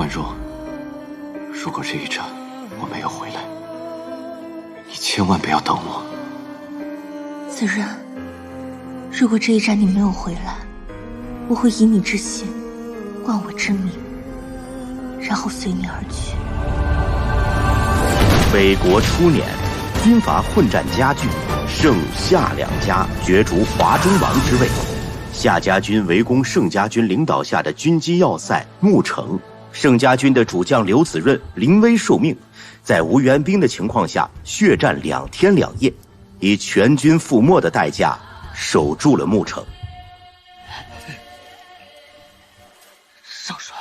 婉若，如果这一战我没有回来，你千万不要等我。子润，如果这一战你没有回来，我会以你之血，冠我之名，然后随你而去。北国初年，军阀混战加剧，盛夏两家角逐华中王之位。夏家军围攻盛家军领导下的军机要塞牧城，盛家军的主将刘子润临危受命，在无援兵的情况下血战2天2夜，以全军覆没的代价守住了牧城。少帅，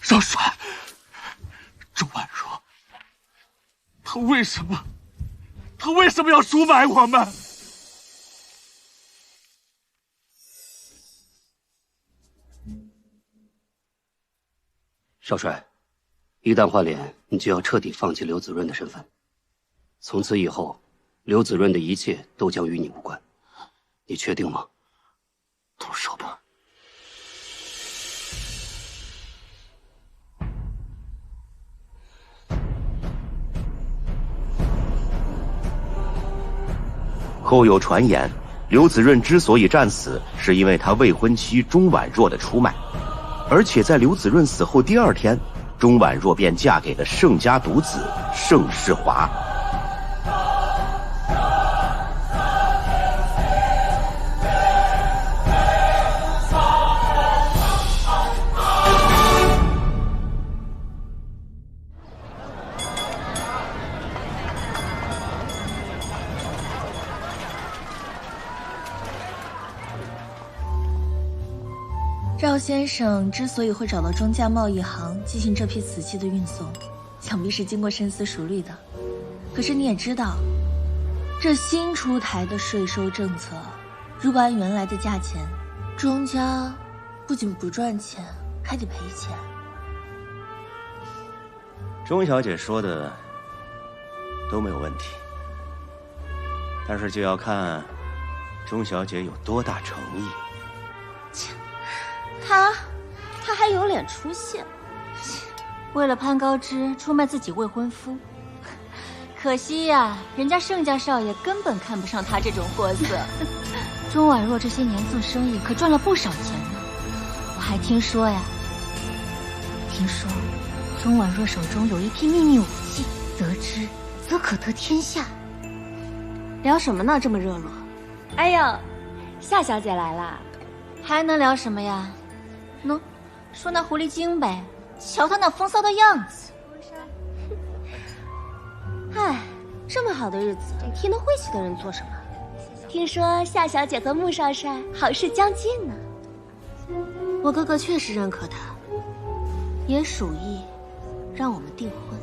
少帅，周婉若，他为什么要出卖我们？少帅，一旦换脸，你就要彻底放弃刘子润的身份。从此以后，刘子润的一切都将与你无关。你确定吗？动手吧。后有传言，刘子润之所以战死，是因为他未婚妻钟婉若的出卖。而且在刘子润死后第2天，钟婉若便嫁给了盛家独子盛世华。赵先生之所以会找到中价贸易行进行这批瓷器的运送，想必是经过深思熟虑的。可是你也知道，这新出台的税收政策，如果按原来的价钱，钟家不仅不赚钱，还得赔钱。钟小姐说的都没有问题，但是就要看钟小姐有多大诚意。他还有脸出现？为了攀高枝出卖自己未婚夫，可惜呀，人家盛家少爷根本看不上他这种货色。钟婉若这些年做生意可赚了不少钱呢。我还听说钟婉若手中有一批秘密武器，得知则可得天下。聊什么呢？这么热络？哎呦，夏小姐来啦，还能聊什么呀？喏，说那狐狸精呗，瞧她那风骚的样子。唉，这么好的日子，替那晦气的人做什么？听说夏小姐和穆少帅好事将近呢。我哥哥确实认可她，也属意让我们订婚。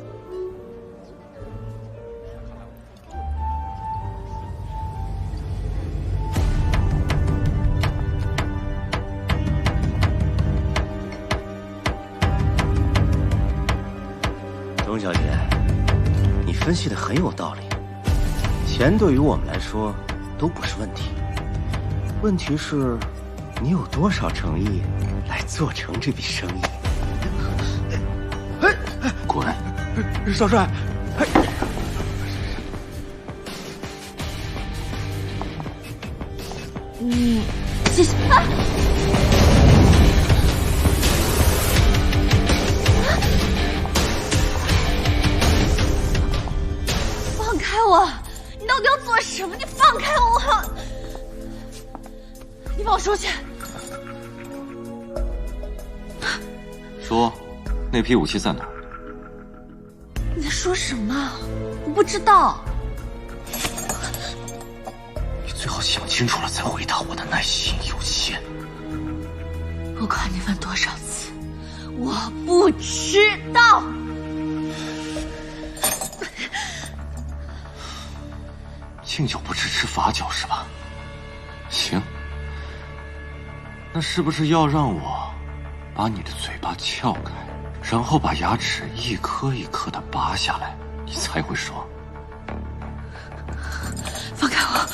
钟小姐，你分析的很有道理，钱对于我们来说都不是问题，问题是你有多少诚意来做成这笔生意。滚！少帅，谢谢。啊！放开我！你到底要做什么？你放开我！你放我出去！说，那批武器在哪儿？你在说什么？我不知道。你最好想清楚了再回答我，的耐心有限。不管你问多少次，我不知道。敬酒不吃吃罚酒是吧？行，那是不是要让我把你的嘴巴撬开，然后把牙齿一颗一颗的拔下来，你才会说？放开我！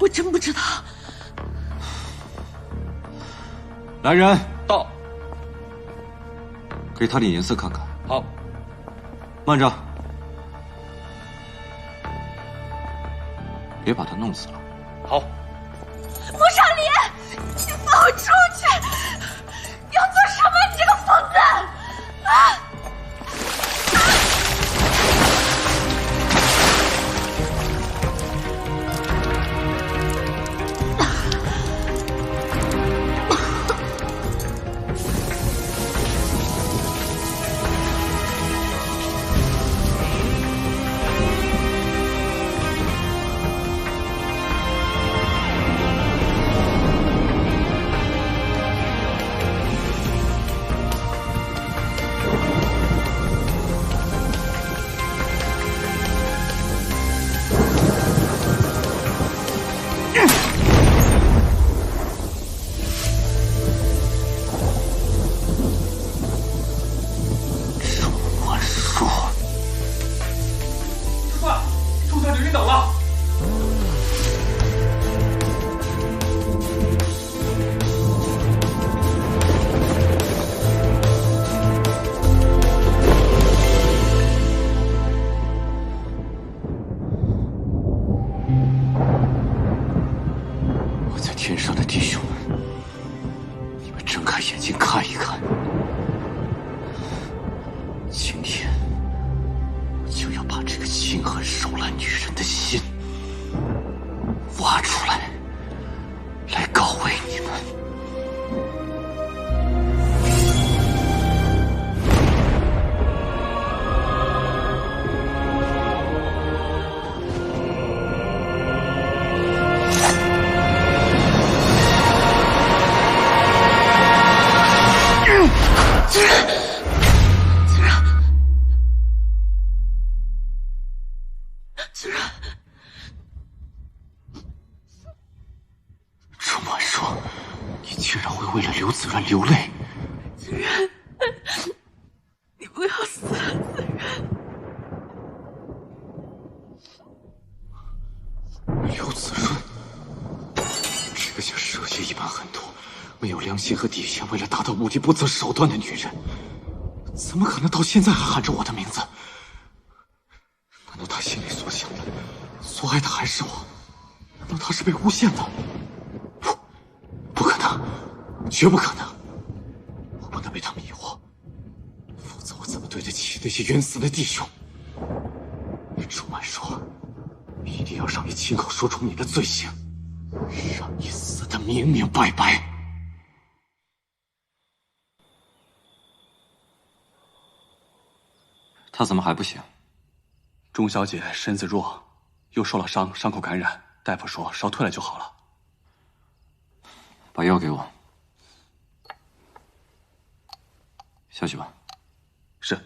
我真不知道。来人，到！给他点颜色看看。好，慢着，别把他弄死了。好。穆少林，你放我出去！你要做什么？你这个疯子！啊！天上的弟兄们，你们睁开眼睛看一看，今天我就要把这个心狠手辣女人的心挖出来，来告慰你们。春晚说，你竟然会为了刘子然流泪。子然，你不要死啊，子然！刘子润，这个像蛇蝎一般狠毒、没有良心和底线，为了达到目的不择手段的女人，怎么可能到现在还喊着我的名字？难道她心里所想的、所爱的还是我？难道她是被诬陷的？不可能，绝不可能！我不能被他迷惑，否则我怎么对得起那些冤死的弟兄？朱满说，一定要让你亲口说出你的罪行，让你死得明明白白。他怎么还不醒？钟小姐身子弱，又受了伤，伤口感染，大夫说烧退了就好了。把药给我，下去吧。是。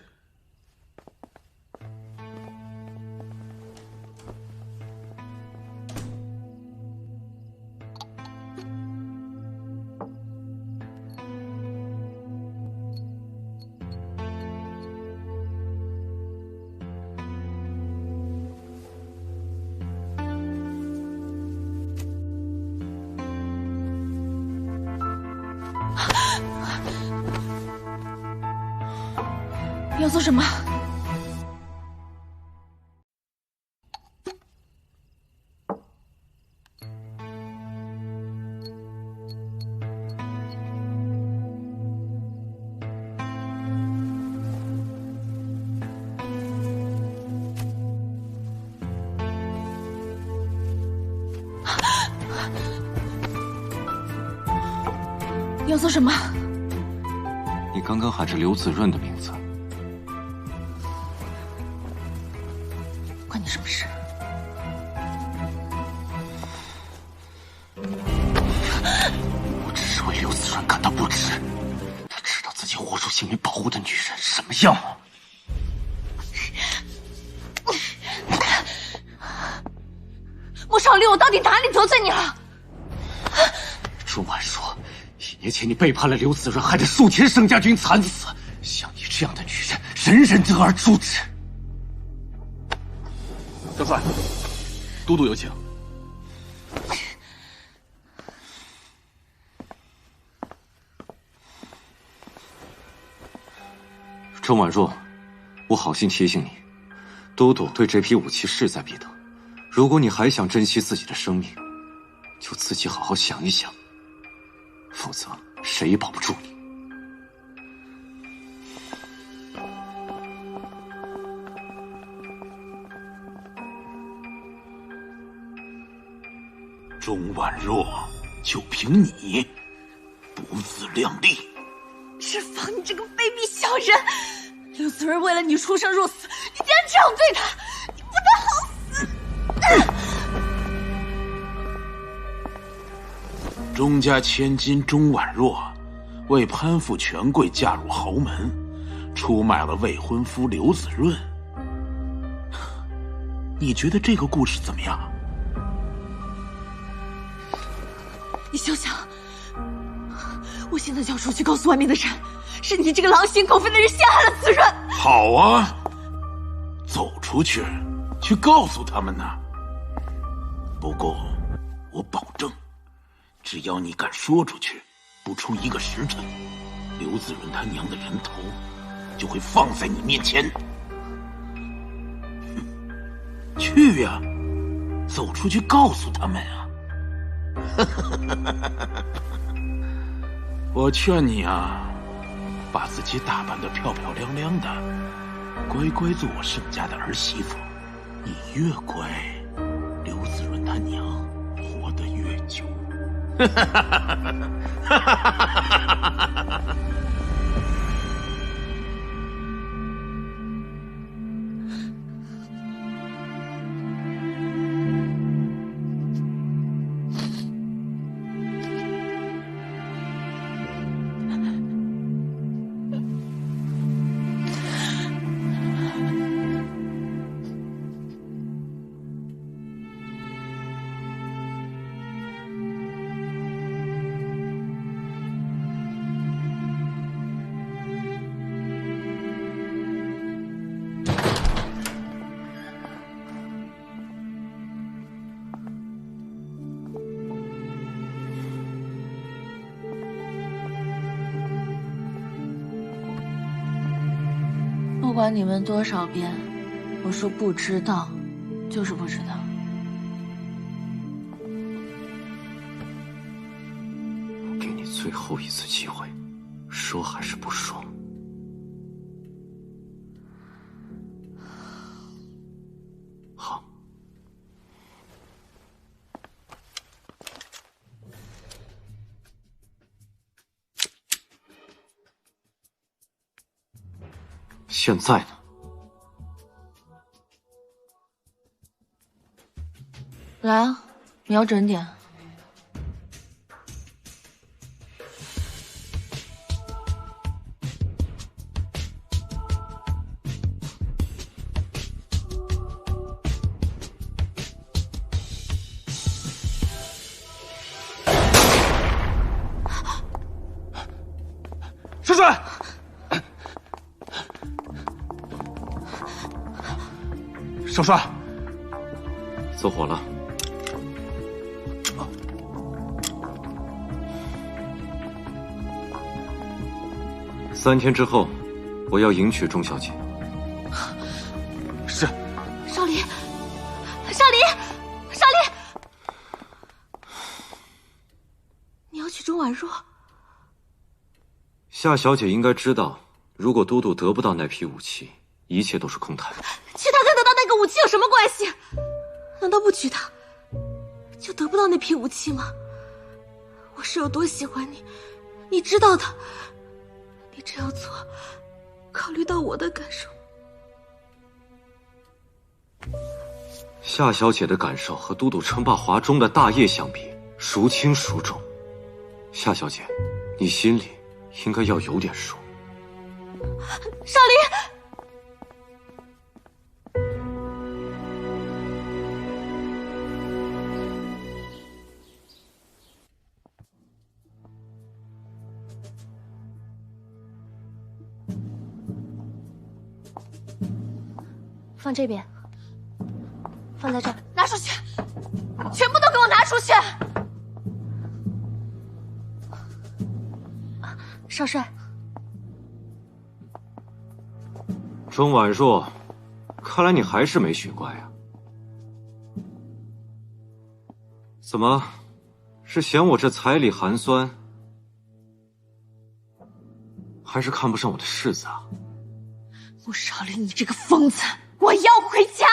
你要做什么？你要做什么？你刚刚喊着刘子润的名字。关你什么事？我只是为刘子润感到不值。他知道自己豁出性命保护的女人什么样吗？穆少林，我到底哪里得罪你了？朱婉说，1年前你背叛了刘子润，害得数千盛家军惨死。像你这样的女人，人人得而诛之。少帅，都督有请。郑婉若，我好心提醒你，都督对这批武器势在必得。如果你还想珍惜自己的生命，就自己好好想一想，否则谁也保不住你。钟婉若，就凭你不自量力！志芳，你这个卑鄙小人！刘子润为了你出生入死，你竟然这样对他，你不得好死！钟家千金钟婉若，为攀附权贵嫁入豪门，出卖了未婚夫刘子润。你觉得这个故事怎么样？你休想！我现在就要出去告诉外面的人，是你这个狼心狗肺的人陷害了子润。好啊，走出去，去告诉他们呢。不过，我保证，只要你敢说出去，不出1个时辰，刘子润他娘的人头就会放在你面前。去呀，走出去告诉他们啊！我劝你啊，把自己打扮得漂漂亮亮的，乖乖做我盛家的儿媳妇。你越乖，刘子润他娘活得越久。不管你们多少遍，我说不知道，就是不知道。我给你最后一次机会，说还是不说？好。现在呢？来啊，瞄准点。少帅，少帅，走火了。3天之后，我要迎娶钟小姐。是。少林，少林，少林，你要娶钟婉若？夏小姐应该知道，如果都督得不到那批武器，一切都是空谈。娶她跟得到那个武器有什么关系？难道不娶她，就得不到那批武器吗？我是有多喜欢你，你知道的。你这样做，考虑到我的感受。夏小姐的感受和都督称霸华中的大业相比，孰轻孰重？夏小姐，你心里应该要有点数。少林。放这边，放在这儿，拿出去，全部都给我拿出去！少帅，钟婉若，看来你还是没学乖呀。怎么，是嫌我这彩礼寒酸，还是看不上我的世子啊？穆少林，你这个疯子！我要回家。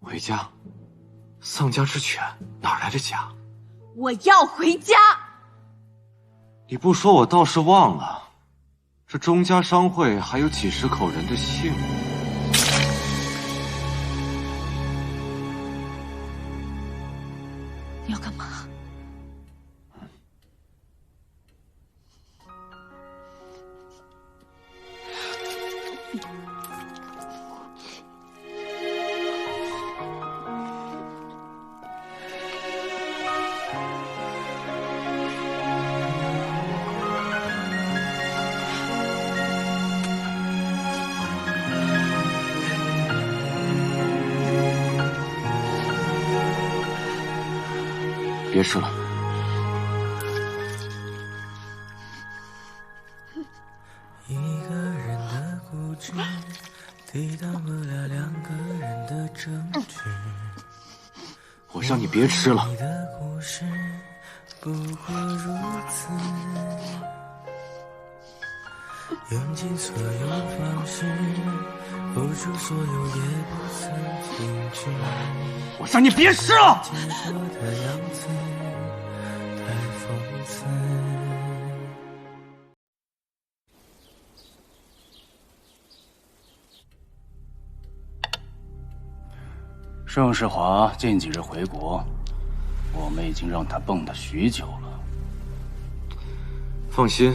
回家？丧家之犬哪来的家？我要回家。你不说，我倒是忘了，这钟家商会还有几十口人的姓。你要干嘛？别吃了。一个人的固执，抵挡不了两个人的争执。我让你别吃了。你的故事不过如此，用尽所有方式，付出所有也不曾停止。我让你别吃了。结果的样子太讽刺。盛世华近几日回国，我们已经让他蹦跶许久了。放心，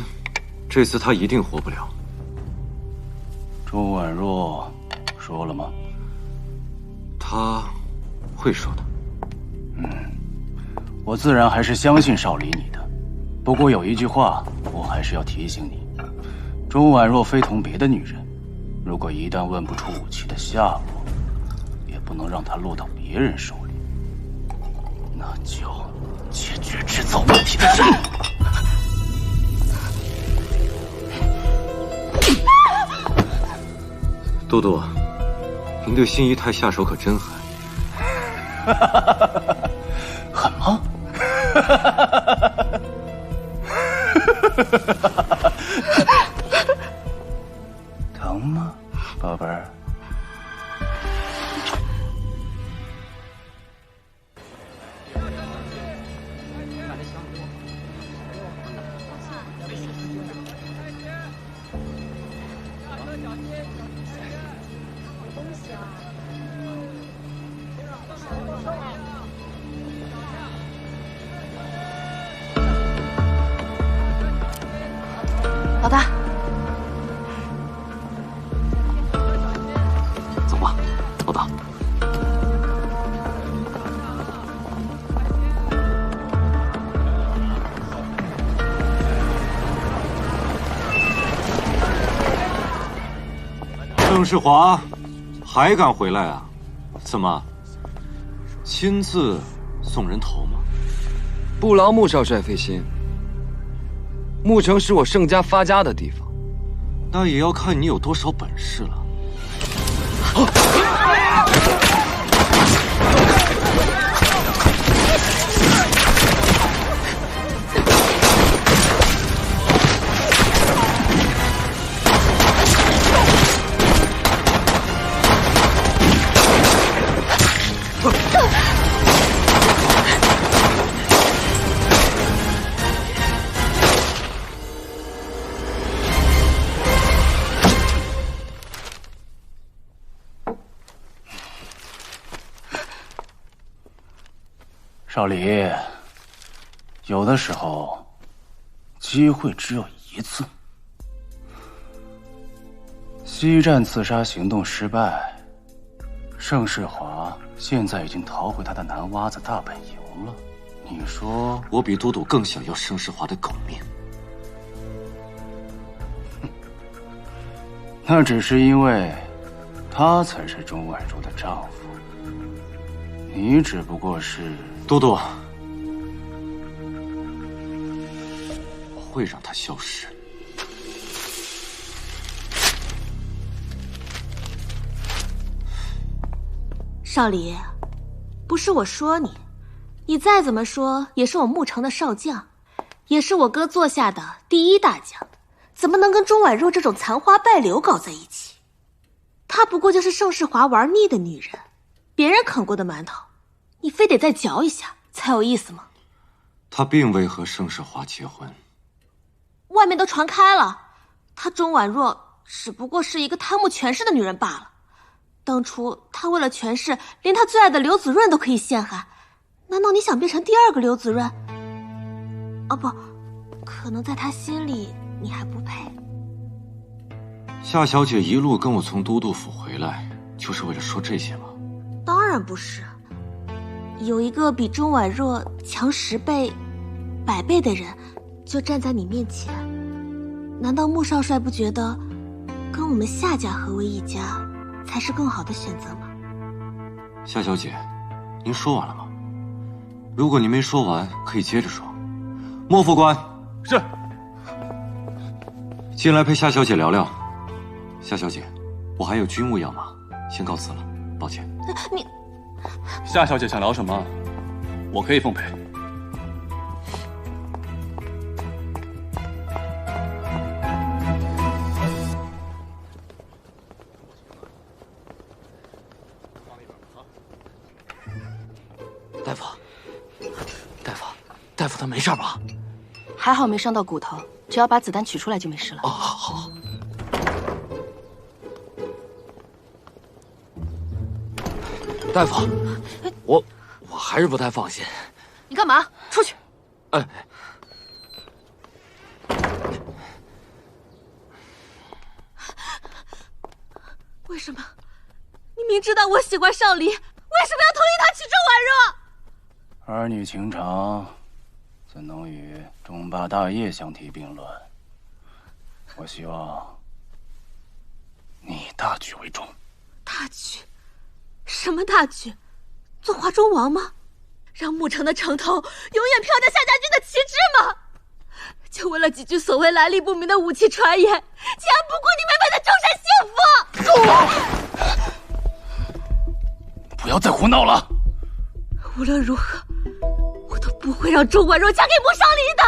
这次他一定活不了。钟婉若说了吗？他会说的。我自然还是相信少离你的。不过有一句话，我还是要提醒你：钟婉若非同别的女人，如果一旦问不出武器的下落，也不能让她落到别人手里，那就解决制造问题的任务。都督，您对新姨太下手可真狠。狠吗？疼吗，宝贝儿？老大，走吧，老大。盛世华还敢回来啊？怎么，亲自送人头吗？不劳穆少帅费心。牧城是我盛家发家的地方，那也要看你有多少本事了。少离，有的时候，机会只有一次。西站刺杀行动失败，盛世华现在已经逃回他的南洼子大本营了。你说，我比都督更想要盛世华的狗命。那只是因为，他才是钟婉如的丈夫，你只不过是……都督，我会让他消失。少离，不是我说你，你再怎么说也是我牧城的少将，也是我哥座下的第一大将，怎么能跟钟婉若这种残花败柳搞在一起？她不过就是盛世华玩腻的女人，别人啃过的馒头，你非得再嚼一下才有意思吗？她并未和盛世华结婚，外面都传开了，她钟婉若只不过是一个贪慕权势的女人罢了。当初她为了权势，连她最爱的刘子润都可以陷害，难道你想变成第二个刘子润？哦不，可能在她心里你还不配。夏小姐一路跟我从都督府回来，就是为了说这些吗？当然不是，有一个比钟婉若强10倍、100倍的人，就站在你面前，难道穆少帅不觉得跟我们夏家合为一家才是更好的选择吗？夏小姐，您说完了吗？如果您没说完，可以接着说。莫副官是。进来陪夏小姐聊聊。夏小姐，我还有军务要忙，先告辞了，抱歉。你，夏小姐想聊什么，我可以奉陪。大夫，他没事吧？还好没伤到骨头，只要把子弹取出来就没事了。哦，好。大夫，我还是不太放心。你干嘛？出去！哎，为什么？你明知道我喜欢少离，为什么要同意他娶钟婉若？儿女情长，怎能与中霸大业相提并论？我希望你以大局为重。大局？什么大局？做华中王吗？让牧城的城头永远飘着夏家军的旗帜吗？就为了几句所谓来历不明的武器传言，竟然不顾你妹妹的终身幸福！不要再胡闹了！无论如何，我都不会让钟婉若嫁给穆少离的。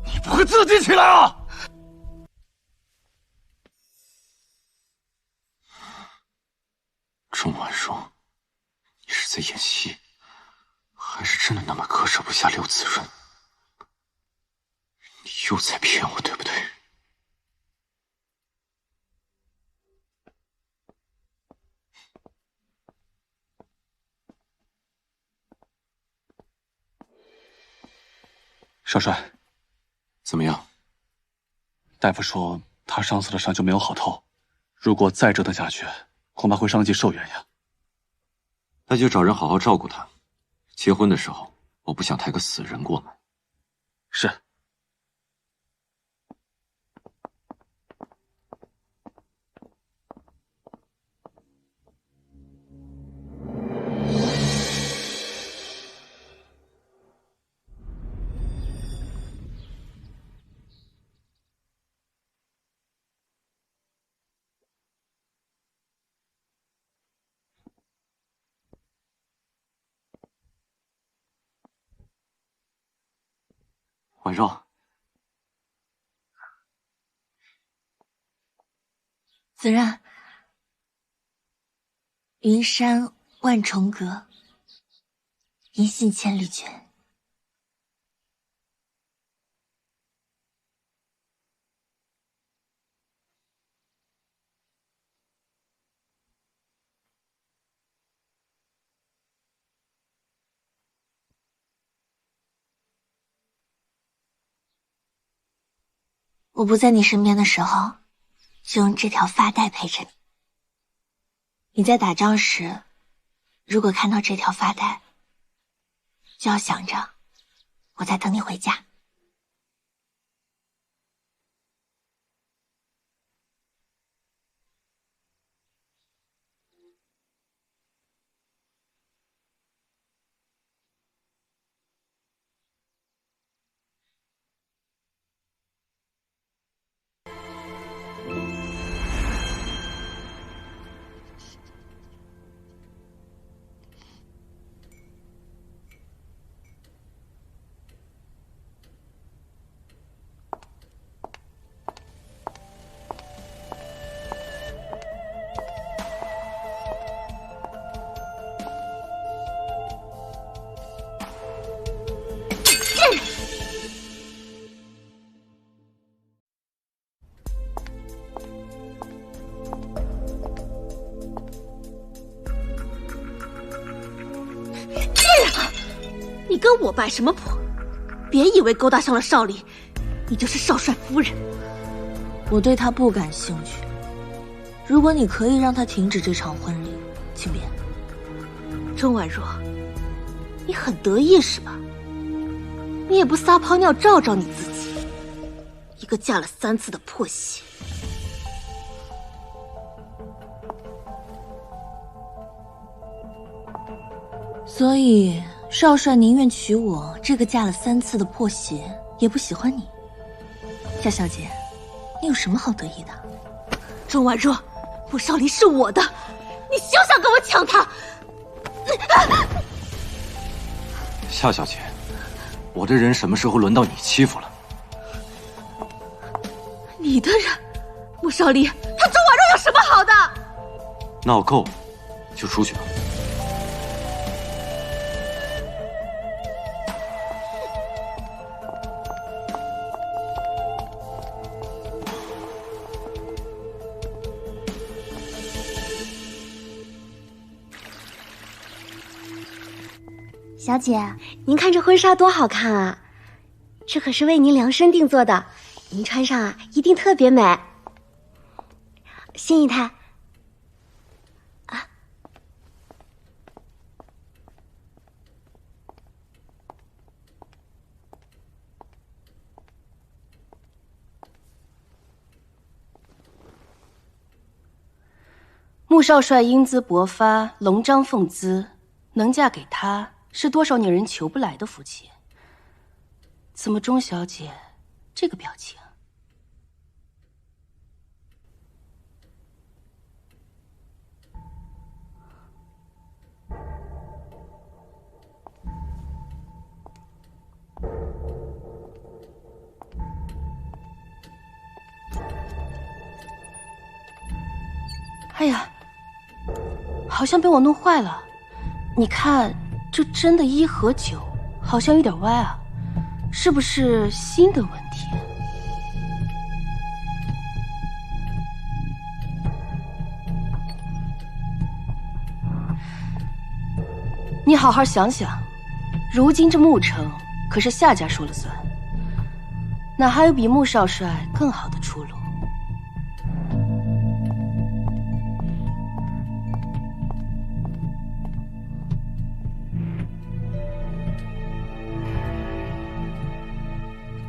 你不会自己起来啊！钟婉若，你是在演戏，还是真的那么割舍不下刘子润？你又在骗我，对不对？少帅，怎么样？大夫说他上次的伤就没有好透，如果再折腾下去，恐怕会伤及寿元呀。那就找人好好照顾他。结婚的时候，我不想抬个死人过门。是。婉若，子然，云山万重阁，银杏千里泉。我不在你身边的时候，就用这条发带陪着你。你在打仗时，如果看到这条发带，就要想着我在等你回家。人！你跟我摆什么谱？别以为勾搭上了少林，你就是少帅夫人。我对他不感兴趣。如果你可以让他停止这场婚礼，请便。钟婉若，你很得意是吧？你也不撒泡尿照照你自己，一个嫁了3次的破鞋。所以少帅宁愿娶我这个嫁了3次的破鞋，也不喜欢你。夏小姐，你有什么好得意的？钟婉若，穆少林是我的，你休想跟我抢他！夏小姐，我的人什么时候轮到你欺负了？你的人，穆少林，他钟婉若有什么好的？闹够了，就出去吧。小姐，您看这婚纱多好看啊！这可是为您量身定做的，您穿上啊一定特别美。新姨太，啊，穆少帅英姿勃发，龙章凤姿，能嫁给他是多少女人求不来的福气。怎么钟小姐这个表情？哎呀，好像被我弄坏了。你看，这针的1和9好像有点歪啊，是不是新的问题？你好好想想，如今这穆城可是夏家说了算，哪还有比穆少帅更好的出路？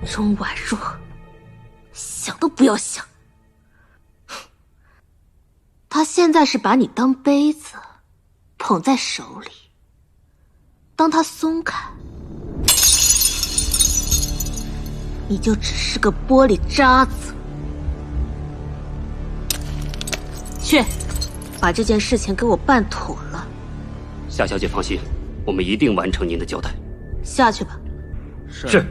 钟婉若，想都不要想。他现在是把你当杯子捧在手里，当他松开，你就只是个玻璃渣子。去，把这件事情给我办妥了。夏小姐放心，我们一定完成您的交代。下去吧。是。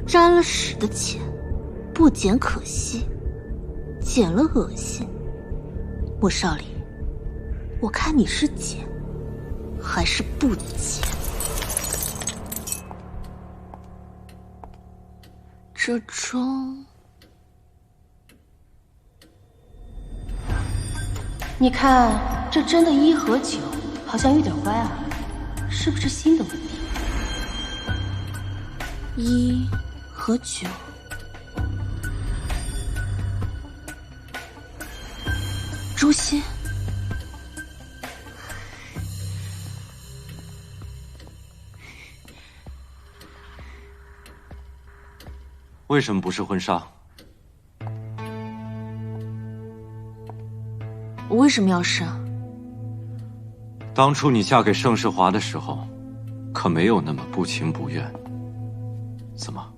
沾了屎的钱，不捡可惜，捡了恶心。穆少林，我看你是捡还是不捡？这钟，你看这针的1和9好像有点歪啊，是不是新的问题？1和9，诛心。为什么不是婚纱？我为什么要是啊？当初你嫁给盛世华的时候，可没有那么不情不愿。怎么？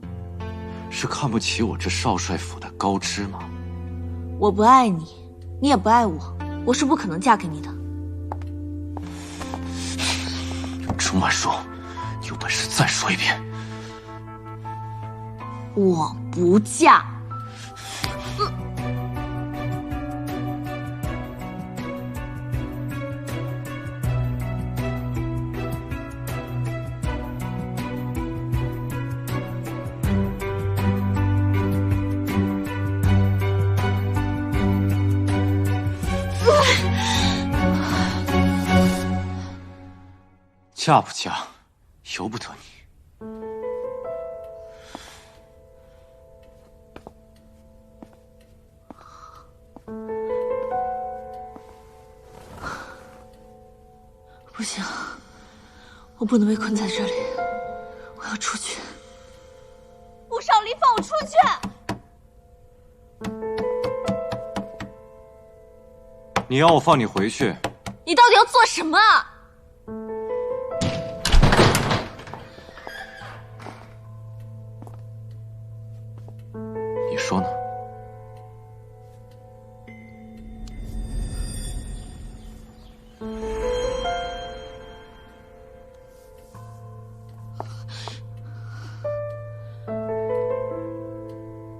是看不起我这少帅府的高枝吗？我不爱你，你也不爱我，我是不可能嫁给你的。钟婉若，有本事再说一遍。我不嫁。嫁不嫁，由不得你。不行，我不能被困在这里，我要出去。穆少离，放我出去！你要我放你回去？你到底要做什么啊？你说呢？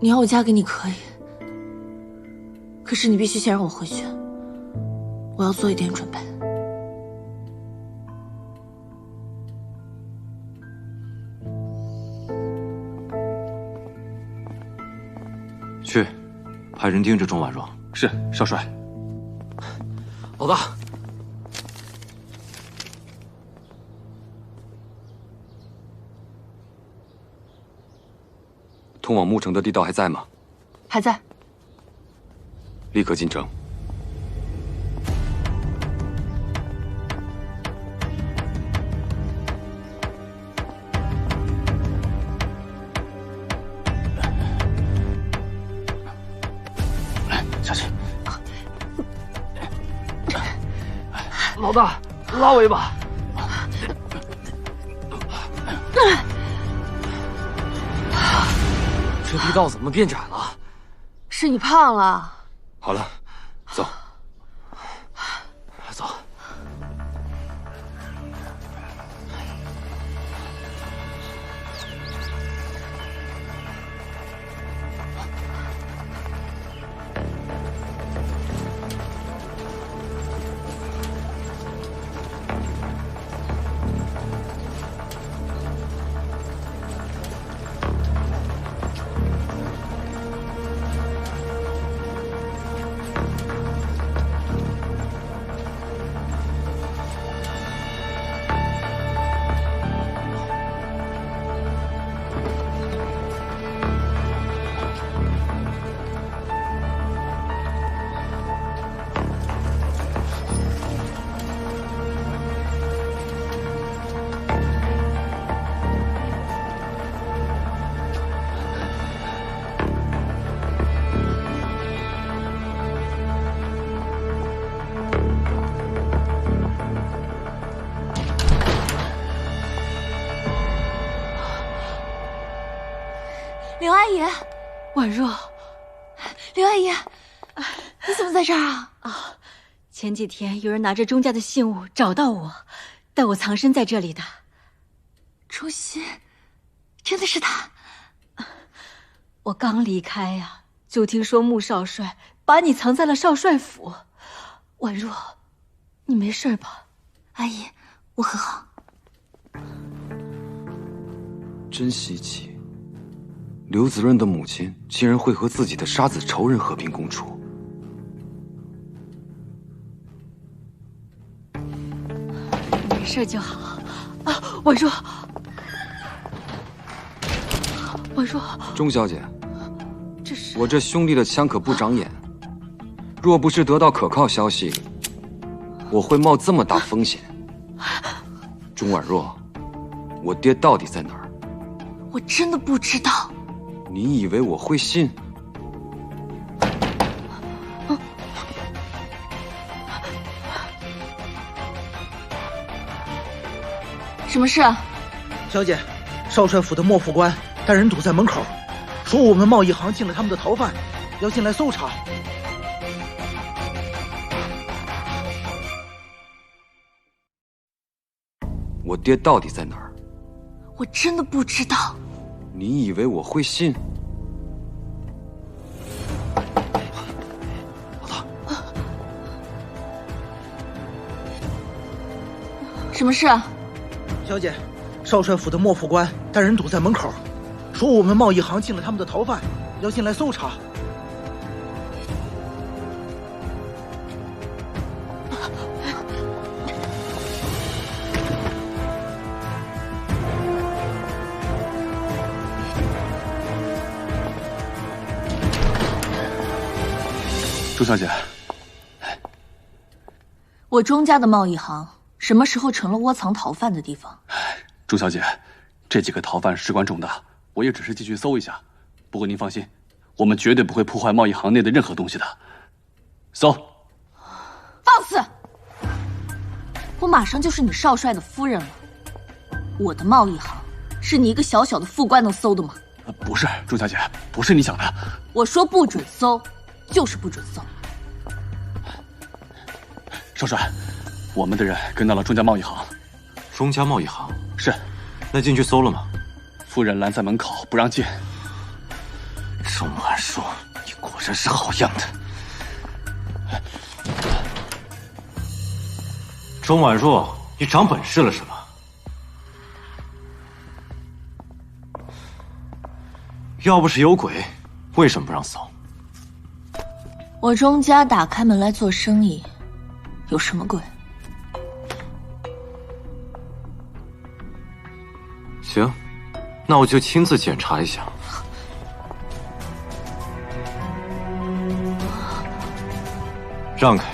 你要我嫁给你可以，可是你必须先让我回去，我要做一点准备。去，派人盯着钟婉若。是，少帅。老大，通往牧城的地道还在吗？还在。立刻进城。下去。老大，拉我一把。这地道怎么变窄了？是你胖了。好了，走。走。刘阿姨，婉若，刘阿姨，你怎么在这儿啊？啊，前几天有人拿着钟家的信物找到我，带我藏身在这里的。钟熙，真的是他？我刚离开呀，就听说穆少帅把你藏在了少帅府。婉若，你没事吧？阿姨，我很好。真稀奇。刘子润的母亲竟然会和自己的杀子仇人和平共处。没事就好。啊，婉若，婉若，钟小姐，这是我这兄弟的枪可不长眼，若不是得到可靠消息，我会冒这么大风险。钟婉若，我爹到底在哪儿？我真的不知道。你以为我会信？什么事？小姐，少帅府的莫副官带人堵在门口，说我们贸易行进了他们的逃犯，要进来搜查。我爹到底在哪儿？我真的不知道。你以为我会信？老大，什么事？小姐，少帅府的莫副官带人堵在门口，说我们贸易行进了他们的逃犯，要进来搜查。朱小姐，我钟家的贸易行什么时候成了窝藏逃犯的地方？朱小姐，这几个逃犯事关重大，我也只是进去搜一下。不过您放心，我们绝对不会破坏贸易行内的任何东西的。搜！放肆！我马上就是你少帅的夫人了。我的贸易行是你一个小小的副官能搜的吗？不是，朱小姐，不是你想的。我说不准搜，就是不准搜。少帅，我们的人跟到了钟家贸易行。钟家贸易行是。那进去搜了吗？夫人拦在门口不让进。钟婉若，你果然是好样的。钟婉若，你长本事了是吧？要不是有鬼，为什么不让搜？我钟家打开门来做生意，有什么鬼？行，那我就亲自检查一下。让开！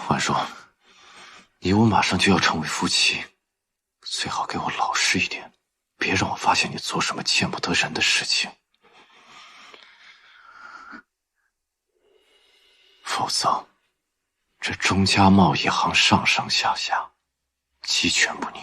婉若，你我马上就要成为夫妻，最好给我老实一点，别让我发现你做什么见不得人的事情，否则这钟家贸易行上上下下鸡犬不宁。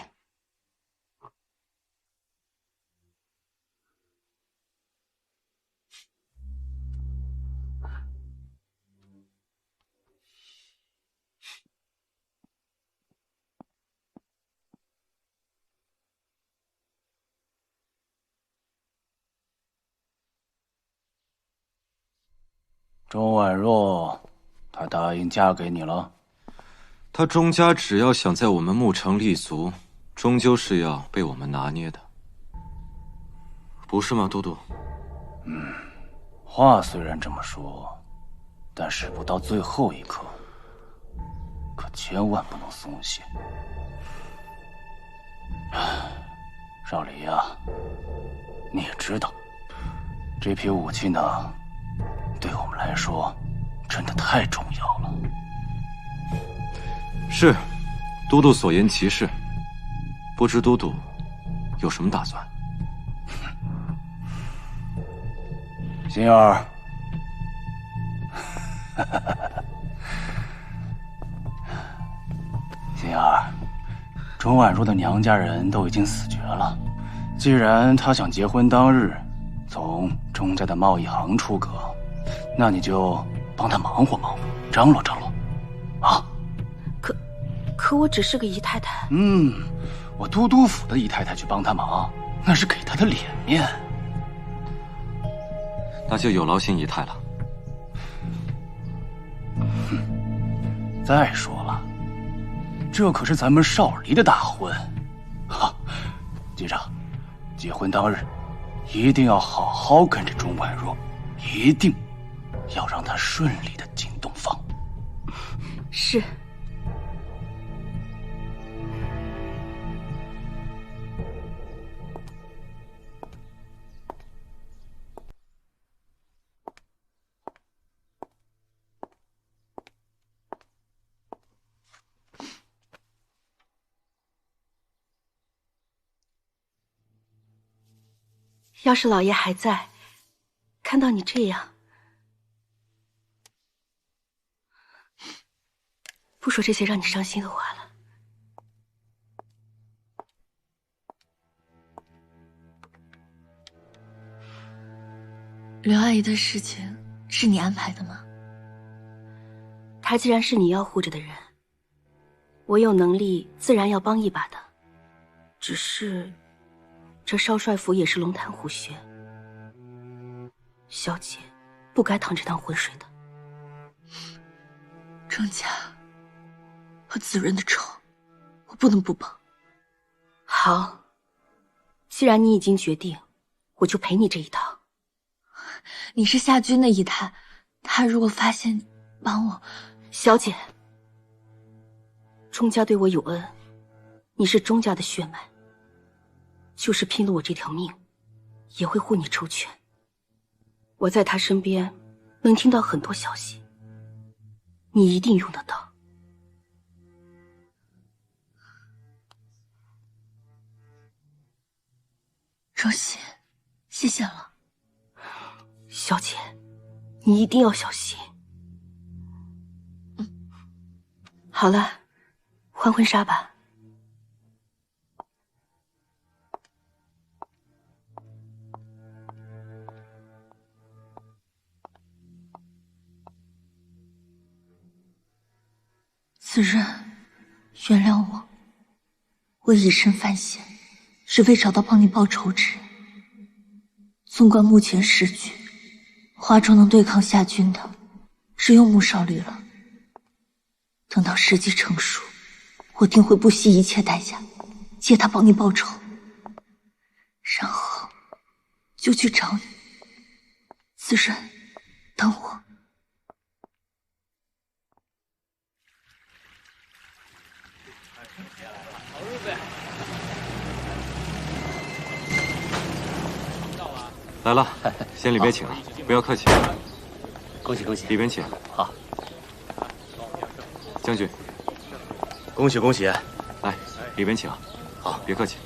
钟婉若，她答应嫁给你了。他钟家只要想在我们牧城立足，终究是要被我们拿捏的，不是吗，都督？话虽然这么说，但是不到最后一刻，可千万不能松懈。少离呀，你也知道，这批武器呢，对我们来说真的太重要了。是，都督所言极是。不知都督有什么打算？心儿，心儿，钟婉若的娘家人都已经死绝了。既然她想结婚当日从钟家的贸易行出阁，那你就帮她忙活忙活，张罗张罗，啊！可我只是个姨太太。我都督府的姨太太去帮她忙，那是给她的脸面。那就有劳新姨太了。再说了，这可是咱们少离的大婚，记着，结婚当日一定要好好跟着钟婉若，一定要让她顺利的进洞房。是。要是老爷还在，看到你这样，不说这些让你伤心的话了。刘阿姨的事情是你安排的吗？她既然是你要护着的人，我有能力自然要帮一把的。只是这少帅府也是龙潭虎穴，小姐不该趟这趟浑水的。庄家和子润的仇，我不能不报。好，既然你已经决定，我就陪你这一趟。你是夏军的姨太，他如果发现帮我，小姐，钟家对我有恩，你是钟家的血脉，就是拼了我这条命，也会护你周全。我在他身边，能听到很多消息，你一定用得到。周熙，谢谢了。小姐，你一定要小心。好了，换婚纱吧。子润，原谅我，我以身犯险，是为找到帮你报仇之人。纵观目前时局，华中能对抗夏军的，只有穆少吕了。等到时机成熟，我定会不惜一切代价，借他帮你报仇，然后就去找你。子润，等我。来了，先里边请，不要客气。恭喜恭喜！里边请。好，将军，恭喜恭喜！来，里边请。好，别客气。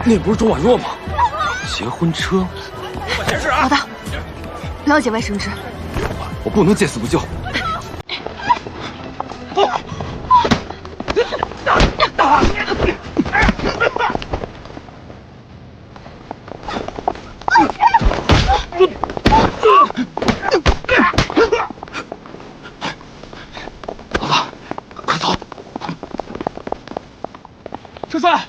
那不是钟婉若吗？结婚车，老大，不要节外生枝。我不能见死不救。老大，快走！少帅，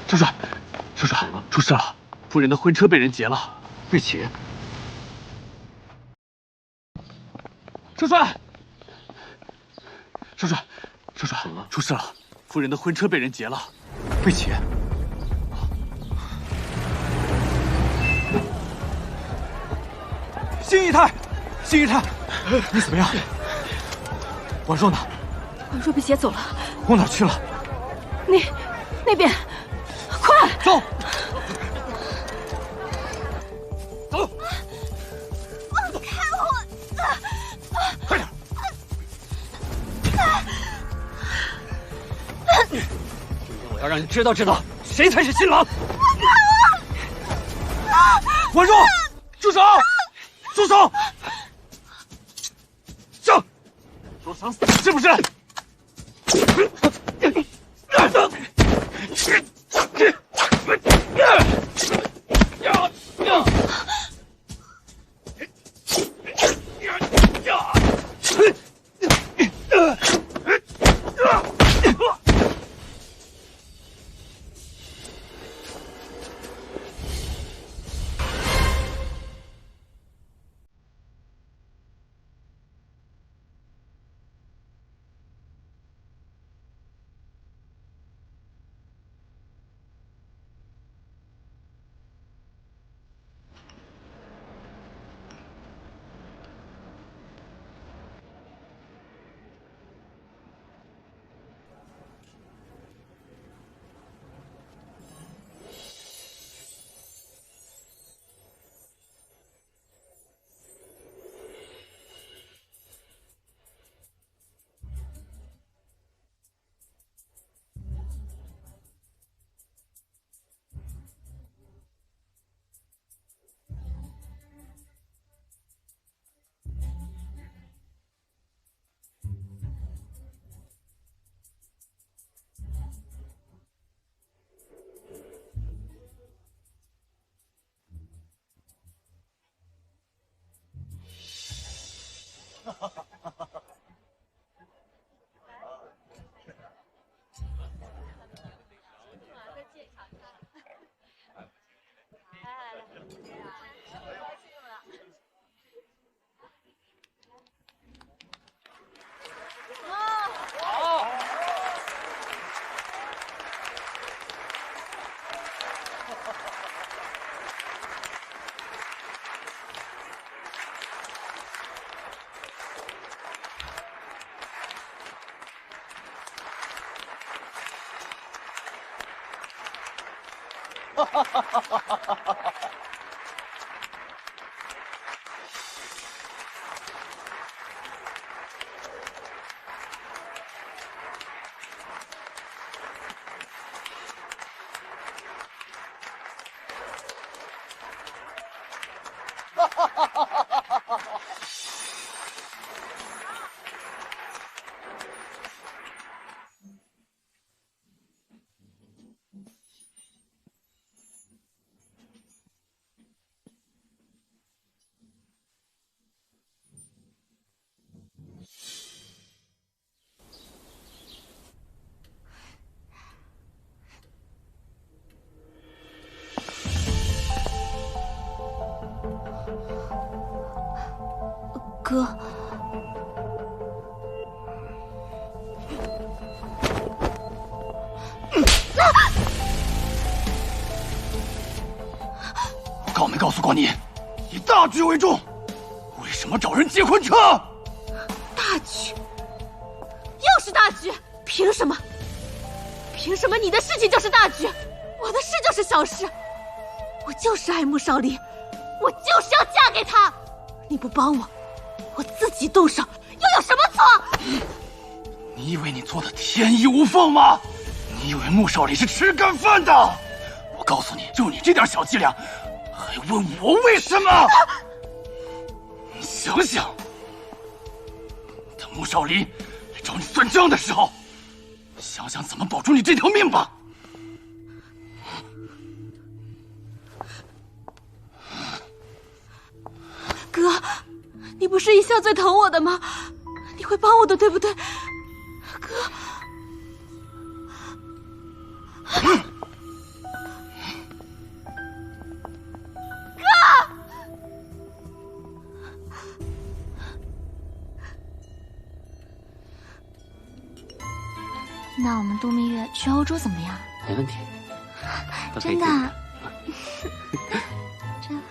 少帅，少帅，出事了！夫人的婚车被人劫了，被劫？少帅，少帅，少帅，出事了！夫人的婚车被人劫了，被劫？新姨太，新姨太，你怎么样？婉若呢？婉若被劫走了，往哪去了？那边，快走！走！放开我！快点！今天我要让你知道谁才是新郎！婉若，住手！住手！上！说想死是不是？哥，我告没告诉过你，以大局为重，为什么找人结婚车？大局，又是大局，凭什么？凭什么你的事情就是大局，我的事就是小事？我就是爱慕少离，我就是要嫁给他。你不帮我，我自己动手，又有什么错？你以为你做的天衣无缝吗？你以为穆少离是吃干饭的？我告诉你，就你这点小伎俩，还问我为什么？你想想，等穆少离来找你算账的时候，想想怎么保住你这条命吧。哥，你不是一向最疼我的吗？你会帮我的，对不对？哥，那我们度蜜月去欧洲怎么样？没问题。真的啊？真好。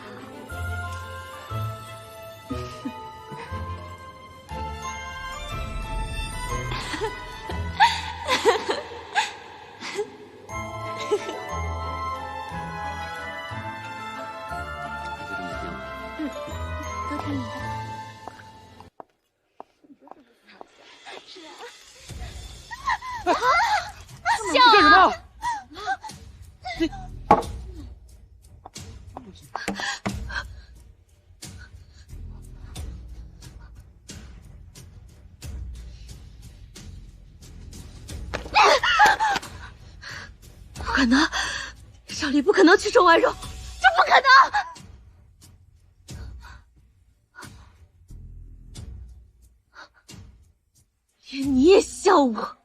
都听你的。你干什么？你不可能，少离不可能去周婉柔，这不可能！连你也笑我啊！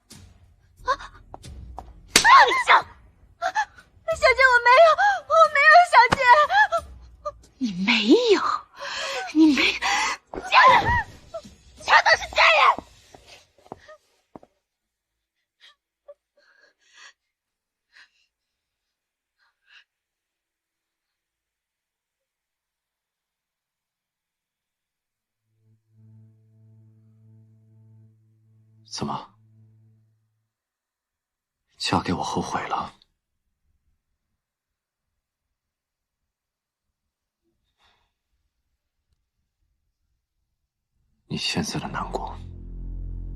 小姐，我没有，小姐，你没有，你没，贱人，全都是贱人！怎么，嫁给我后悔了？你现在的难过，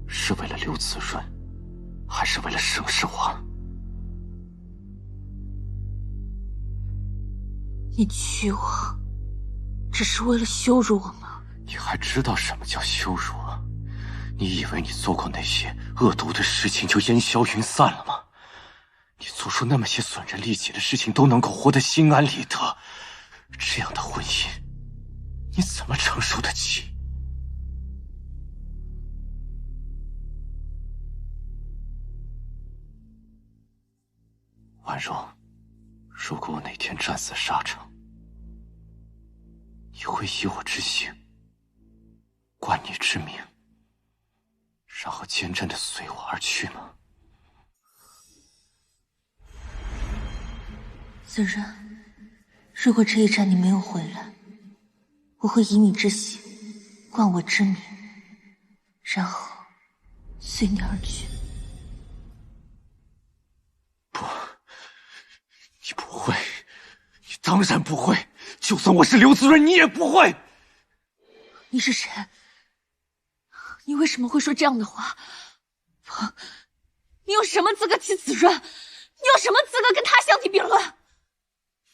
是为了刘子润，还是为了盛世华？你娶我，只是为了羞辱我吗？你还知道什么叫羞辱啊？你以为你做过那些恶毒的事情就烟消云散了吗？你做出那么些损人利己的事情都能够活得心安理得，这样的婚姻，你怎么承受得起？若，如果我哪天战死沙场，你会以我之姓，冠你之名，然后坚贞的随我而去吗？子润，如果这一战你没有回来，我会以你之姓，冠我之名，然后随你而去。你不会，你当然不会。就算我是刘子润，你也不会。你是谁？你为什么会说这样的话？你有什么资格提子润？你有什么资格跟他相提并论？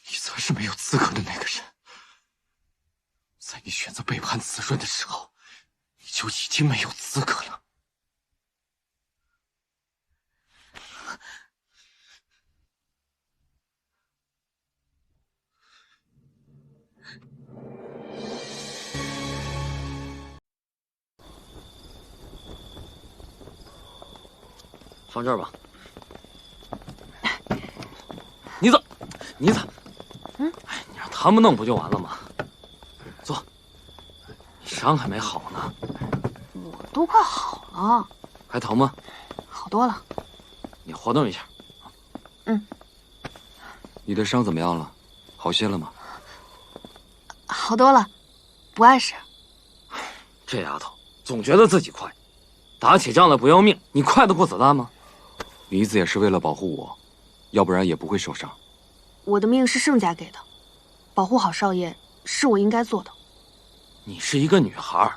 你才是没有资格的那个人。在你选择背叛子润的时候，你就已经没有资格了。放这儿吧。妮子，妮子，你让他们弄不就完了吗？坐，你伤还没好呢。我都快好了。还疼吗？好多了。你活动一下。你的伤怎么样了？好些了吗？好多了，不碍事。这丫头总觉得自己快，打起仗来不要命，你快得过子弹吗？妮子也是为了保护我，要不然也不会受伤。我的命是盛家给的，保护好少爷是我应该做的。你是一个女孩，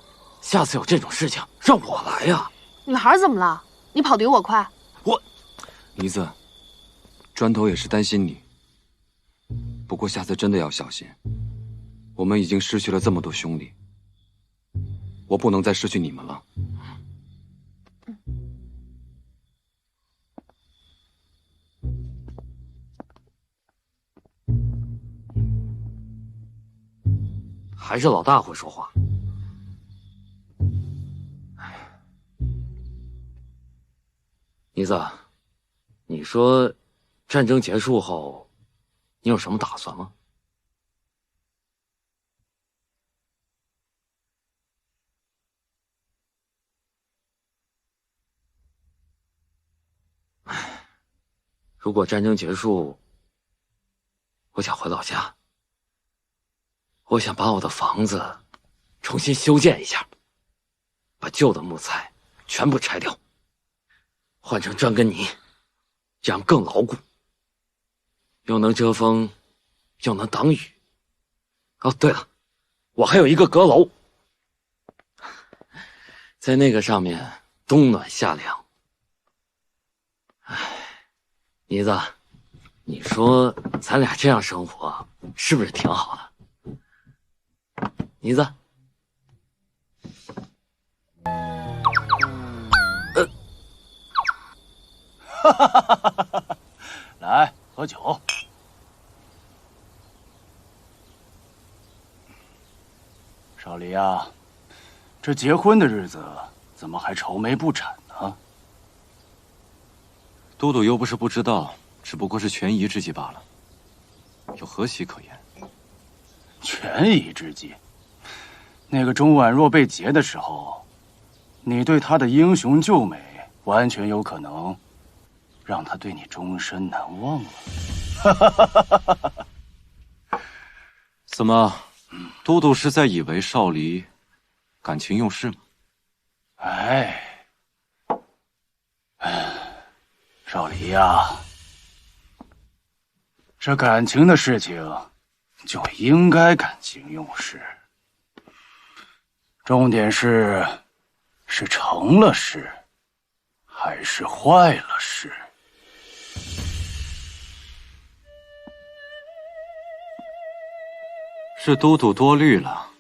下次有这种事情让我来呀。女孩怎么了？你跑得有我快。妮子，砖头也是担心你。不过下次真的要小心，我们已经失去了这么多兄弟，我不能再失去你们了。还是老大会说话。妮子，你说战争结束后，你有什么打算吗？如果战争结束，我想回老家。我想把我的房子重新修建一下，把旧的木材全部拆掉，换成砖跟泥，这样更牢固，又能遮风，又能挡雨。哦，对了，我还有一个阁楼，在那个上面冬暖夏凉。妮子，你说咱俩这样生活是不是挺好的？妮子，来喝酒。少离啊，这结婚的日子怎么还愁眉不展呢？都督又不是不知道，只不过是权宜之计罢了，有何喜可言？权宜之计。那个钟婉若被劫的时候，你对她的英雄救美，完全有可能让她对你终身难忘了。怎么，都督是在以为少离感情用事吗？少离呀，这感情的事情就应该感情用事。重点是成了事，还是坏了事？是都督多虑了。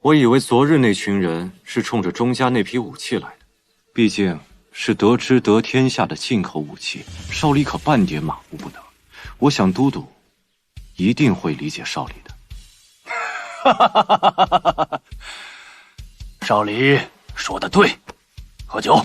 我以为昨日那群人是冲着钟家那批武器来的，毕竟是得知得天下的进口武器，少离可半点马虎不得。我想都督一定会理解少离的。少离说得对，喝酒。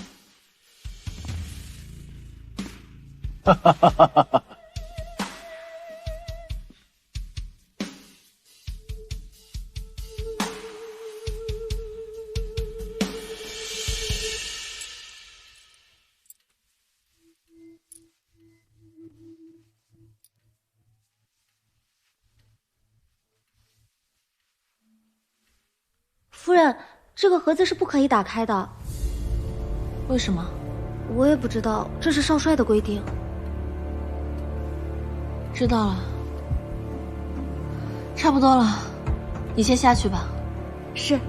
夫人，这个盒子是不可以打开的。为什么？我也不知道，这是少帅的规定。知道了，差不多了，你先下去吧。是。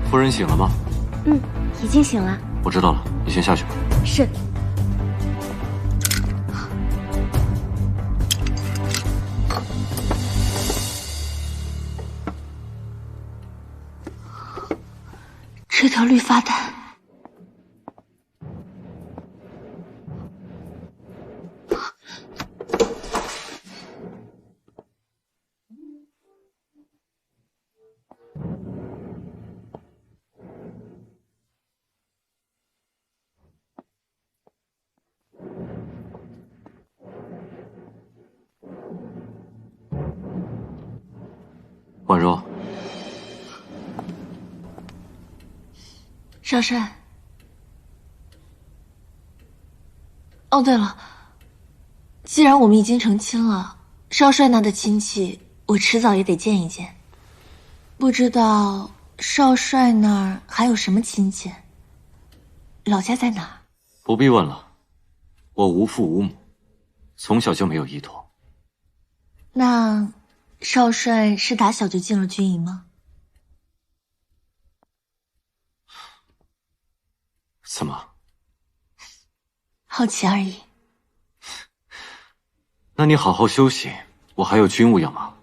夫人醒了吗？已经醒了。我知道了，你先下去吧。是。这条绿发带。婉柔，少帅。哦，对了，既然我们已经成亲了，少帅那的亲戚我迟早也得见一见。不知道少帅那儿还有什么亲戚？老家在哪儿？不必问了，我无父无母，从小就没有依托。那少帅是打小就进了军营吗？怎么？好奇而已。那你好好休息，我还有军务要忙。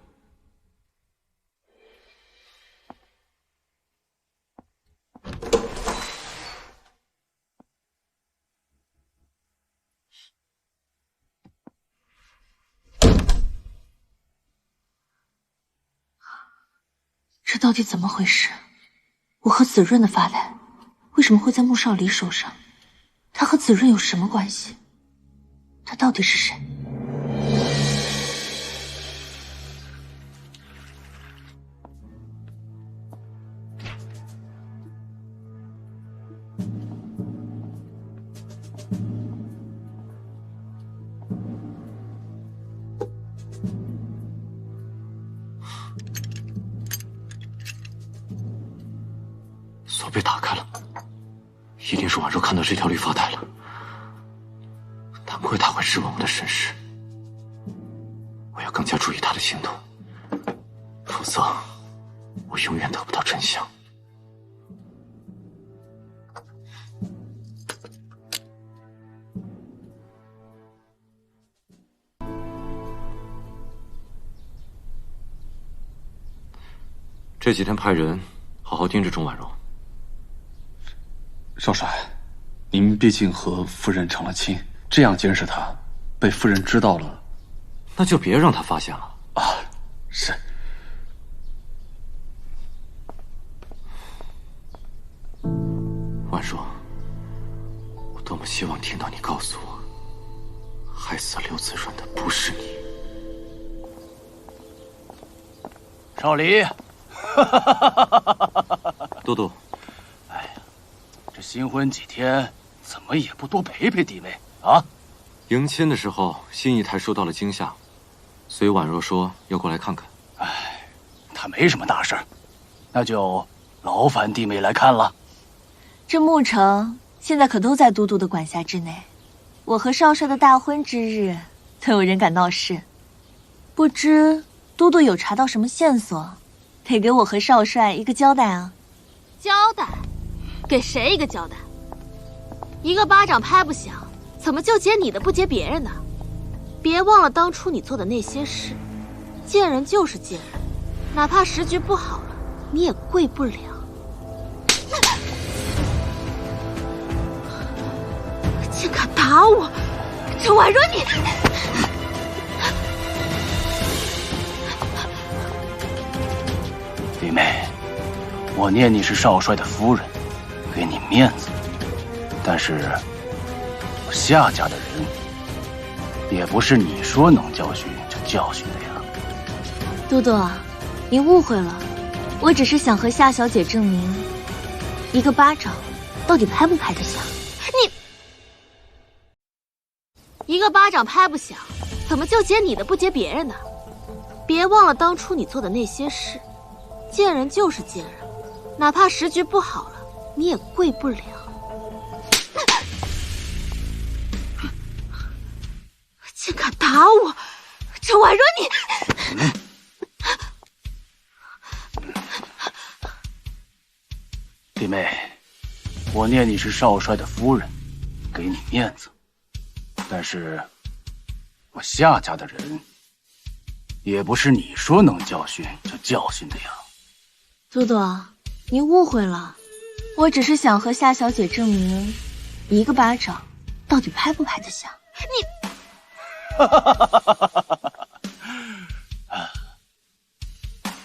这到底怎么回事？我和子润的发带为什么会在穆少离手上？他和子润有什么关系？他到底是谁？锁被打开了，一定是婉柔看到这条绿发带了。难怪他会质问我的身世，我要更加注意他的行动，否则我永远得不到真相。这几天派人好好盯着钟婉柔。少帅，您毕竟和夫人成了亲，这样监视她，被夫人知道了，那就别让她发现了啊！是。婉柔，我多么希望听到你告诉我，害死刘子润的不是你。少离，都督。这新婚几天，怎么也不多陪陪弟妹啊？迎亲的时候，新义台受到了惊吓，所以婉若说要过来看看。他没什么大事儿，那就劳烦弟妹来看了。这牧城现在可都在都督的管辖之内，我和少帅的大婚之日，都有人敢闹事。不知都督有查到什么线索，得给我和少帅一个交代啊！交代？给谁一个交代？一个巴掌拍不响，怎么就接你的不接别人的？别忘了当初你做的那些事，见人就是见人，哪怕时局不好了，你也跪不了。竟敢打我，这婉若你！弟妹，我念你是少帅的夫人，给你面子，但是我夏家的人也不是你说能教训就教训的呀。都督，你误会了，我只是想和夏小姐证明，一个巴掌到底拍不拍得响。一个巴掌拍不响，怎么就接你的不接别人的？别忘了当初你做的那些事，见人就是见人，哪怕时局不好了，你也跪不了。竟敢打我，陈婉若你！弟妹，我念你是少帅的夫人，给你面子。但是，我夏家的人，也不是你说能教训就教训的呀。多多，你误会了，我只是想和夏小姐证明，一个巴掌到底拍不拍得响。你，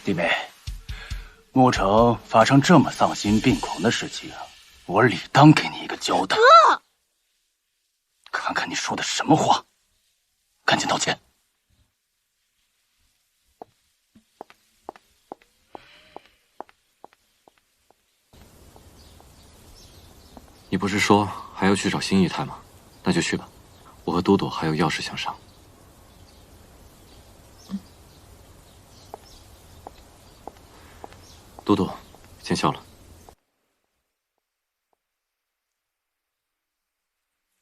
弟妹，沐橙发生这么丧心病狂的事情，我理当给你一个交代。哥，看看你说的什么话，赶紧道歉。你不是说还要去找新姨太吗？那就去吧，我和都督还有要事相商。都督，见笑了。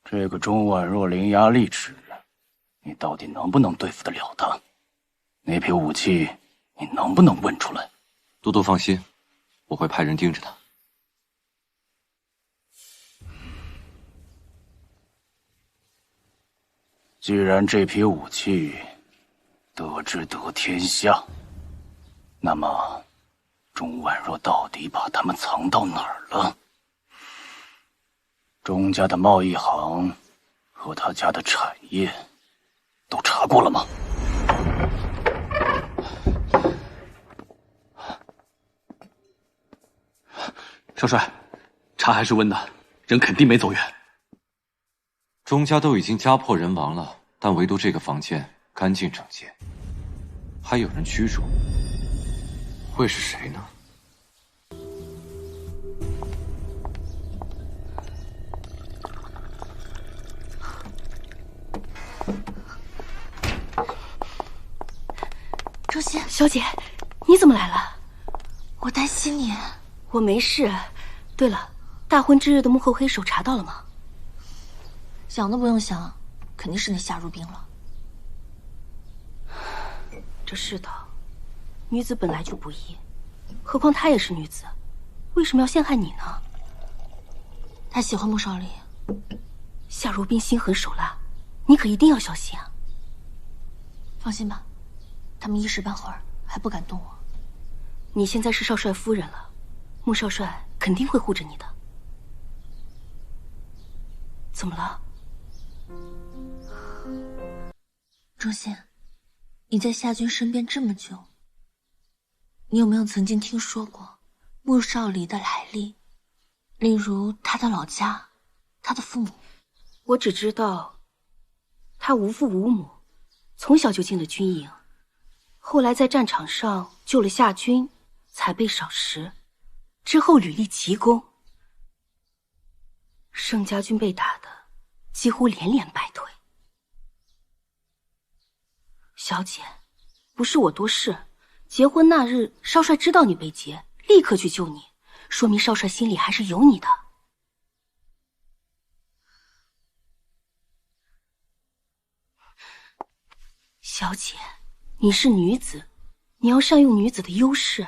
这个钟婉若伶牙俐齿，你到底能不能对付得了他？那批武器你能不能问出来？都督放心，我会派人盯着他。既然这批武器得之得天下，那么钟婉若到底把它们藏到哪儿了？钟家的贸易行和他家的产业都查过了吗？少帅，茶还是温的，人肯定没走远。钟家都已经家破人亡了，但唯独这个房间干净整洁，还有人居住，会是谁呢？周心，小姐，你怎么来了？我担心你。我没事。对了，大婚之日的幕后黑手查到了吗？想都不用想，肯定是那夏如冰了。这世道，女子本来就不易，何况她也是女子，为什么要陷害你呢？她喜欢穆少离。夏如冰心狠手辣，你可一定要小心啊！放心吧，他们一时半会儿还不敢动我。你现在是少帅夫人了，穆少帅肯定会护着你的。怎么了？钟心，你在夏军身边这么久，你有没有曾经听说过穆少离的来历？例如他的老家，他的父母。我只知道他无父无母，从小就进了军营，后来在战场上救了夏军，才被赏识，之后屡立奇功。盛家军被打的几乎连连败退。小姐，不是我多事，结婚那日少帅知道你被劫，立刻去救你，说明少帅心里还是有你的。小姐，你是女子，你要善用女子的优势。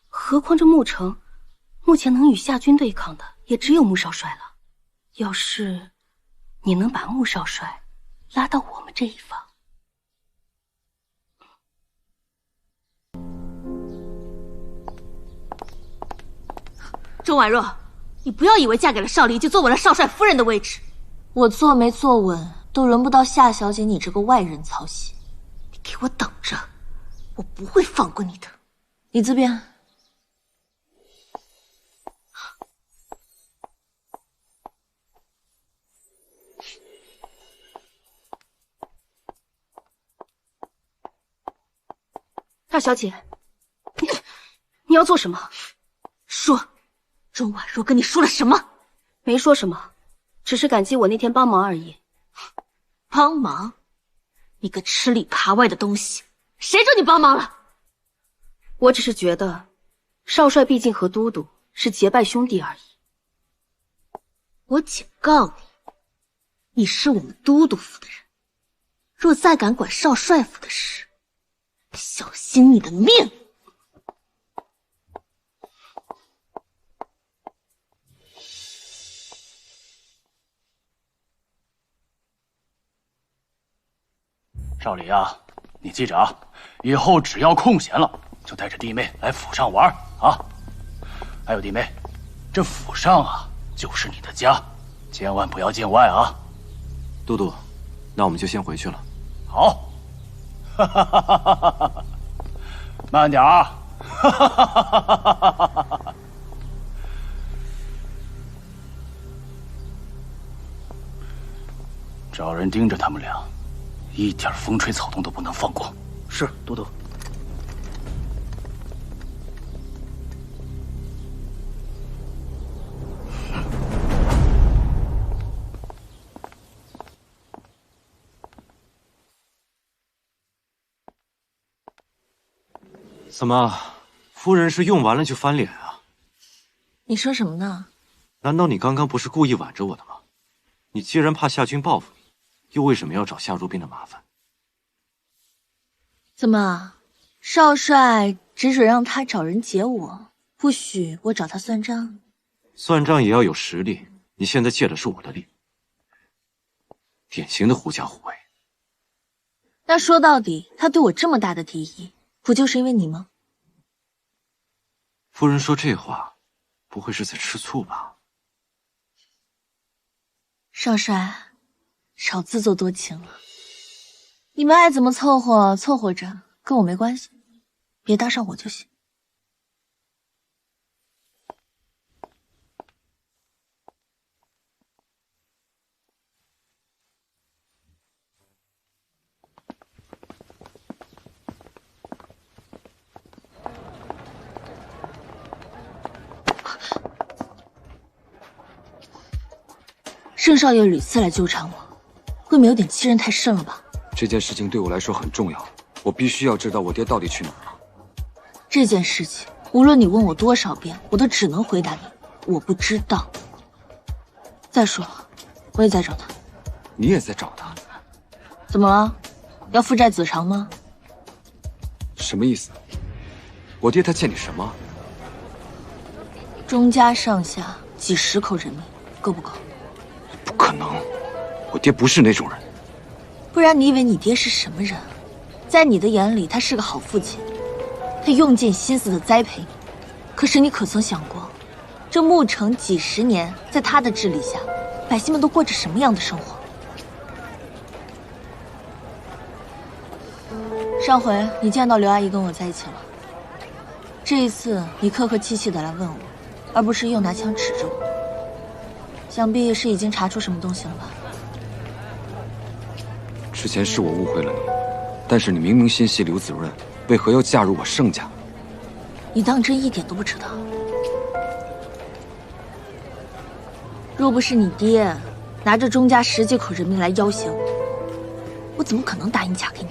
何况这沐橙，目前能与夏军对抗的也只有穆少帅了。要是你能把穆少帅拉到我们这一方，钟婉若，你不要以为嫁给了少离就坐稳了少帅夫人的位置。我坐没坐稳，都轮不到夏小姐你这个外人操心。你给我等着，我不会放过你的。你自便。大小姐，你要做什么？说，钟婉若跟你说了什么？没说什么，只是感激我那天帮忙而已。帮忙？你个吃里扒外的东西，谁说你帮忙了？我只是觉得，少帅毕竟和都督是结拜兄弟而已。我警告你，你是我们都督府的人，若再敢管少帅府的事，小心你的命！少李啊，你记着啊，以后只要空闲了，就带着弟妹来府上玩啊。还有弟妹，这府上啊就是你的家，千万不要见外啊。都督，那我们就先回去了。好，哈哈哈哈哈哈！慢点儿，哈哈哈哈哈哈！找人盯着他们俩，一点风吹草动都不能放过。是，都督。怎么，夫人是用完了就翻脸啊？你说什么呢？难道你刚刚不是故意挽着我的吗？你既然怕夏军报复你，又为什么要找夏如冰的麻烦？怎么，少帅只准让他找人劫我，不许我找他算账？算账也要有实力，你现在借的是我的力，典型的狐假虎威。那说到底，他对我这么大的敌意，不就是因为你吗？夫人说这话，不会是在吃醋吧？少帅，少自作多情了。你们爱怎么凑合凑合着，跟我没关系，别搭上我就行。盛少爷屡次来纠缠我，未免有点欺人太甚了吧？这件事情对我来说很重要，我必须要知道我爹到底去哪儿了。这件事情，无论你问我多少遍，我都只能回答你，我不知道。再说了，我也在找他。你也在找他？怎么了？要父债子偿吗？什么意思？我爹他欠你什么？钟家上下几十口人命，够不够？不可能，我爹不是那种人。不然你以为你爹是什么人？在你的眼里，他是个好父亲，他用尽心思的栽培你。可是你可曾想过，这牧城几十年，在他的治理下，百姓们都过着什么样的生活？上回你见到刘阿姨跟我在一起了，这一次你客客气气的来问我，而不是又拿枪指着我，想必是已经查出什么东西了吧？之前是我误会了你，但是你明明心系刘子润，为何要嫁入我盛家？你当真一点都不知道？若不是你爹拿着钟家10几口人命来要挟我，我怎么可能答应嫁给你？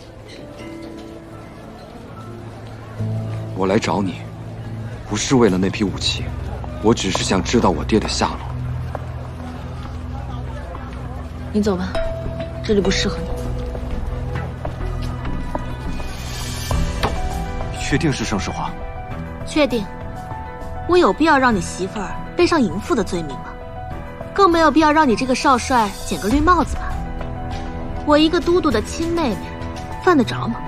我来找你，不是为了那批武器，我只是想知道我爹的下落。你走吧，这里不适合你。确定是盛世华？确定。我有必要让你媳妇儿背上淫妇的罪名吗？更没有必要让你这个少帅捡个绿帽子吧？我一个都督的亲妹妹，犯得着吗？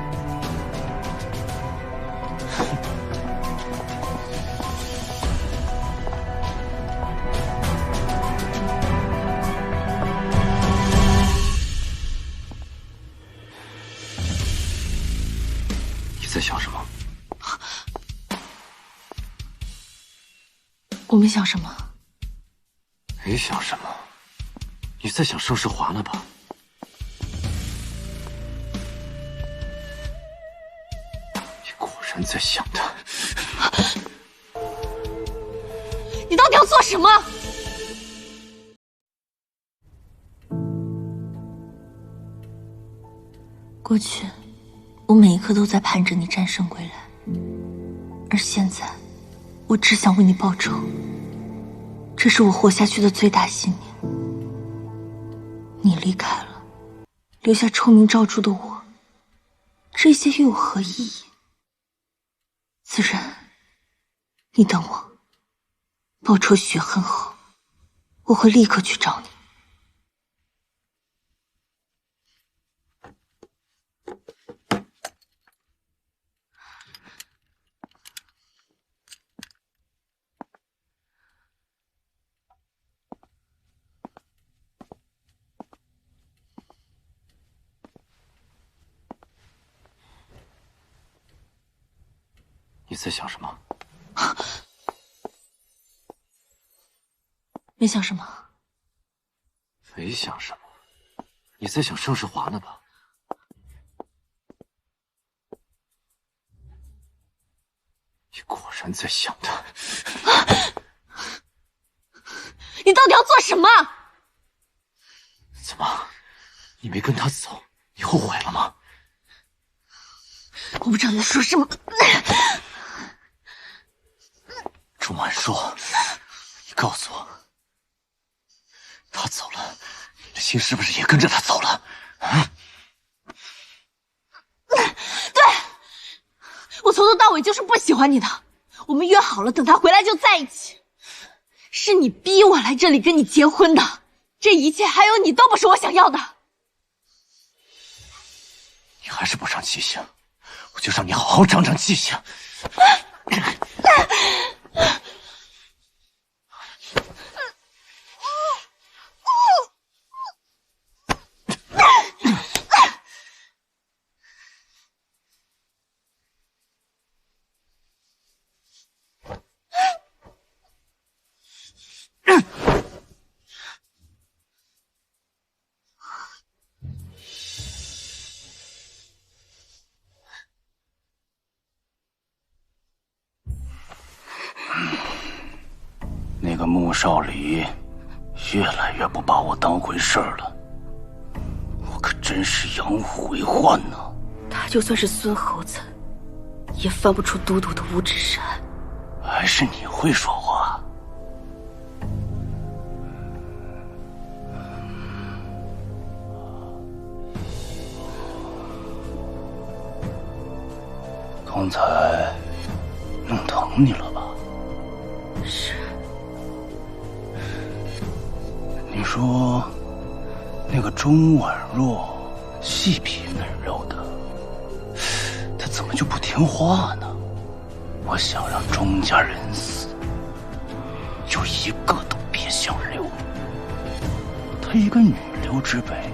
你在想什么？我没想什么。没想什么？你在想盛世华呢吧？你果然在想他。到底要做什么？过去，我每一刻都在盼着你战胜归来，而现在，我只想为你报仇。这是我活下去的最大信念。你离开了，留下臭名昭著的我，这些又有何意义？子然，你等我，报仇雪恨后，我会立刻去找你。你在想什么？没想什么。没想什么？你在想盛世华呢吧？你果然在想他。你到底要做什么？怎么？你没跟他走，你后悔了吗？我不知道你在说什么。钟婉若，你告诉我，他走了，你的心是不是也跟着他走了？啊？对，我从头到尾就是不喜欢你的。我们约好了，等他回来就在一起。是你逼我来这里跟你结婚的，这一切还有你都不是我想要的。你还是不长记性，我就让你好好长长记性。那个穆少离越来越不把我当回事儿了，我可真是养虎为患呢。他就算是孙猴子，也翻不出都督的五指山。还是你会说话。刚才弄疼你了吧？是。你说那个钟婉若细皮嫩肉的，她怎么就不听话呢？我想让钟家人死，就一个都别想留。她一个女流之辈，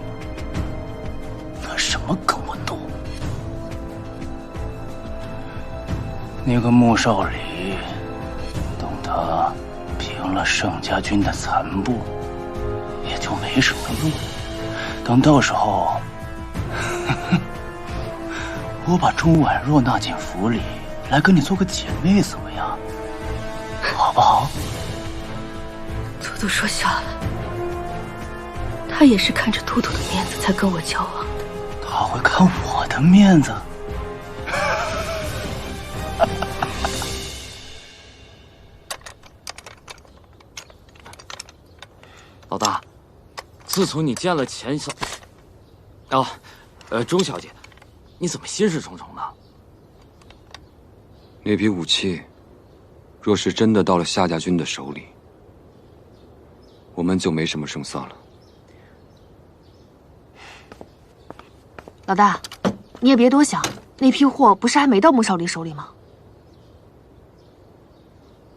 拿什么跟我斗？那个穆少离，等他平了盛家军的残部，也就没什么路。等到时候，我把钟婉若纳进府里，来跟你做个姐妹，怎么样？好不好？都督说笑了，他也是看着都督的面子才跟我交往的。他会看我的面子？老大，自从你见了钱小……钟小姐，你怎么心事重重呢？那批武器，若是真的到了夏家军的手里，我们就没什么胜算了。老大，你也别多想，那批货不是还没到穆少离手里吗？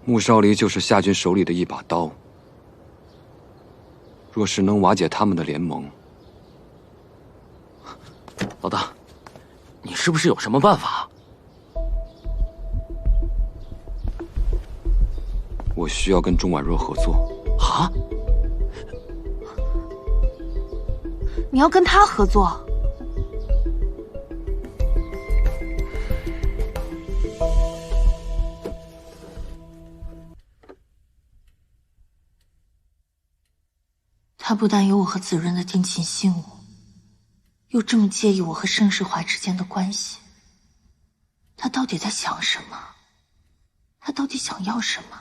穆少离就是夏军手里的一把刀。若是能瓦解他们的联盟，老大，你是不是有什么办法？我需要跟钟婉若合作。啊？你要跟他合作？他不但有我和子润的定情信物，又这么介意我和盛世华之间的关系。他到底在想什么？他到底想要什么？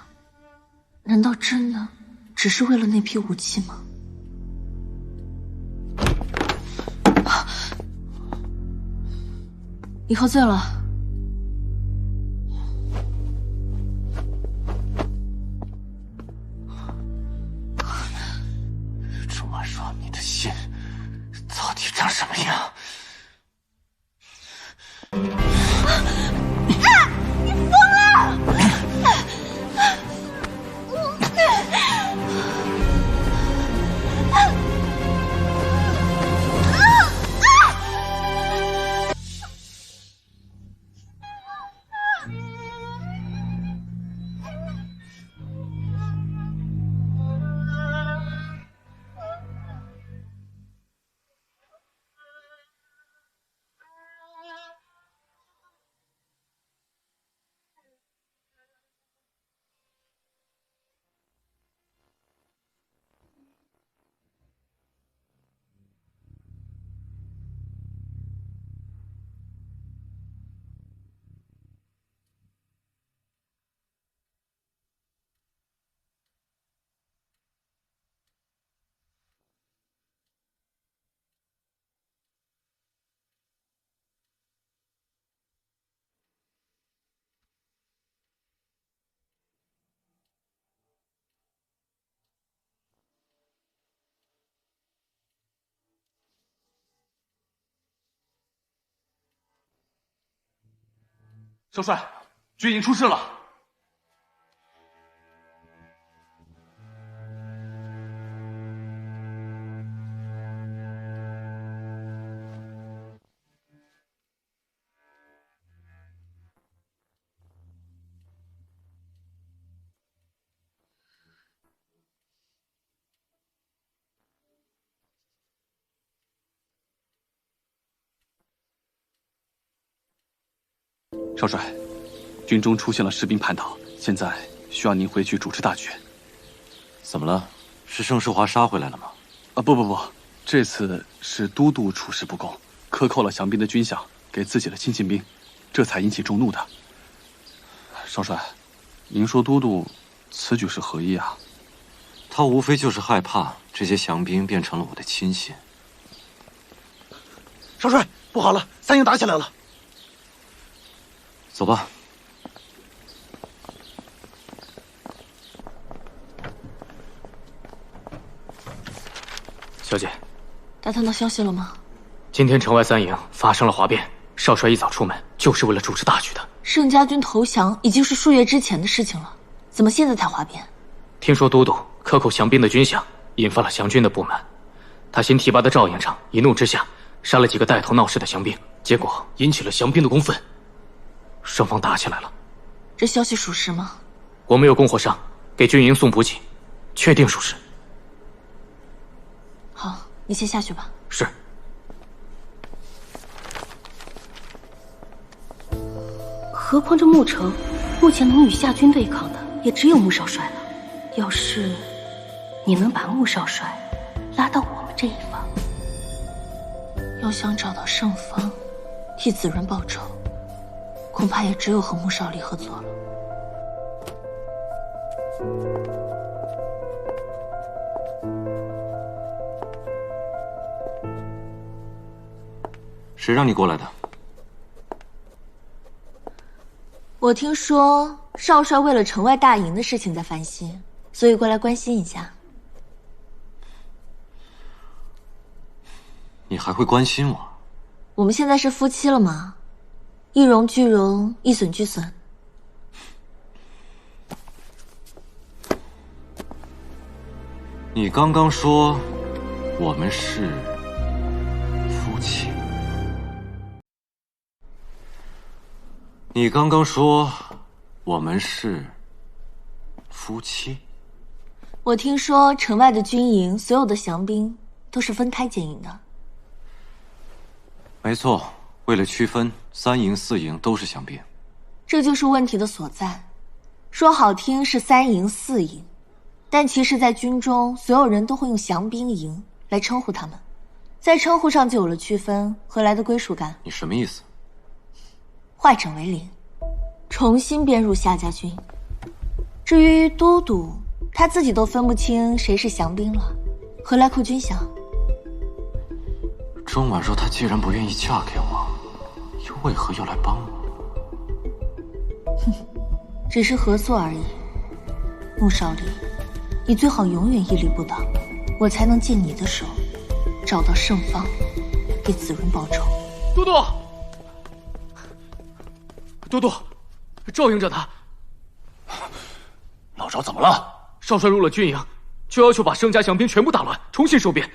难道真的只是为了那批武器吗？你喝醉了。钟婉若，你的心到底长什么样？你疯了！少帅，军营出事了。少帅，军中出现了士兵叛逃，现在需要您回去主持大局。怎么了？是盛世华杀回来了吗？不，这次是都督处事不公，克扣了降兵的军饷给自己的亲信兵，这才引起众怒的。少帅，您说都督此举是何意啊？他无非就是害怕这些降兵变成了我的亲信。少帅，不好了，三营打起来了。走吧。小姐，打探到消息了吗？今天城外三营发生了哗变，少帅一早出门就是为了主持大局的。盛家军投降已经是数月之前的事情了，怎么现在才哗变？听说都督克扣降兵的军饷，引发了降军的不满。他新提拔的赵营长一怒之下，杀了几个带头闹事的降兵，结果引起了降兵的公愤。双方打起来了。这消息属实吗？我们有供货商给军营送补给，确定属实。好，你先下去吧。是。何况这牧城，目前能与夏军对抗的也只有穆少帅了。要是你能把穆少帅拉到我们这一方，要想找到胜方，替子润报仇，恐怕也只有和穆少离合作了。谁让你过来的？我听说少帅为了城外大营的事情在烦心，所以过来关心一下。你还会关心我？我们现在是夫妻了吗？一荣俱荣，一损俱损。你刚刚说我们是夫妻。你刚刚说我们是夫妻。我听说城外的军营所有的降兵都是分开经营的。没错，为了区分，3营4营都是降兵。这就是问题的所在。说好听是3营4营，但其实，在军中，所有人都会用降兵营来称呼他们，在称呼上就有了区分，何来的归属感？你什么意思？化整为零，重新编入夏家军。至于都督，他自己都分不清谁是降兵了，何来扣军饷？钟婉若她既然不愿意嫁给我，又为何要来帮我？哼，只是合作而已。穆少离，你最好永远屹立不倒，我才能借你的手找到圣方，给子润报仇。都督，都督，赵营长他。老赵怎么了？少帅入了军营，就要求把盛家降兵全部打乱，重新收编。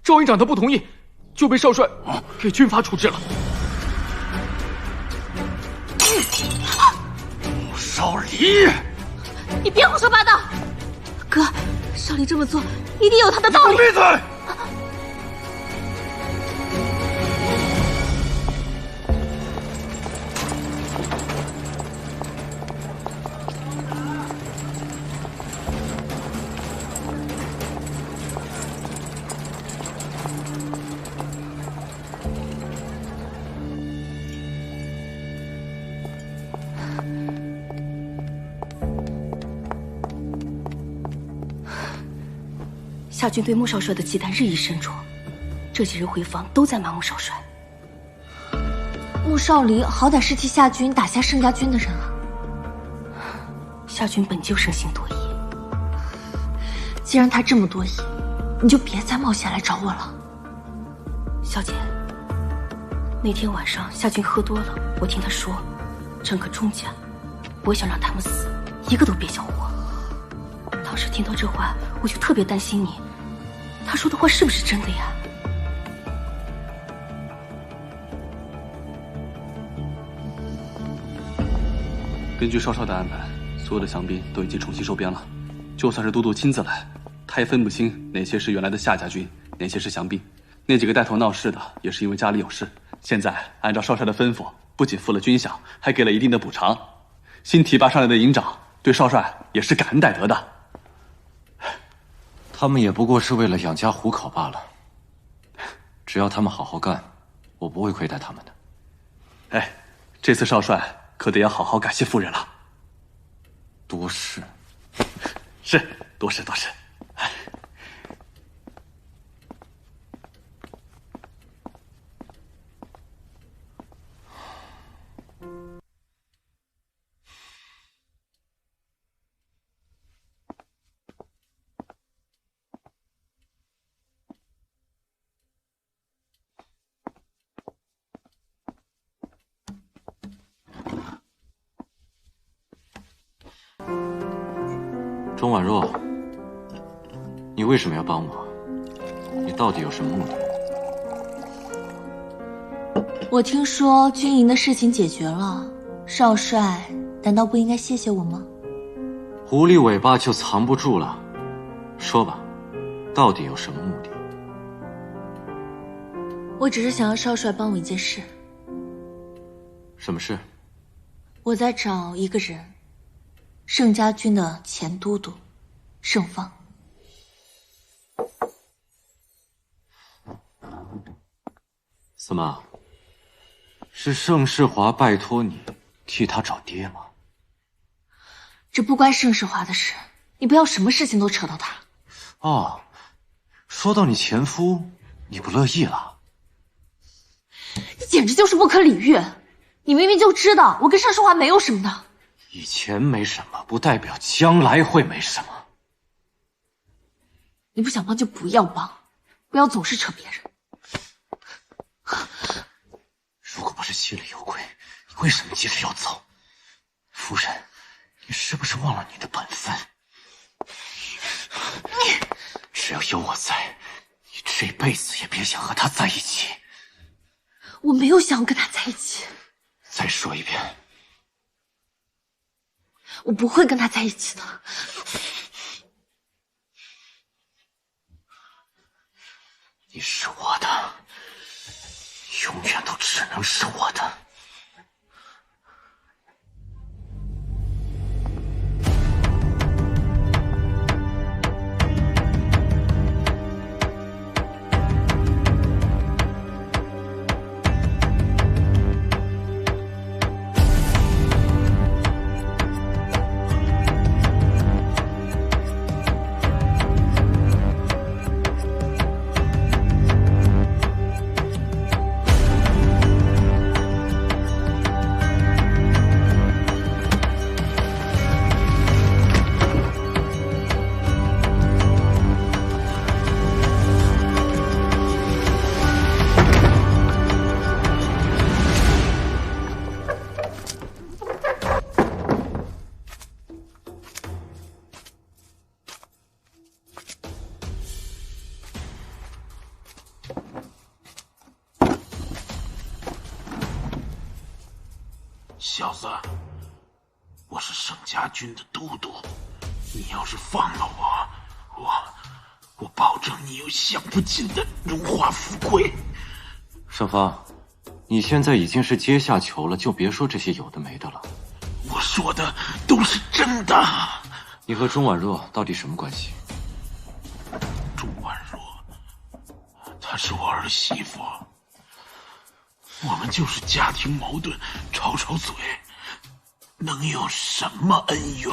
赵营长他不同意，就被少帅给军阀处置了。穆少离，你别胡说八道！哥，少离这么做一定有他的道理。闭嘴！夏军对穆少帅的忌惮日益深重，这几日回防都在骂穆少帅。穆少离好歹是替夏军打下盛家军的人啊。夏军本就生性多疑，既然他这么多疑，你就别再冒险来找我了。小姐，那天晚上夏军喝多了，我听他说，整个钟家，我想让他们死，一个都别想活。当时听到这话，我就特别担心你。他说的话是不是真的呀？根据少少的安排，所有的降兵都已经重新收编了。就算是都督亲自来，他也分不清哪些是原来的夏家军，哪些是降兵。那几个带头闹事的，也是因为家里有事。现在按照少帅的吩咐，不仅付了军饷，还给了一定的补偿。新提拔上来的营长对少帅也是感恩戴德的。他们也不过是为了养家糊口罢了。只要他们好好干，我不会亏待他们的。哎，这次少帅可得要好好感谢夫人了。多事，是多事多事。钟婉若，你为什么要帮我？你到底有什么目的？我听说军营的事情解决了，少帅难道不应该谢谢我吗？狐狸尾巴就藏不住了，说吧，到底有什么目的？我只是想要少帅帮我一件事。什么事？我在找一个人，盛家军的前都督盛方。怎么？是盛世华拜托你替他找爹吗？这不关盛世华的事，你不要什么事情都扯到他。哦，说到你前夫，你不乐意了？简直就是不可理喻！你明明就知道我跟盛世华没有什么的。以前没什么，不代表将来会没什么。你不想帮就不要帮，不要总是扯别人。如果不是心里有鬼，你为什么急着要走？夫人，你是不是忘了你的本分？只要有我在，你这辈子也别想和他在一起。我没有想要跟他在一起。再说一遍。我不会跟他在一起的。你是我的，永远都只能是我的。小子，我是盛家军的都督，你要是放了我保证你有享不尽的荣华富贵。盛芳，你现在已经是阶下囚了，就别说这些有的没的了。我说的都是真的。你和钟婉若到底什么关系？钟婉若，她是我儿媳妇，我们就是家庭矛盾，吵吵嘴，能有什么恩怨？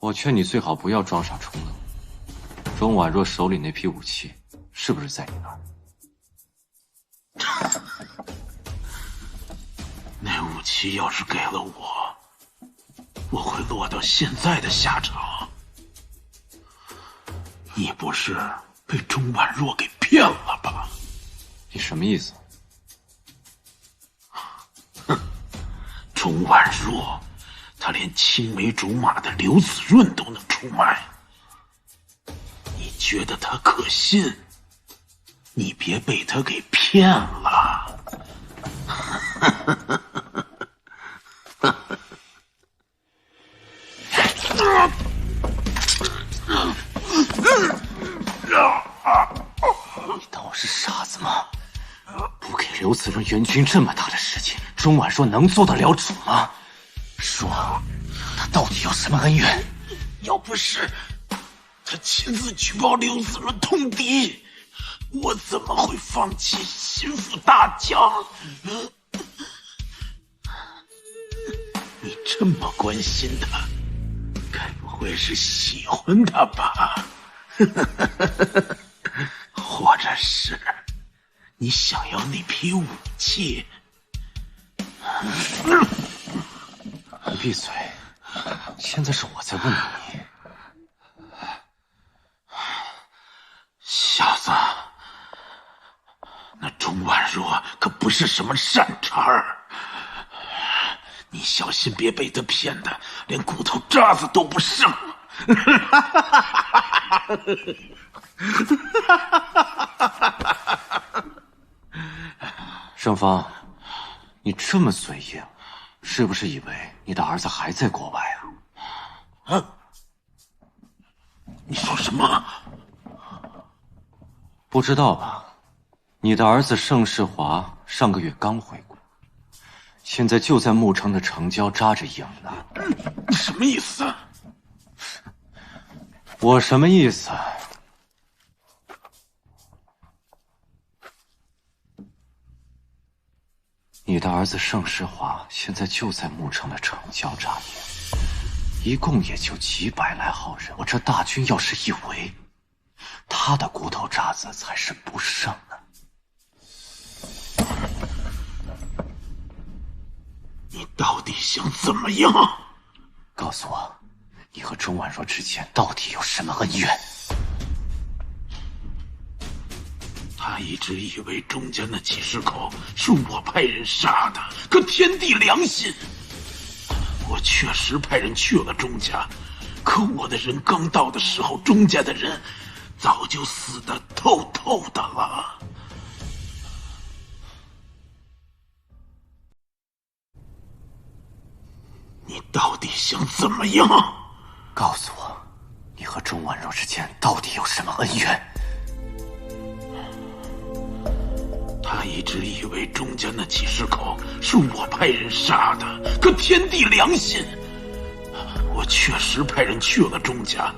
我劝你最好不要装傻充愣。钟婉若手里那批武器是不是在你那儿？那武器要是给了我会落到现在的下场。你不是被钟婉若给骗了吧？你什么意思？哼，钟婉若，她连青梅竹马的刘子润都能出卖。你觉得他可信？你别被他给骗了。你当我是傻子吗？不给刘子润援军这么大的事情，钟婉若能做得了主吗？说，他到底有什么恩怨？要不是他亲自举报刘子润通敌，我怎么会放弃心腹大将？你这么关心他，该不会是喜欢他吧？或者是你想要那批武器？你闭嘴！现在是我在问你。小子，那钟婉若可不是什么善茬儿，你小心别被他骗得连骨头渣子都不剩。盛芳，你这么嘴硬，是不是以为你的儿子还在国外啊？啊？你说什么？不知道吧？你的儿子盛世华上个月刚回国，现在就在牧城的城郊扎着营呢。你什么意思？我什么意思？你的儿子盛世华现在就在牧城的城郊扎营，一共也就几百来号人，我这大军要是一围，他的骨头渣子才是不剩呢。你到底想怎么样？告诉我，你和钟婉若之间到底有什么恩怨？他一直以为钟家那几十口是我派人杀的，可天地良心，我确实派人去了钟家，可我的人刚到的时候，钟家的人早就死得透透的了。你到底想怎么样？告诉我，你和钟婉若之间到底有什么恩怨？他一直以为钟家那几十口是我派人杀的，可天地良心，我确实派人去了钟家，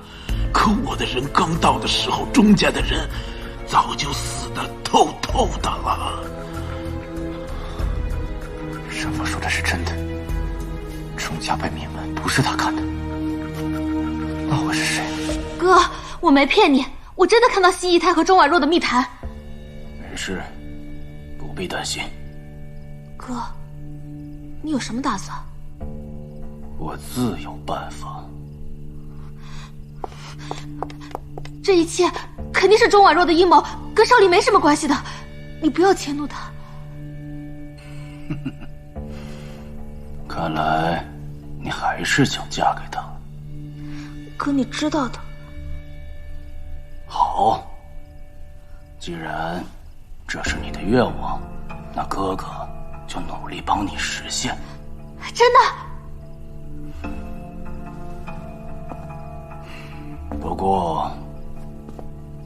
可我的人刚到的时候，钟家的人早就死得透透的了。盛芳说的是真的，钟家被灭门不是他干的，那会是谁？哥，我没骗你，我真的看到西姨太和钟婉若的密谈。没事，不必担心。哥，你有什么打算？我自有办法。这一切肯定是钟婉若的阴谋，跟少林没什么关系的，你不要迁怒他。看来你还是想嫁给他。可你知道的，好，既然这是你的愿望，那哥哥就努力帮你实现。真的？不过，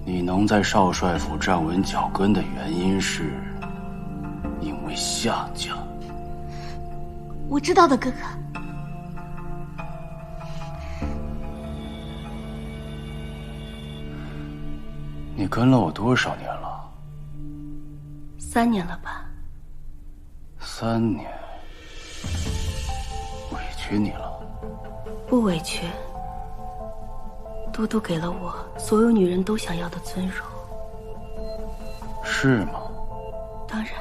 你能在少帅府站稳脚跟的原因是，因为夏家。我知道的，哥哥。你跟了我多少年了？3年了吧。3年，委屈你了。不委屈。都督给了我所有女人都想要的尊荣。是吗？当然。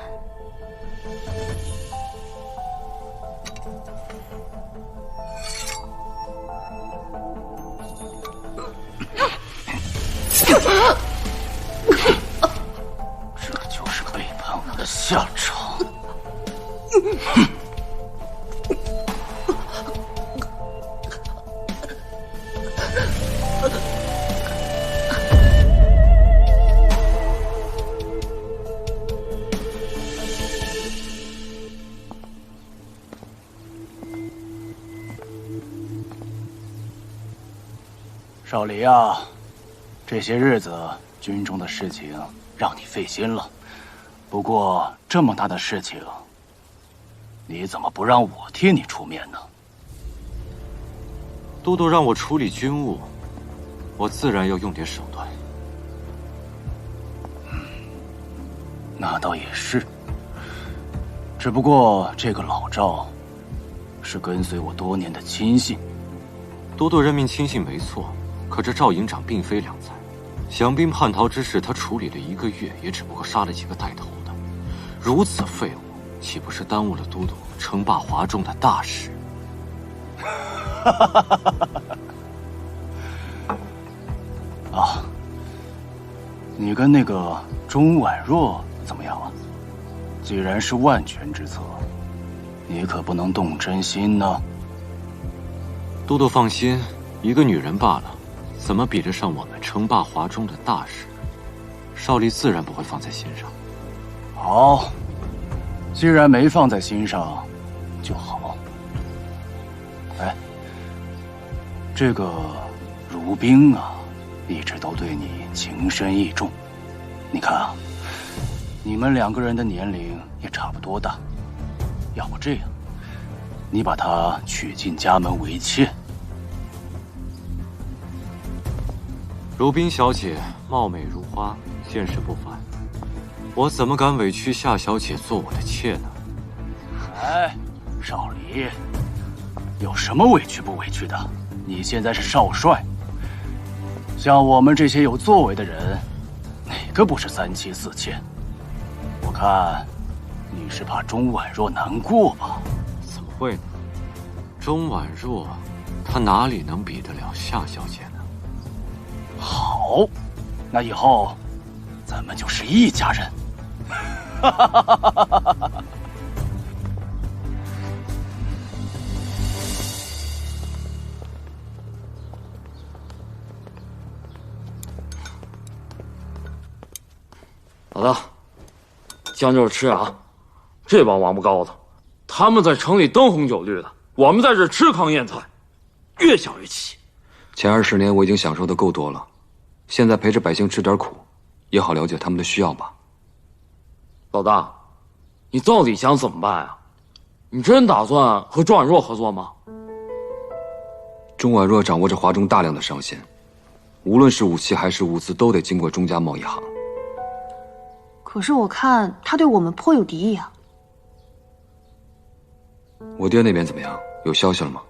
这就是背叛我的下场。少离啊，这些日子军中的事情让你费心了。不过这么大的事情，你怎么不让我替你出面呢？都督让我处理军务，我自然要用点手段。那倒也是。只不过这个老赵是跟随我多年的亲信。都督任命亲信没错。可这赵营长并非良才，降兵叛逃之事他处理了1个月，也只不过杀了几个带头的，如此废物，岂不是耽误了都督称霸华中的大事？啊，你跟那个钟婉若怎么样了？既然是万全之策，你可不能动真心呢。都督放心，一个女人罢了。怎么比得上我们称霸华中的大事？少吏自然不会放在心上。好，既然没放在心上，就好。哎，这个如冰啊，一直都对你情深意重。你看啊，你们2个人的年龄也差不多大，要不这样，你把她娶进家门为妾。如冰小姐貌美如花，见识不凡，我怎么敢委屈夏小姐做我的妾呢？哎，少离，有什么委屈不委屈的？你现在是少帅，像我们这些有作为的人，哪个不是3妻4妾？我看你是怕钟婉若难过吧？怎么会呢？钟婉若，她哪里能比得了夏小姐呢？好，那以后咱们就是一家人。老大，将就着吃啊！这帮王八羔子，他们在城里灯红酒绿的，我们在这吃糠咽菜，越想越气。前20年我已经享受的够多了，现在陪着百姓吃点苦，也好了解他们的需要吧。老大，你到底想怎么办啊？你真打算和钟婉若合作吗？钟婉若掌握着华中大量的商线，无论是武器还是物资，都得经过钟家贸易行。可是我看他对我们颇有敌意啊。我爹那边怎么样？有消息了吗？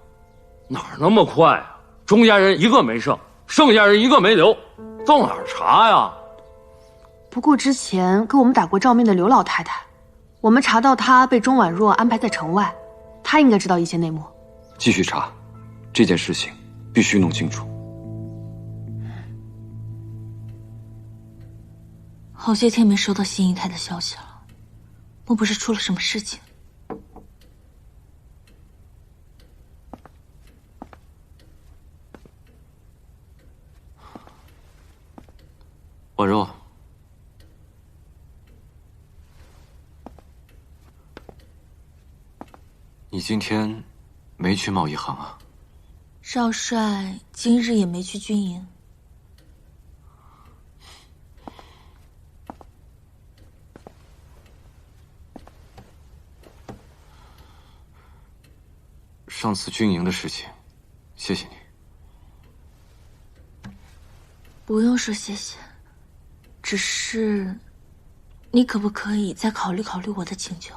哪儿那么快啊？钟家人一个没剩，剩下人一个没留，到哪儿查呀？不过之前给我们打过照面的刘老太太，我们查到她被钟婉若安排在城外，她应该知道一些内幕。继续查，这件事情必须弄清楚。好些天没收到新姨太的消息了，莫不是出了什么事情？你今天没去贸易行啊？少帅今日也没去军营。上次军营的事情，谢谢你。不用说谢谢，只是，你可不可以再考虑考虑我的请求？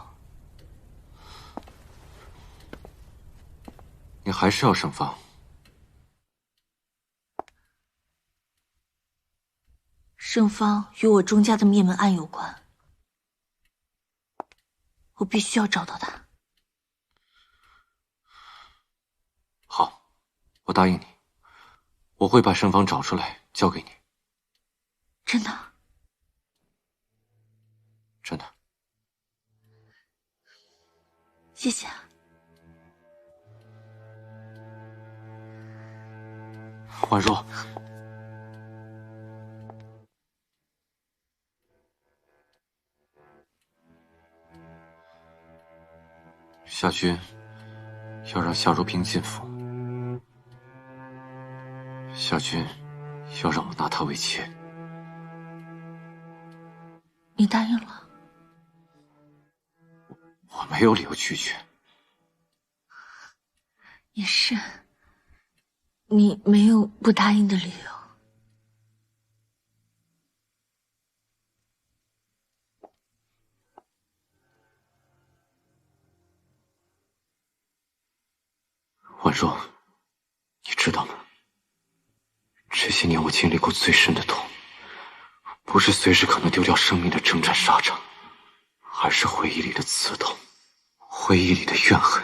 你还是要盛放。盛芳与我钟家的灭门案有关，我必须要找到他。好，我答应你，我会把盛芳找出来交给你。真的？真的。谢谢啊。婉若，夏军要让夏如冰进府，夏军要让我拿她为妾。你答应了？我没有理由拒绝。也是，你没有不答应的理由。婉若，你知道吗？这些年我经历过最深的痛，不是随时可能丢掉生命的征战沙场，而是回忆里的刺痛，回忆里的怨恨。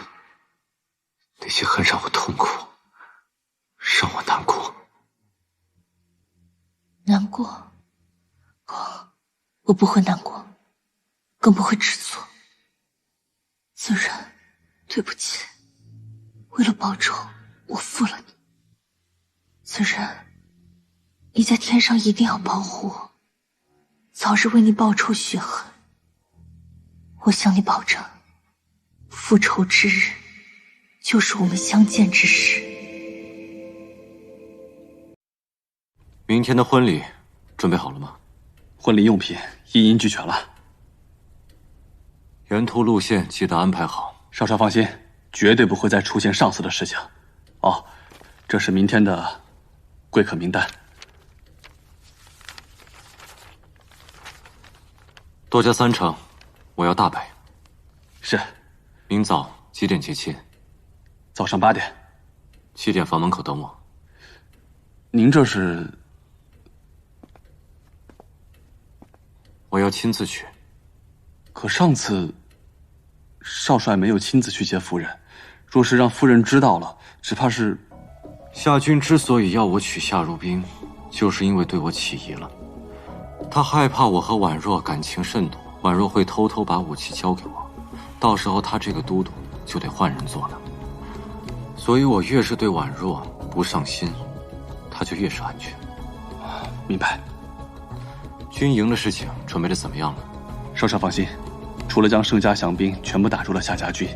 那些恨让我痛苦，让我难过。难过？我不会难过，更不会知错。子然，对不起，为了报仇，我负了你。子然，你在天上一定要保护我，早日为你报仇雪恨。我向你保证，复仇之日，就是我们相见之时。明天的婚礼准备好了吗？婚礼用品一应俱全了。沿途路线记得安排好。少帅放心，绝对不会再出现上次的事情。哦，这是明天的贵客名单。多加3场，我要大摆。是。明早几点接亲？早上8点。7点房门口等我。您这是？我要亲自去。可上次少帅没有亲自去接夫人，若是让夫人知道了，只怕是……夏军之所以要我娶夏如冰，就是因为对我起疑了。他害怕我和婉若感情甚笃，婉若会偷偷把武器交给我，到时候他这个都督就得换人做了。所以我越是对婉若不上心，他就越是安全。明白。军营的事情准备的怎么样了？少帅放心，除了将盛家降兵全部打入了夏家军，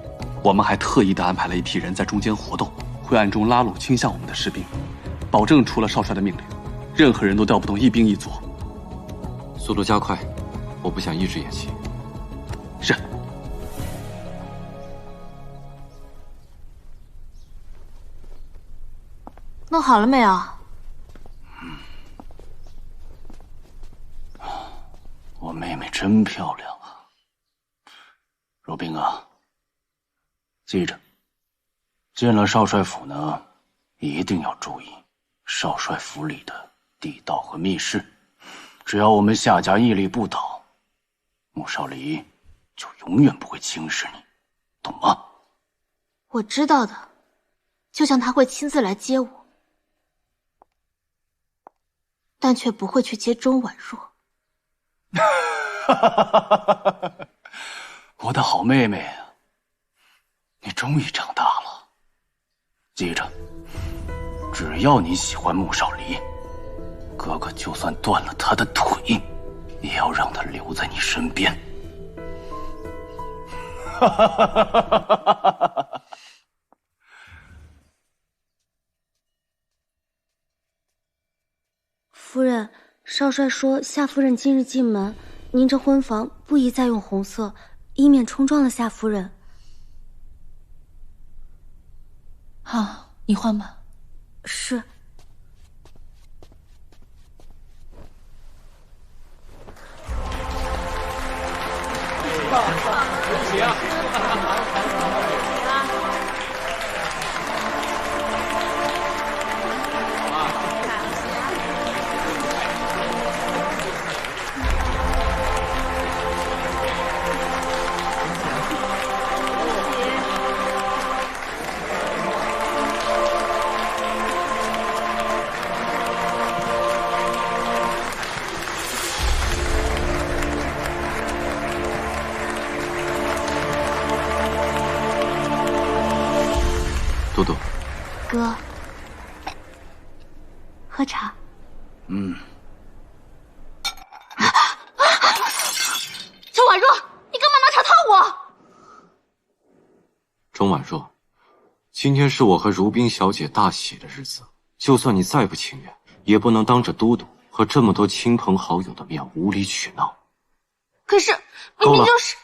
我们还特意的安排了一批人在中间活动，会暗中拉拢倾向我们的士兵，保证除了少帅的命令，任何人都调不动一兵一卒。速度加快，我不想一直演戏。是。弄好了没有？我妹妹真漂亮啊，若冰啊，记着，进了少帅府呢，一定要注意少帅府里的地道和密室。只要我们夏家屹立不倒，穆少离就永远不会轻视你，懂吗？我知道的，就像他会亲自来接我，但却不会去接钟婉若。我的好妹妹啊，你终于长大了。记着，只要你喜欢穆少离，哥哥就算断了他的腿，也要让他留在你身边。夫人，少帅说夏夫人今日进门，您这婚房不宜再用红色，以免冲撞了夏夫人。好，你换吧。是。恭喜啊！多多，哥，喝茶。嗯。周婉若，你干嘛拿茶套我？钟婉若，今天是我和如冰小姐大喜的日子，就算你再不情愿，也不能当着都督和这么多亲朋好友的面无理取闹。可是明明就是……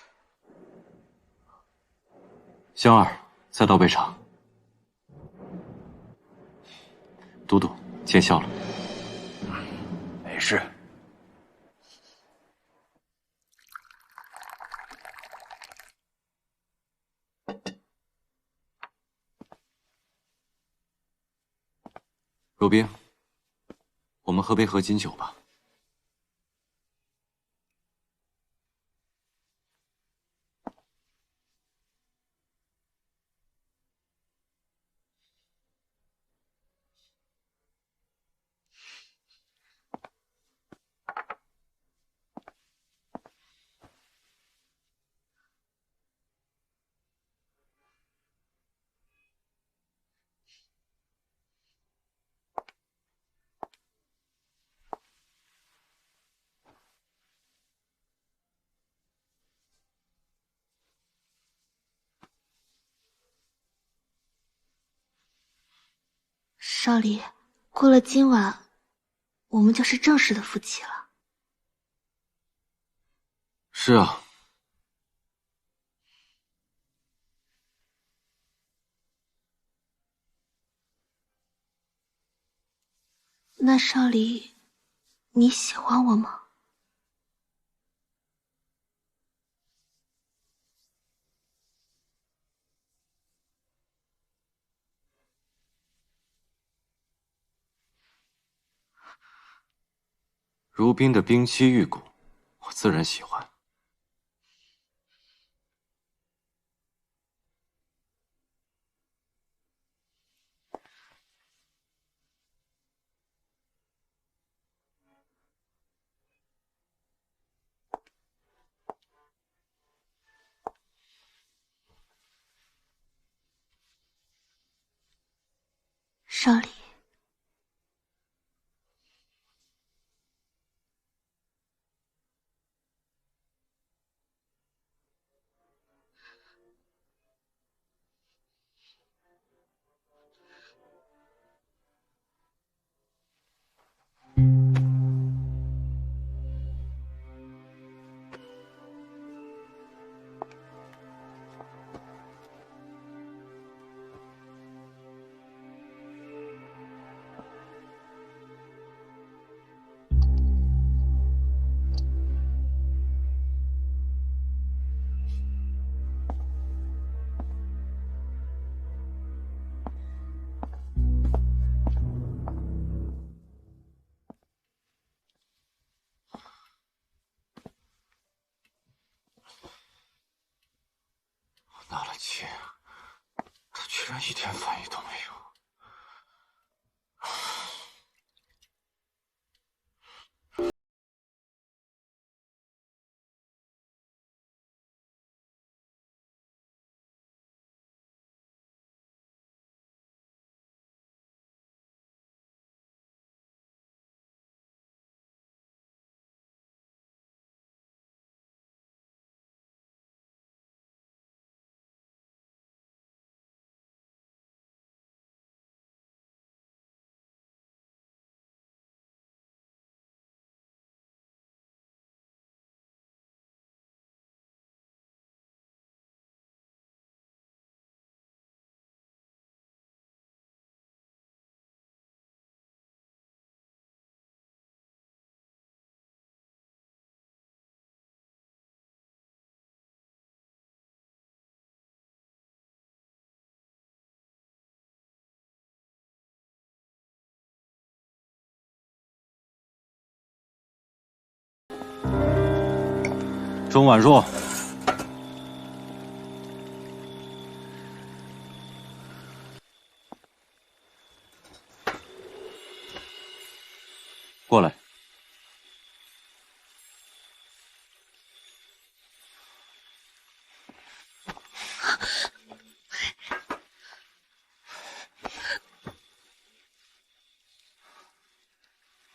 香儿，再倒杯茶。都督，见笑了。没事。若冰，我们喝杯合卺酒吧。少离，过了今晚，我们就是正式的夫妻了。是啊。那少离，你喜欢我吗？如冰的冰肌玉骨，我自然喜欢。少离。纳了气，他居然一点反应都没有。钟婉若，过来。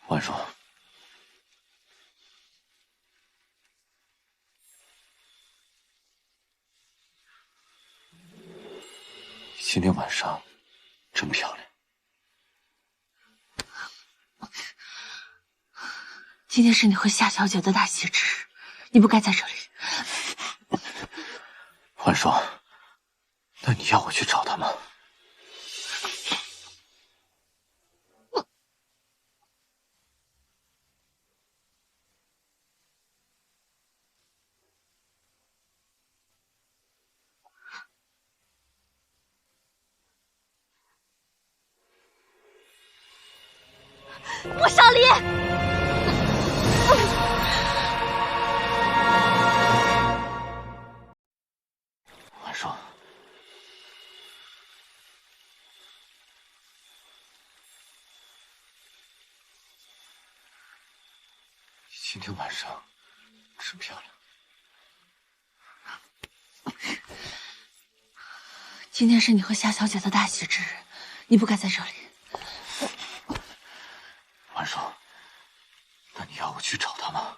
婉若，今天晚上真漂亮。今天是你和夏小姐的大喜之日，你不该在这里。婉若，那你要我去找她吗？穆少离，婉若，今天晚上真漂亮。今天是你和夏小姐的大喜之日，你不该在这里。婉若，那你要我去找她吗？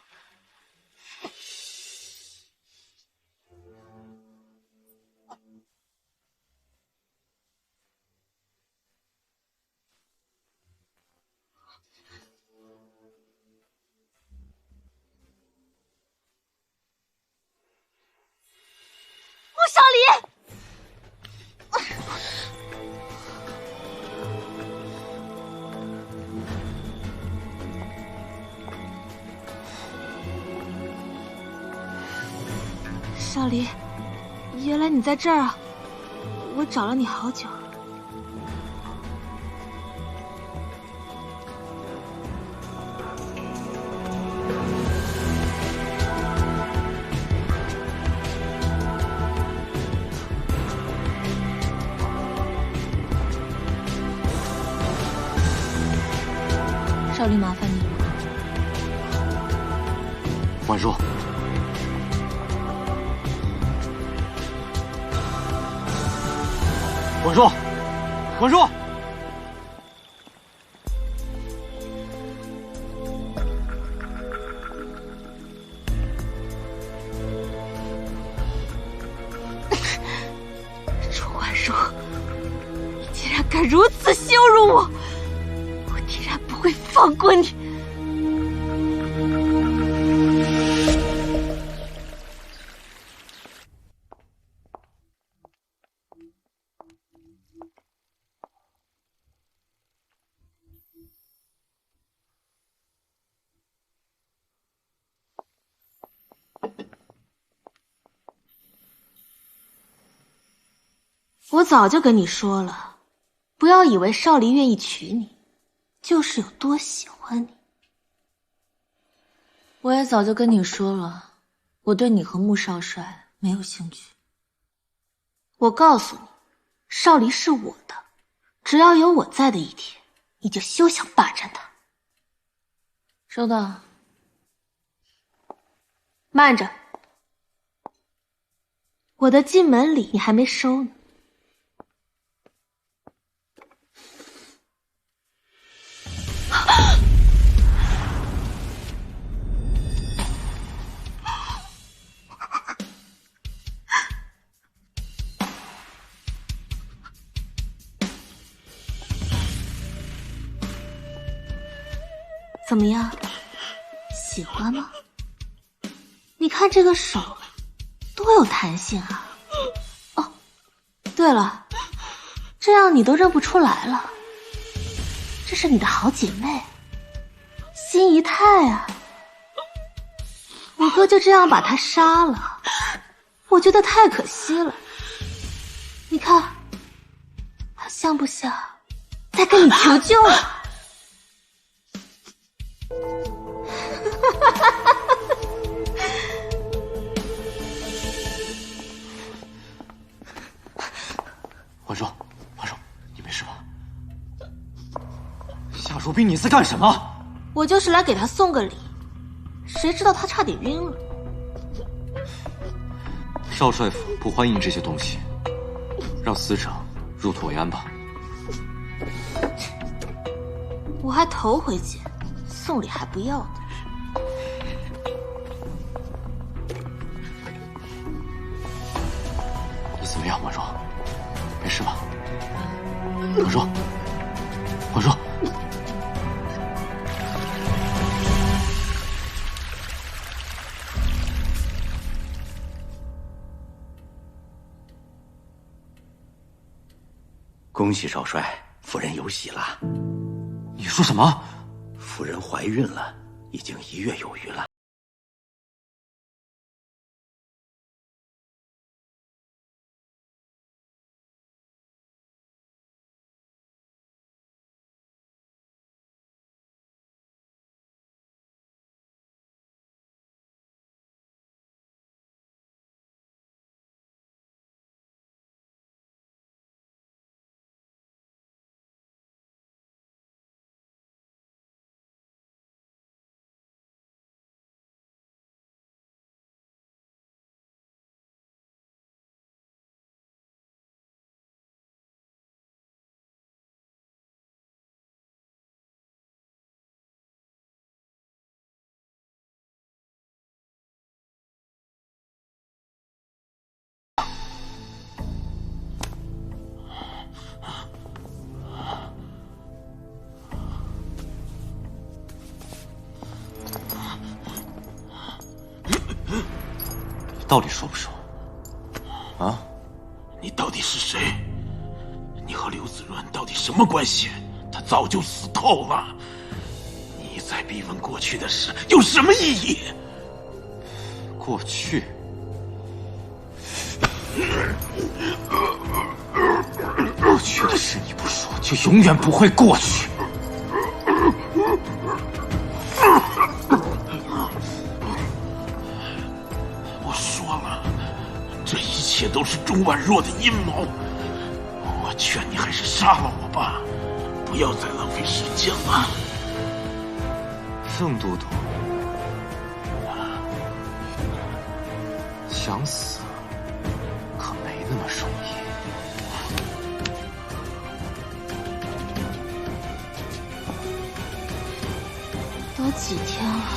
穆少离。少离，原来你在这儿啊！我找了你好久。少离，麻烦你了。婉若。婉若，婉若，楚婉若，你竟然敢如此羞辱我！我定然不会放过你！我早就跟你说了，不要以为少离愿意娶你，就是有多喜欢你。我也早就跟你说了，我对你和穆少帅没有兴趣。我告诉你，少离是我的，只要有我在的一天，你就休想霸占他。收到。慢着，我的进门礼你还没收呢。怎么样，喜欢吗？你看这个手多有弹性啊！哦，对了，这样你都认不出来了，这是你的好姐妹辛仪泰啊！我哥就这样把她杀了，我觉得太可惜了。你看，她像不像在跟你求救啊？兵，你在干什么？我就是来给他送个礼，谁知道他差点晕了。少帅府不欢迎这些东西，让死者入土为安吧。我还头回见，送礼还不要的。你怎么样，婉若？没事吧？婉若，婉若。恭喜少帅，夫人有喜了。你说什么？夫人怀孕了，已经1月有余了。到底说不说？啊？你到底是谁？你和刘子润到底什么关系？他早就死透了。你再逼问过去的事有什么意义？过去？过去的事你不说，就永远不会过去。这一切都是钟婉若的阴谋，我劝你还是杀了我吧，不要再浪费时间了。郑都督，想死可没那么容易。都几天了，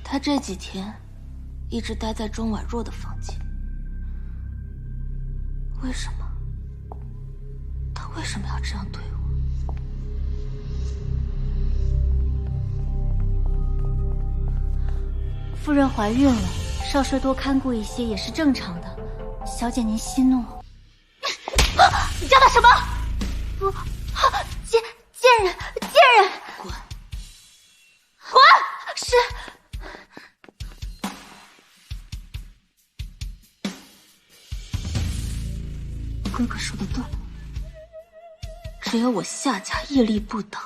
他这几天一直待在钟婉若的房间，为什么？他为什么要这样对我？夫人怀孕了，少帅多看顾一些也是正常的。小姐您息怒。你叫他什么？不，贱人！滚！滚！是。哥哥说的对，只有我夏家屹立不倒，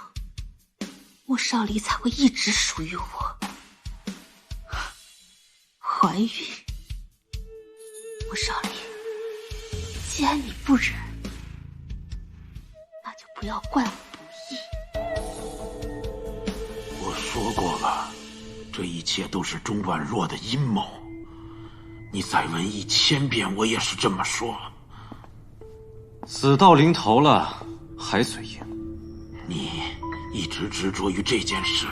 穆少离才会一直属于我。怀孕，穆少离，既然你不忍，那就不要怪我不义。我说过了，这一切都是钟婉若的阴谋。你再问1000遍，我也是这么说。死到临头了，还嘴硬。你一直执着于这件事，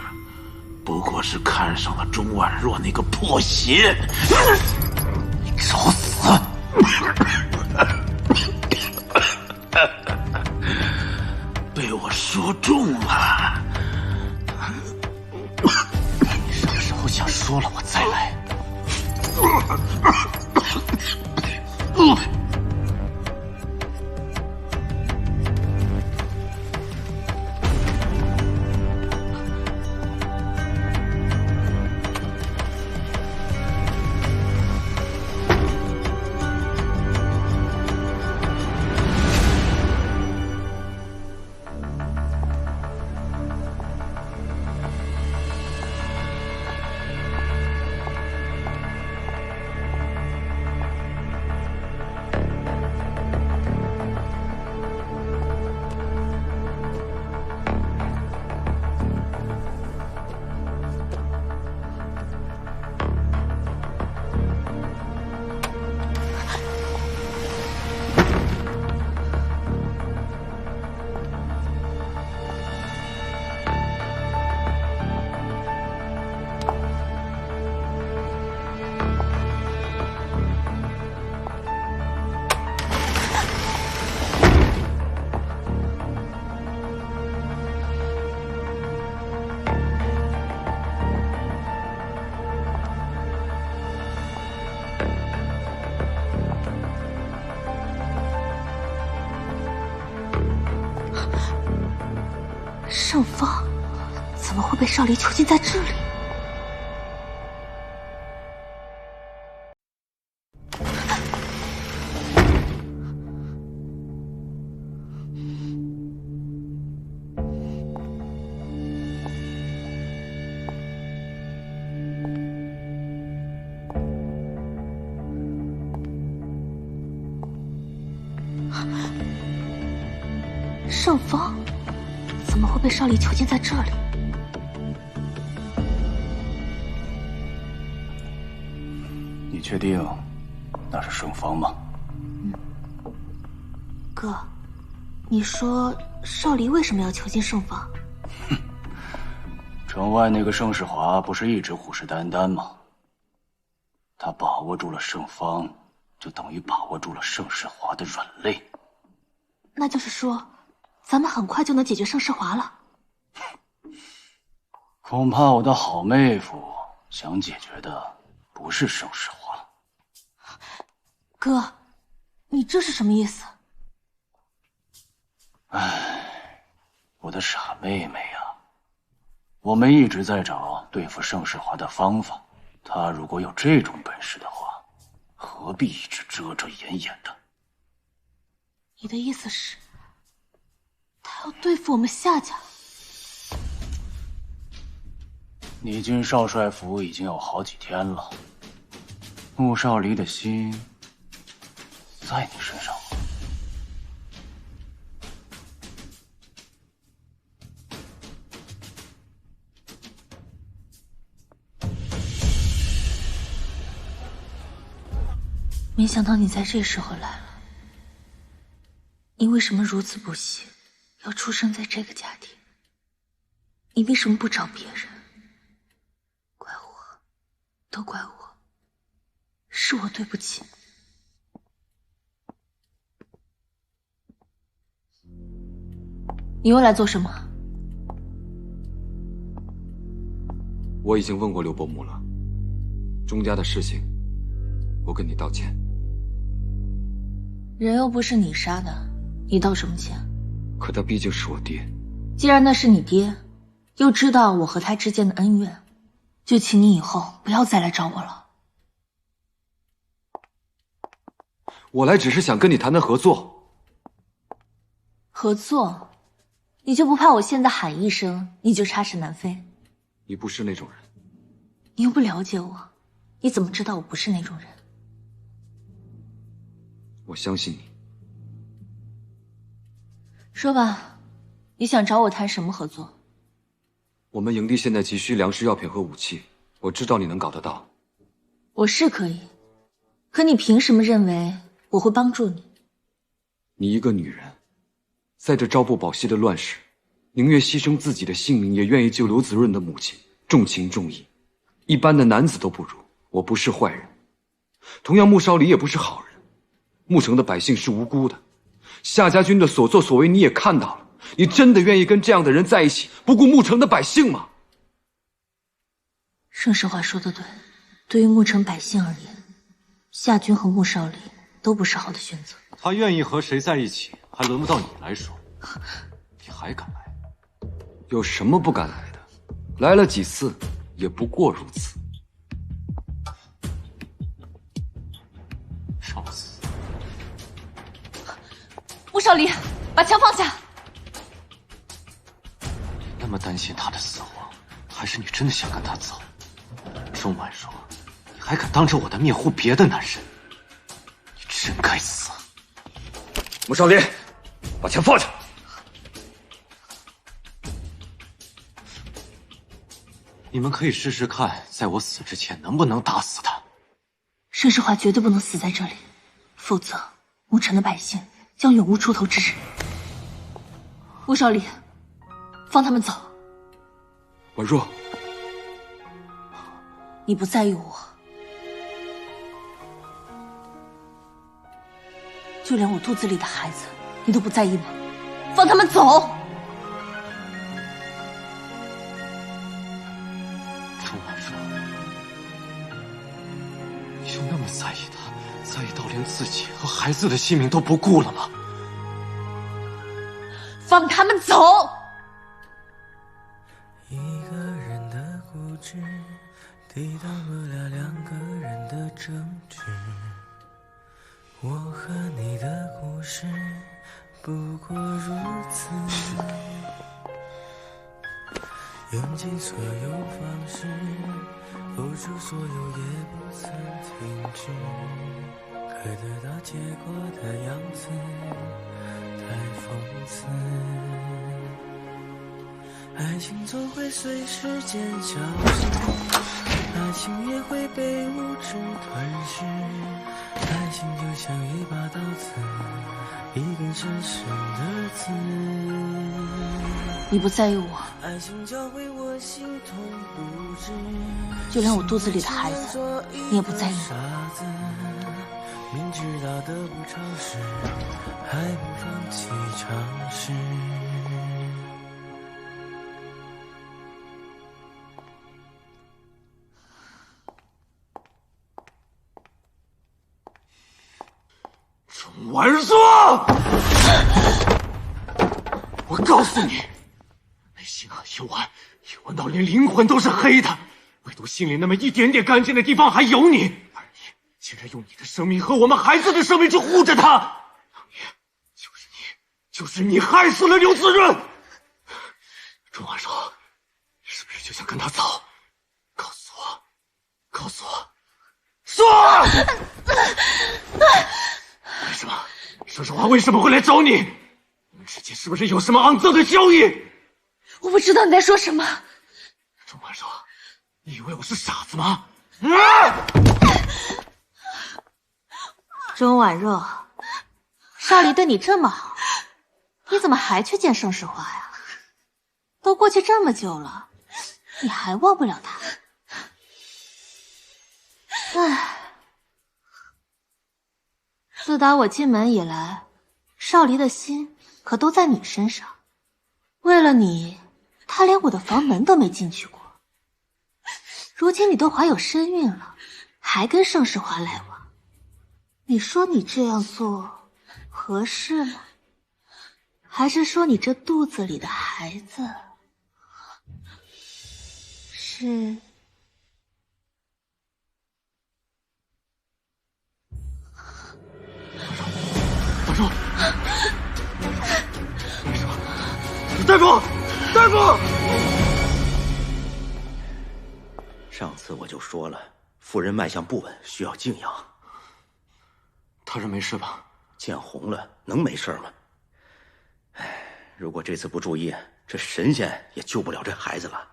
不过是看上了钟婉若那个破鞋。你找死！被我说中了。你什么时候想说了，我再来。盛芳怎么会被少离囚禁在这里？盛芳怎么会被少离囚禁在这里？你确定那是盛芳吗？哥，你说少离为什么要囚禁盛芳？城外那个盛世华不是一直虎视眈眈吗？他把握住了盛芳，就等于把握住了盛世华的软肋。那就是说，咱们很快就能解决盛世华了。恐怕我的好妹夫想解决的不是盛世华。哥，你这是什么意思？唉，我的傻妹妹呀，我们一直在找对付盛世华的方法。他如果有这种本事的话，何必一直遮遮掩掩的？你的意思是，他要对付我们夏家？你进少帅府已经有好几天了，穆少离的心在你身上吗？没想到你在这时候来了。你为什么如此不幸，要出生在这个家庭？你为什么不找别人？怪我，都怪我，是我对不起你。你又来做什么？我已经问过刘伯母了，钟家的事情，我跟你道歉。人又不是你杀的，你道什么歉？可他毕竟是我爹。既然那是你爹，又知道我和他之间的恩怨，就请你以后不要再来找我了。我来只是想跟你谈谈合作。合作？你就不怕我现在喊一声，你就插翅难飞？你不是那种人。你又不了解我，你怎么知道我不是那种人？我相信你。说吧，你想找我谈什么合作？我们营地现在急需粮食、药品和武器，我知道你能搞得到。我是可以，可你凭什么认为我会帮助你？你一个女人，在这朝不保夕的乱世，宁愿牺牲自己的性命，也愿意救刘子润的母亲，重情重义，一般的男子都不如。我不是坏人，同样穆少离也不是好人。穆城的百姓是无辜的，夏家军的所作所为你也看到了，你真的愿意跟这样的人在一起，不顾穆城的百姓吗？盛世华说的对，对于穆城百姓而言，夏军和穆少离都不是好的选择。他愿意和谁在一起，还轮不到你来说。你还敢来？有什么不敢来的？来了几次，也不过如此。找死！穆少离，把枪放下！你那么担心他的死活，还是你真的想跟他走？钟婉若，你还敢当着我的面护别的男人，你真该死！穆少林，把枪放下！你们可以试试看，在我死之前能不能打死他。盛世华绝对不能死在这里，否则牧城的百姓将永无出头之日。穆少离，放他们走。婉若，你不在意我，就连我肚子里的孩子，你都不在意吗？放他们走！钟婉若，你就那么在意他，在意到连自己和孩子的性命都不顾了吗？放他们走！当不了两个人的争执。我和你的故事不过如此，用尽所有方式，付出所有也不曾停止，可得到结果的样子太讽刺。爱情总会随时间消失，爱情也会被物质吞噬。爱情就像一把刀子，一根深深的刺。你不在意我，爱情教会我心痛不止，就连我肚子里的孩子，你也不在意吗？明知道得不偿失，还不放弃尝试。钟婉若，我告诉你，内心很幽暗，幽暗到连灵魂都是黑的，唯独心里那么一点点干净的地方还有你，而你竟然用你的生命和我们孩子的生命去护着他。当年就是你害死了刘滋润。钟婉若，是不是就想跟他走？告诉我，说！为什么？说实话，为什么会来找你？你们之间是不是有什么肮脏的交易？我不知道你在说什么。钟婉若，你以为我是傻子吗？钟婉若，少离对你这么好，你怎么还去见盛世华呀？都过去这么久了，你还忘不了他？唉。自打我进门以来，少离的心可都在你身上。为了你，他连我的房门都没进去过。如今你都怀有身孕了，还跟盛世华来往，你说你这样做合适吗？还是说你这肚子里的孩子是？大夫，大夫！上次我就说了，夫人脉象不稳，需要静养。他人没事吧？见红了，能没事吗？哎，如果这次不注意，这神仙也救不了这孩子了。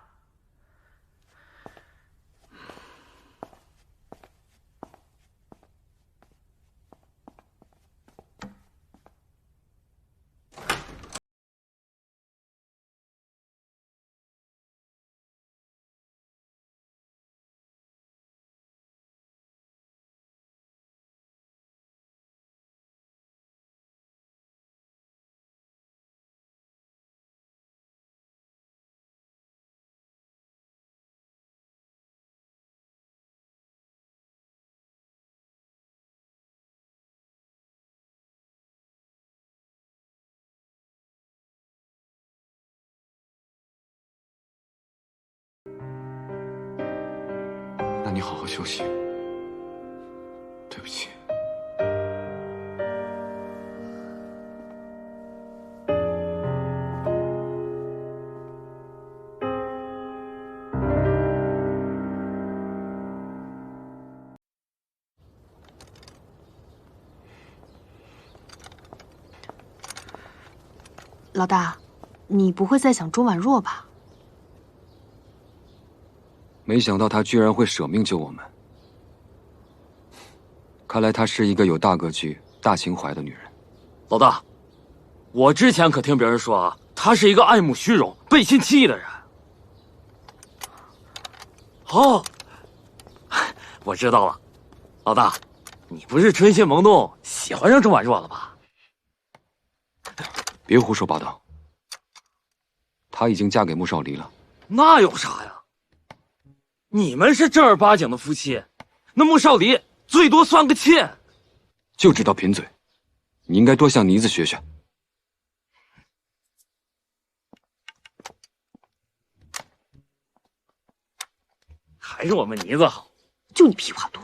那你好好休息。对不起。老大，你不会在想钟婉若吧？没想到她居然会舍命救我们。看来她是一个有大格局、大情怀的女人。老大，我之前可听别人说啊，她是一个爱慕虚荣、背信弃义的人。哦，我知道了，老大，你不是春心萌动，喜欢上钟婉若了吧？别胡说八道，她已经嫁给穆少离了。那有啥呀？你们是正儿八经的夫妻，那穆少离最多算个妾。就知道贫嘴，你应该多向妮子学学。还是我们妮子好。就你屁话多。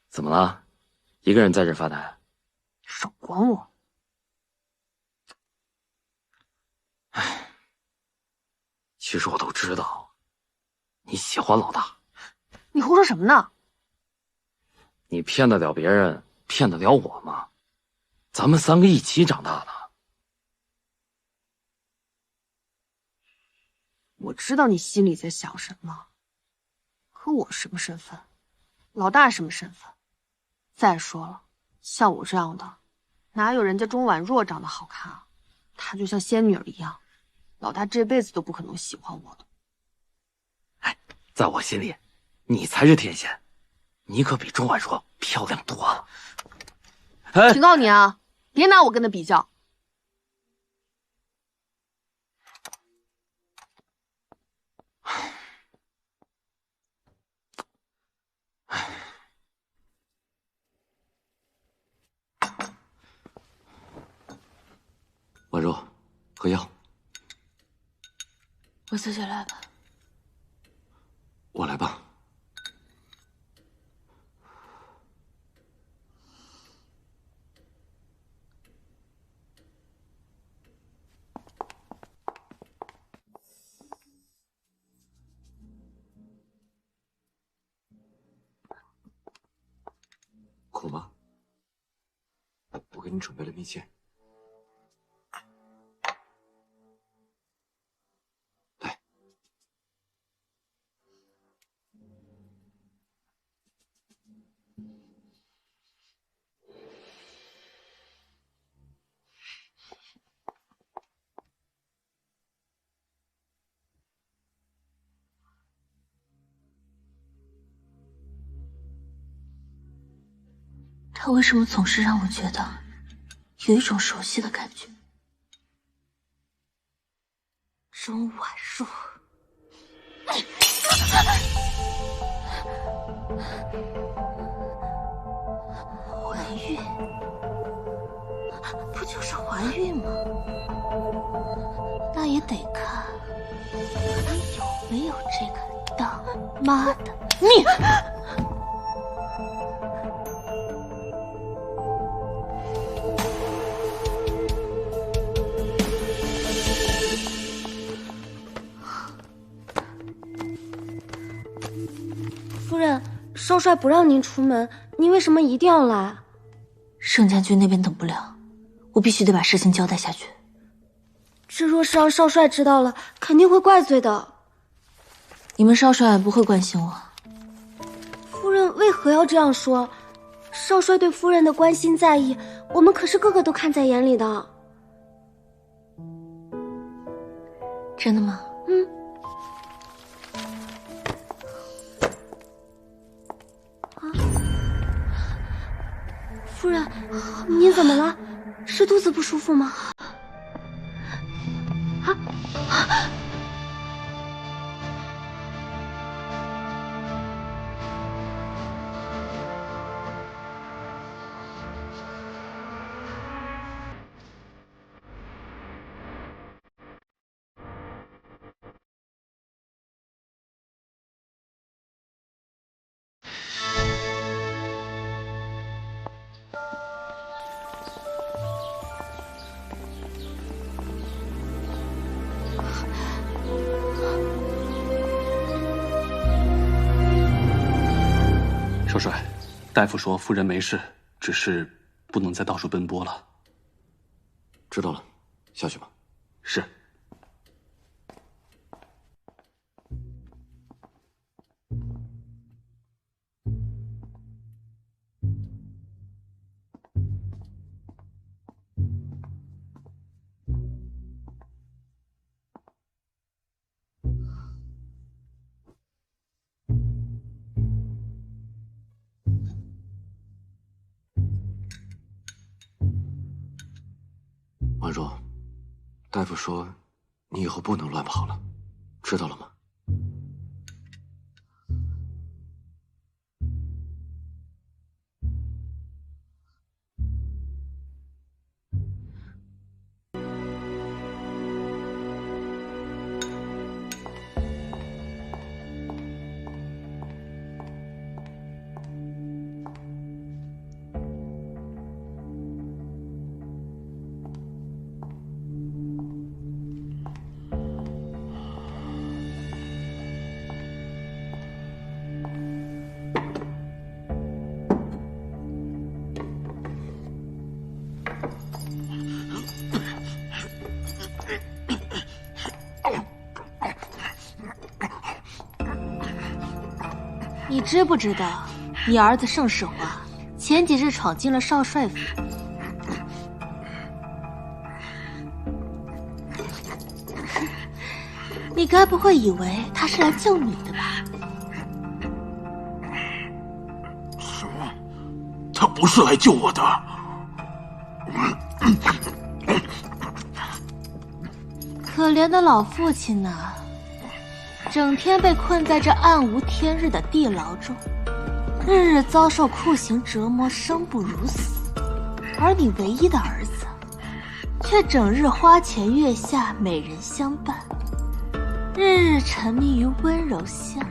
怎么了？一个人在这发呆？少管我！其实我都知道，你喜欢老大。你胡说什么呢？你骗得了别人，骗得了我吗？咱们3个一起长大的。我知道你心里在想什么，可我什么身份？老大什么身份？再说了，像我这样的，哪有人家钟婉若长得好看啊？她就像仙女一样，老大这辈子都不可能喜欢我的。在我心里，你才是天仙，你可比钟婉若漂亮多了。警告你啊，别拿我跟她比较。婉若，喝药。我自己来吧。我来吧。苦吗？我给你准备了蜜饯。他为什么总是让我觉得有一种熟悉的感觉？钟婉若，怀孕，不就是怀孕吗？那也得看你有没有这个当妈的命。夫人，少帅不让您出门，您为什么一定要来？盛家军那边等不了，我必须得把事情交代下去。这若是让少帅知道了，肯定会怪罪的。你们少帅不会关心我。夫人为何要这样说？少帅对夫人的关心在意，我们可是个个都看在眼里的。真的吗？嗯。夫人，您怎么了？是肚子不舒服吗？啊！少帅，大夫说夫人没事，只是不能再到处奔波了。知道了，下去吧。是。婉婉若，大夫说你以后不能乱跑了，知道了吗？你知不知道，你儿子盛世华前几日闯进了少帅府？你该不会以为他是来救你的吧？什么？他不是来救我的。可怜的老父亲呐，整天被困在这暗无天日的地牢中，日日遭受酷刑折磨，生不如死。而你唯一的儿子，却整日花前月下，美人相伴，日日沉迷于温柔乡。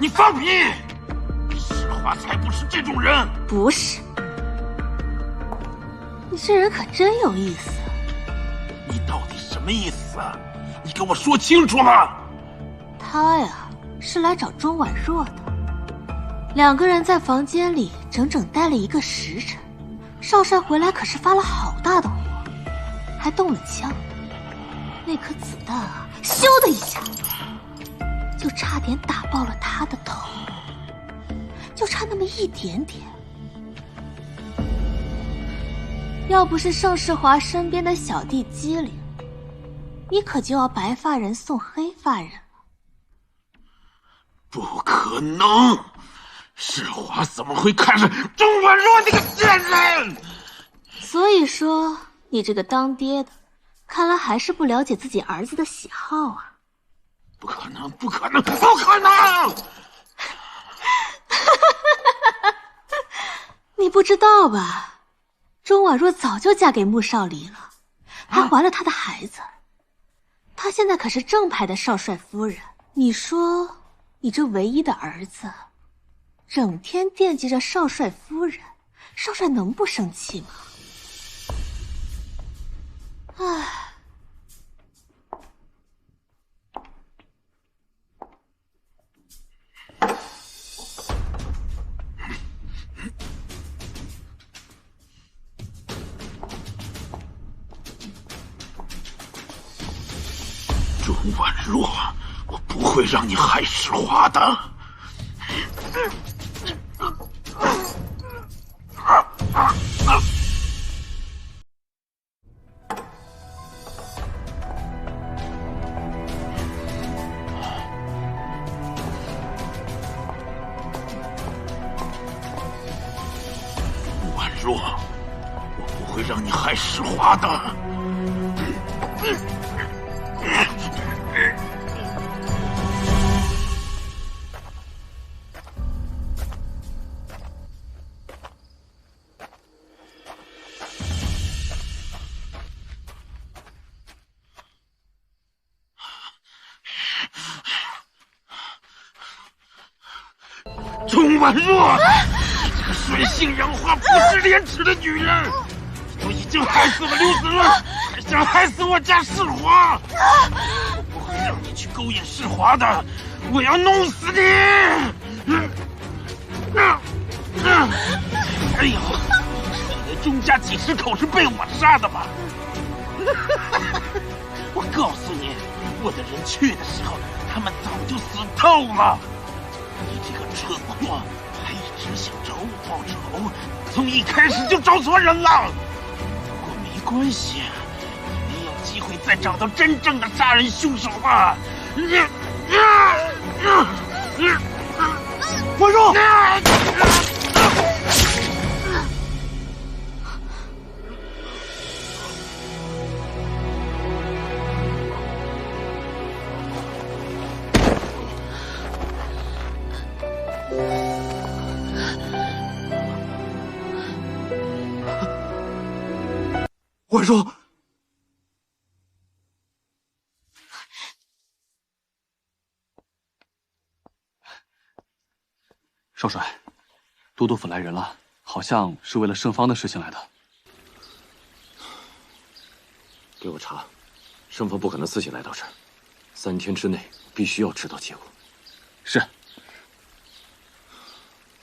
你放屁！世华才不是这种人。不是，你这人可真有意思。你到底什么意思啊？你给我说清楚了。他呀，是来找钟婉若的。两个人在房间里整整待了1个时辰。少帅回来可是发了好大的火，还动了枪。那颗子弹啊，咻的一下，就差点打爆了他的头，就差那么一点点。要不是盛世华身边的小弟机灵，你可就要白发人送黑发人了。不可能！世华怎么会看上钟婉若那个贱人？所以说，你这个当爹的，看来还是不了解自己儿子的喜好啊！不可能！不可能！不可能！你不知道吧？钟婉若早就嫁给穆少离了，还怀了他的孩子。她现在可是正牌的少帅夫人。你说，你这唯一的儿子，整天惦记着少帅夫人，少帅能不生气吗？唉。钟婉若，我不会让你害世华的。婉若，我不会让你害世华的。钟婉若，这个水性杨花、不知廉耻的女人，你都已经害死了刘子润，还想害死我家世华！我不会让你去勾引世华的，我要弄死你！哎呀，你以为钟家几十口是被我杀的吗？我告诉你，我的人去的时候，他们早就死透了。你这个蠢货，还一直想找我报仇，从一开始就找错人了。不过没关系，你没有机会再找到真正的杀人凶手了。婉若，万若，少帅，都督府来人了，好像是为了圣方的事情来的。给我查，圣方不可能自己来到这儿，3天之内必须要知道结果。是。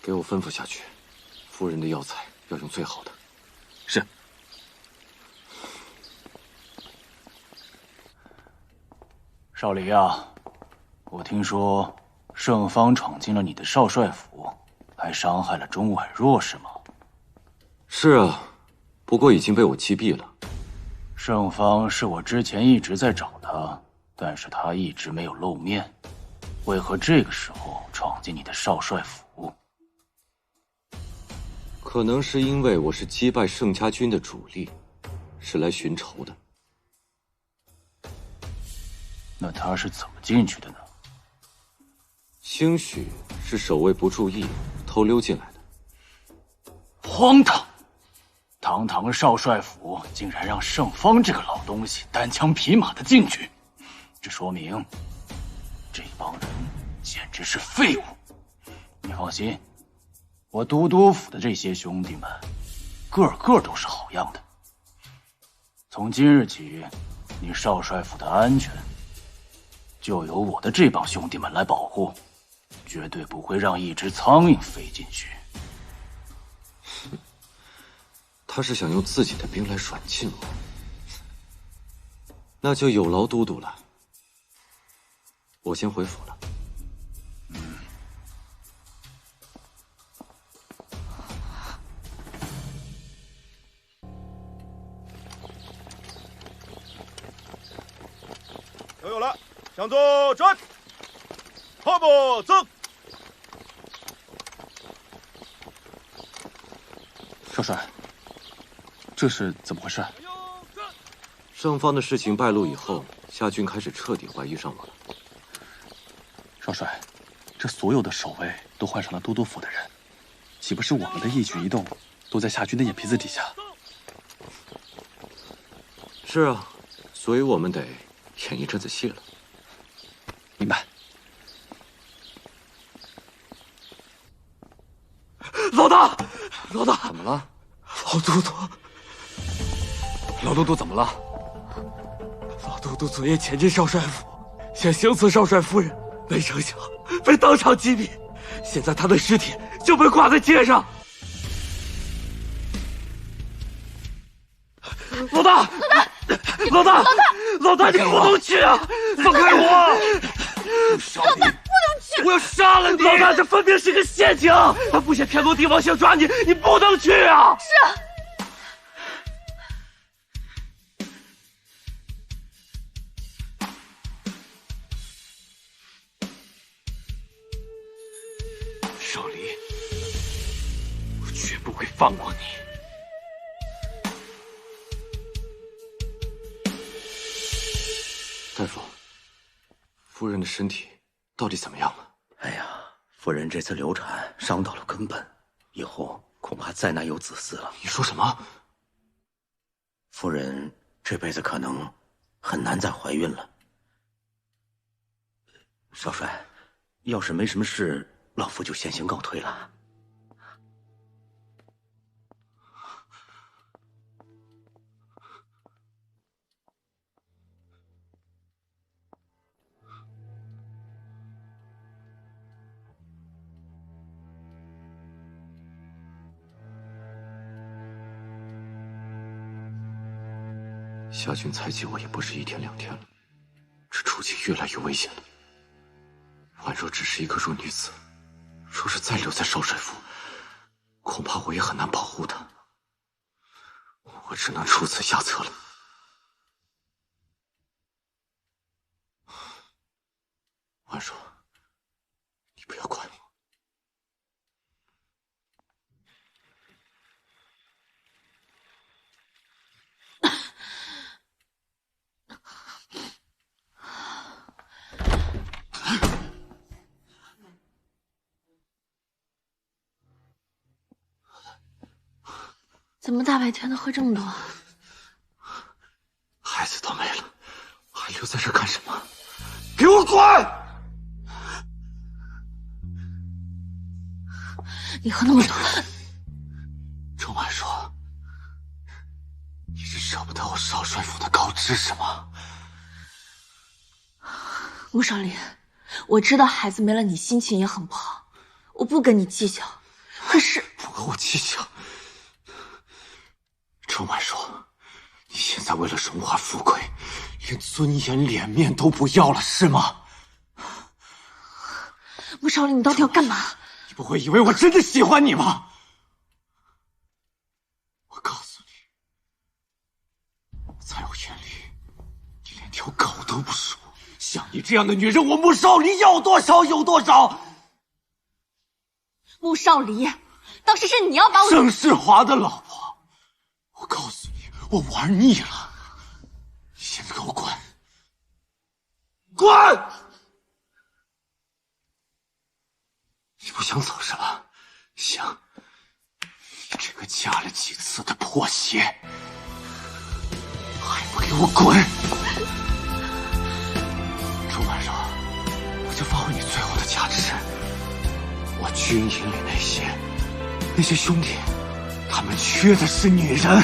给我吩咐下去，夫人的药材要用最好的。是。少离啊，我听说圣方闯进了你的少帅府，还伤害了钟婉若，是吗？是啊，不过已经被我击毙了。圣方是我之前一直在找他，但是他一直没有露面，为何这个时候闯进你的少帅府？可能是因为我是击败盛家军的主力，是来寻仇的。那他是怎么进去的呢？兴许是守卫不注意，偷溜进来的。荒唐！堂堂少帅府竟然让圣方这个老东西单枪匹马的进去，这说明这帮人简直是废物。你放心，我都督府的这些兄弟们，个个都是好样的。从今日起，你少帅府的安全就由我的这帮兄弟们来保护，绝对不会让一只苍蝇飞进去。他是想用自己的兵来软禁我，那就有劳都督了。我先回府了。都有了，向左转，后步走。少帅，这是怎么回事？圣方的事情败露以后，夏军开始彻底怀疑上我了。少帅，这所有的守卫都换上了都督府的人，岂不是我们的一举一动都在夏军的眼皮子底下？是啊，所以我们得演一阵子戏了。明白。老大，老大，怎么了？老都督，老都督怎么了？老都督昨夜潜进少帅府，想行刺少帅夫人，没成想被当场击毙。现在他的尸体就被挂在街上。老大，老大，老大，你不能去啊！放开我！老大，不能去！我要杀了你！老大，这分明是个陷阱！他布下天罗地网想抓你，你不能去啊！是。少离，我绝不会放过你。大夫，夫人的身体到底怎么样了？哎呀，夫人这次流产伤到了根本，以后恐怕再难有子嗣了。你说什么？夫人这辈子可能很难再怀孕了。少帅，要是没什么事，老夫就先行告退了。夏军猜忌我也不是1天2天了，这处境越来越危险了。婉若只是一个弱女子，若是再留在少帅府，恐怕我也很难保护她。我只能出此下策了。婉若，你不要怪我。怎么大白天的喝这么多？孩子都没了，还留在这干什么？给我滚！你喝那么多，钟婉说，你是舍不得我少帅府的高枝是吗？穆少林，我知道孩子没了，你心情也很不好，我不跟你计较。可是不和我计较。钟婉说，你现在为了荣华富贵，连尊严脸面都不要了是吗？穆少林，你到底要干嘛？你不会以为我真的喜欢你吗？我告诉你，在我眼里，你连条狗都不如。像你这样的女人，我穆少离要多少有多少。穆少离，当时是你要把我郑世华的老婆，我告诉你，我玩腻了，你现在给我滚！滚！你不想走是吧？行，你这个嫁了几次的破鞋，还不给我滚！钟婉说，我就发挥你最后的价值。我军营里那些兄弟，他们缺的是女人。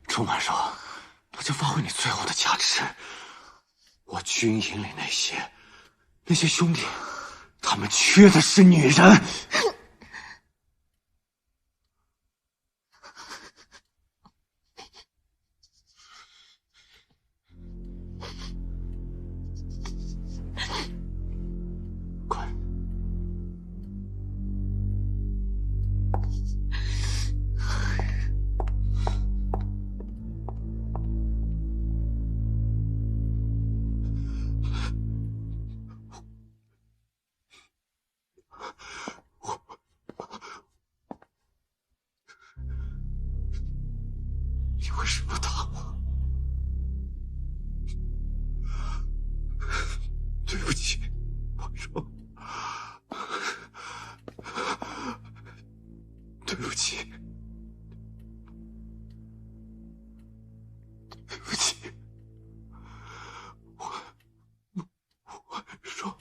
钟婉说，我就发挥你最后的价值。我军营里那些兄弟，他们缺的是女人。你为什么打我？对不起，我说，对不起，对不起，我说。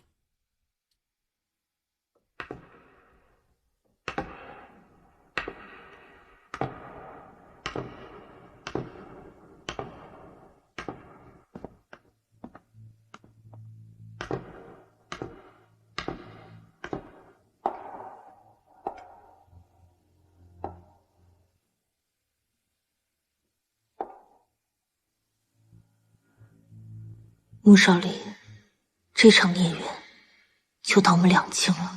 穆少林，这场孽缘就当我们两清了。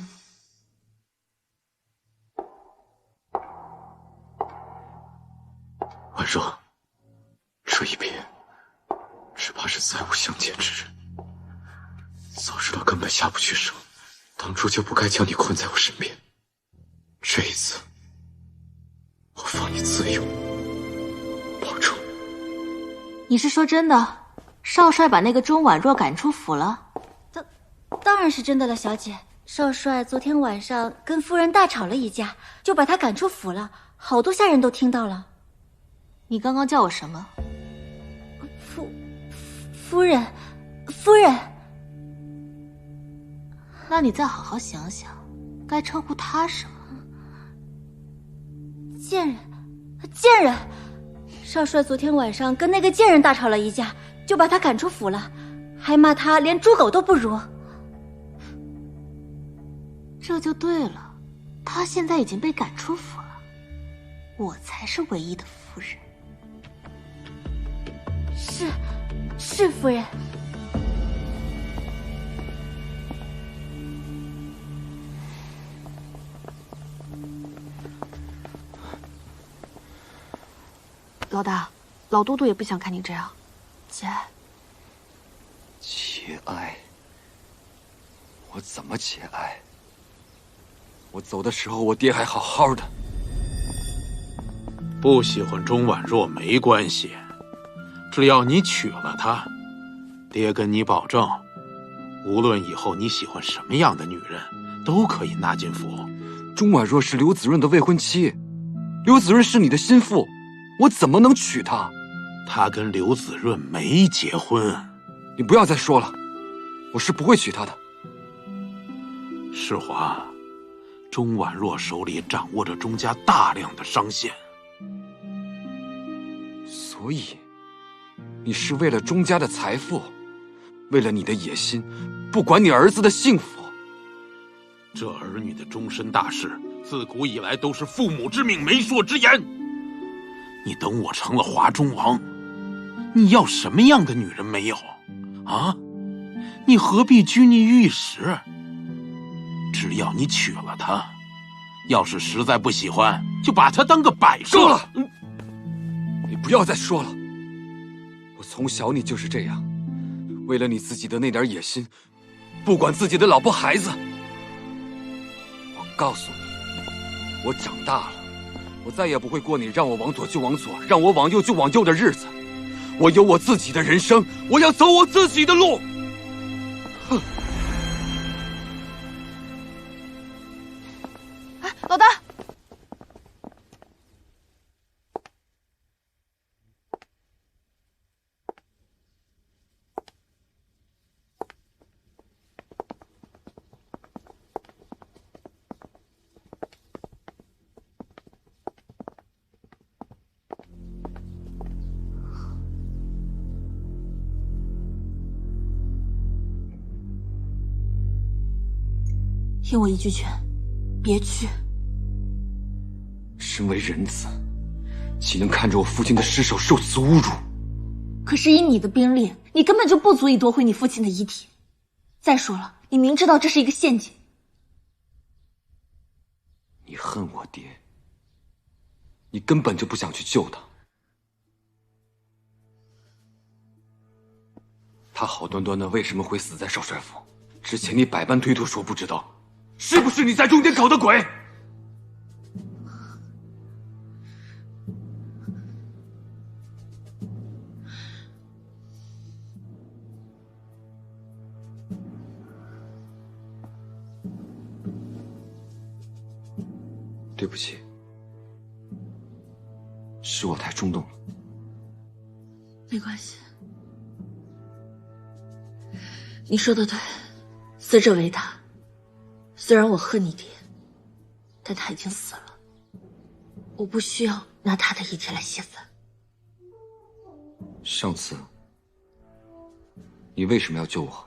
婉若，这一别，只怕是再无相见之日。早知道根本下不去手，当初就不该将你困在我身边。这一次，我放你自由，保重。你是说真的？少帅把那个钟婉若赶出府了？当然是真的了，小姐。少帅昨天晚上跟夫人大吵了一架，就把他赶出府了，好多下人都听到了。你刚刚叫我什么？夫人。那你再好好想想，该称呼他什么？贱人，贱人！少帅昨天晚上跟那个贱人大吵了一架，就把他赶出府了，还骂他连猪狗都不如。这就对了，他现在已经被赶出府了，我才是唯一的夫人。是夫人。老大，老都督也不想看你这样。节哀。节哀？我怎么节哀？我走的时候，我爹还好好的。不喜欢钟婉若没关系，只要你娶了她，爹跟你保证，无论以后你喜欢什么样的女人，都可以纳进府。钟婉若是刘子润的未婚妻，刘子润是你的心腹，我怎么能娶她？她跟刘子润没结婚。你不要再说了，我是不会娶她的。世华，钟婉若手里掌握着钟家大量的商县，所以你是为了钟家的财富，为了你的野心，不管你儿子的幸福。这儿女的终身大事，自古以来都是父母之命，媒妁之言。你等我成了华中王，你要什么样的女人没有？啊？你何必拘泥于一时？只要你娶了她，要是实在不喜欢，就把她当个摆设。够了！你不要再说了。我从小你就是这样，为了你自己的那点野心，不管自己的老婆孩子。我告诉你，我长大了，我再也不会过你让我往左就往左，让我往右就往右的日子。我有我自己的人生，我要走我自己的路。哼！哎，老大！听我一句劝，别去。身为人子，岂能看着我父亲的尸首受此侮辱？可是以你的兵力，你根本就不足以夺回你父亲的遗体。再说了，你明知道这是一个陷阱。你恨我爹，你根本就不想去救他。他好端端的为什么会死在少帅府？之前你百般推脱说不知道，是不是你在中间搞的鬼？对不起，是我太冲动了。没关系，你说的对，死者为他。虽然我恨你爹，但他已经死了，我不需要拿他的遗体来泄愤。上次你为什么要救我？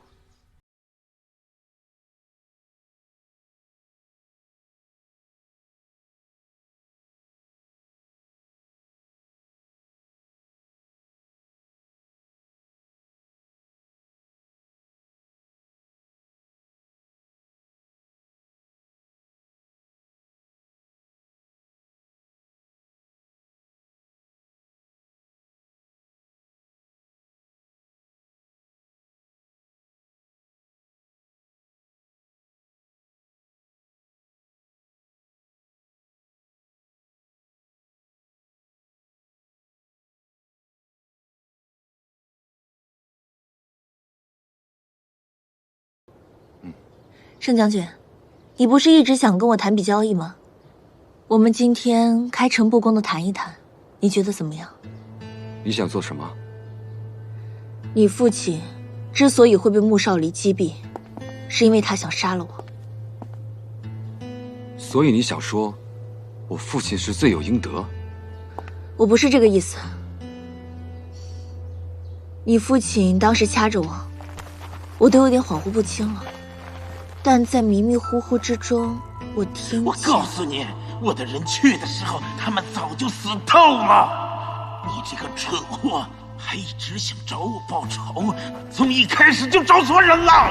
盛将军，你不是一直想跟我谈笔交易吗？我们今天开诚布公的谈一谈，你觉得怎么样？你想做什么？你父亲之所以会被穆少离击毙，是因为他想杀了我。所以你想说，我父亲是罪有应得。我不是这个意思。你父亲当时掐着我，我都有点恍惚不清了。但在迷迷糊糊之中，我听见……我告诉你，我的人去的时候，他们早就死透了。你这个蠢货，还一直想找我报仇，从一开始就找错人了。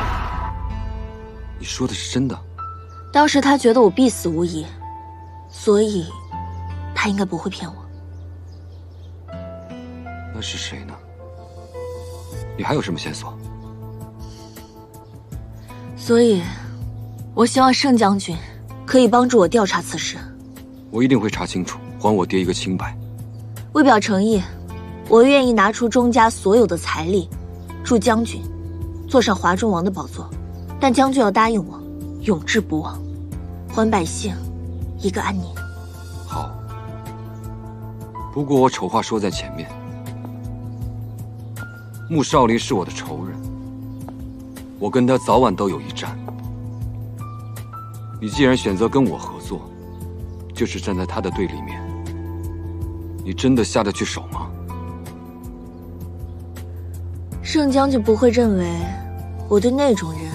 你说的是真的？当时他觉得我必死无疑，所以他应该不会骗我。那是谁呢？你还有什么线索？所以，我希望盛将军可以帮助我调查此事。我一定会查清楚，还我爹一个清白。为表诚意，我愿意拿出钟家所有的财力，助将军坐上华中王的宝座。但将军要答应我，永志不忘，还百姓一个安宁。好。不过我丑话说在前面，穆少林是我的仇人，我跟他早晚都有一战。你既然选择跟我合作，就是站在他的对立面，你真的下得去手吗？盛将军不会认为我对那种人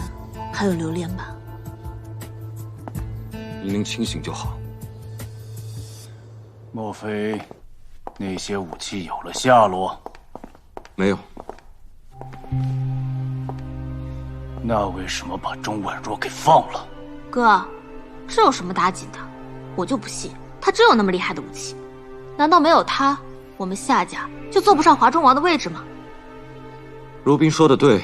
还有留恋吧？你能清醒就好。莫非那些武器有了下落？没有。那为什么把钟婉若给放了？哥，这有什么打紧的？我就不信他真有那么厉害的武器。难道没有他，我们夏家就坐不上华中王的位置吗？如冰说的对，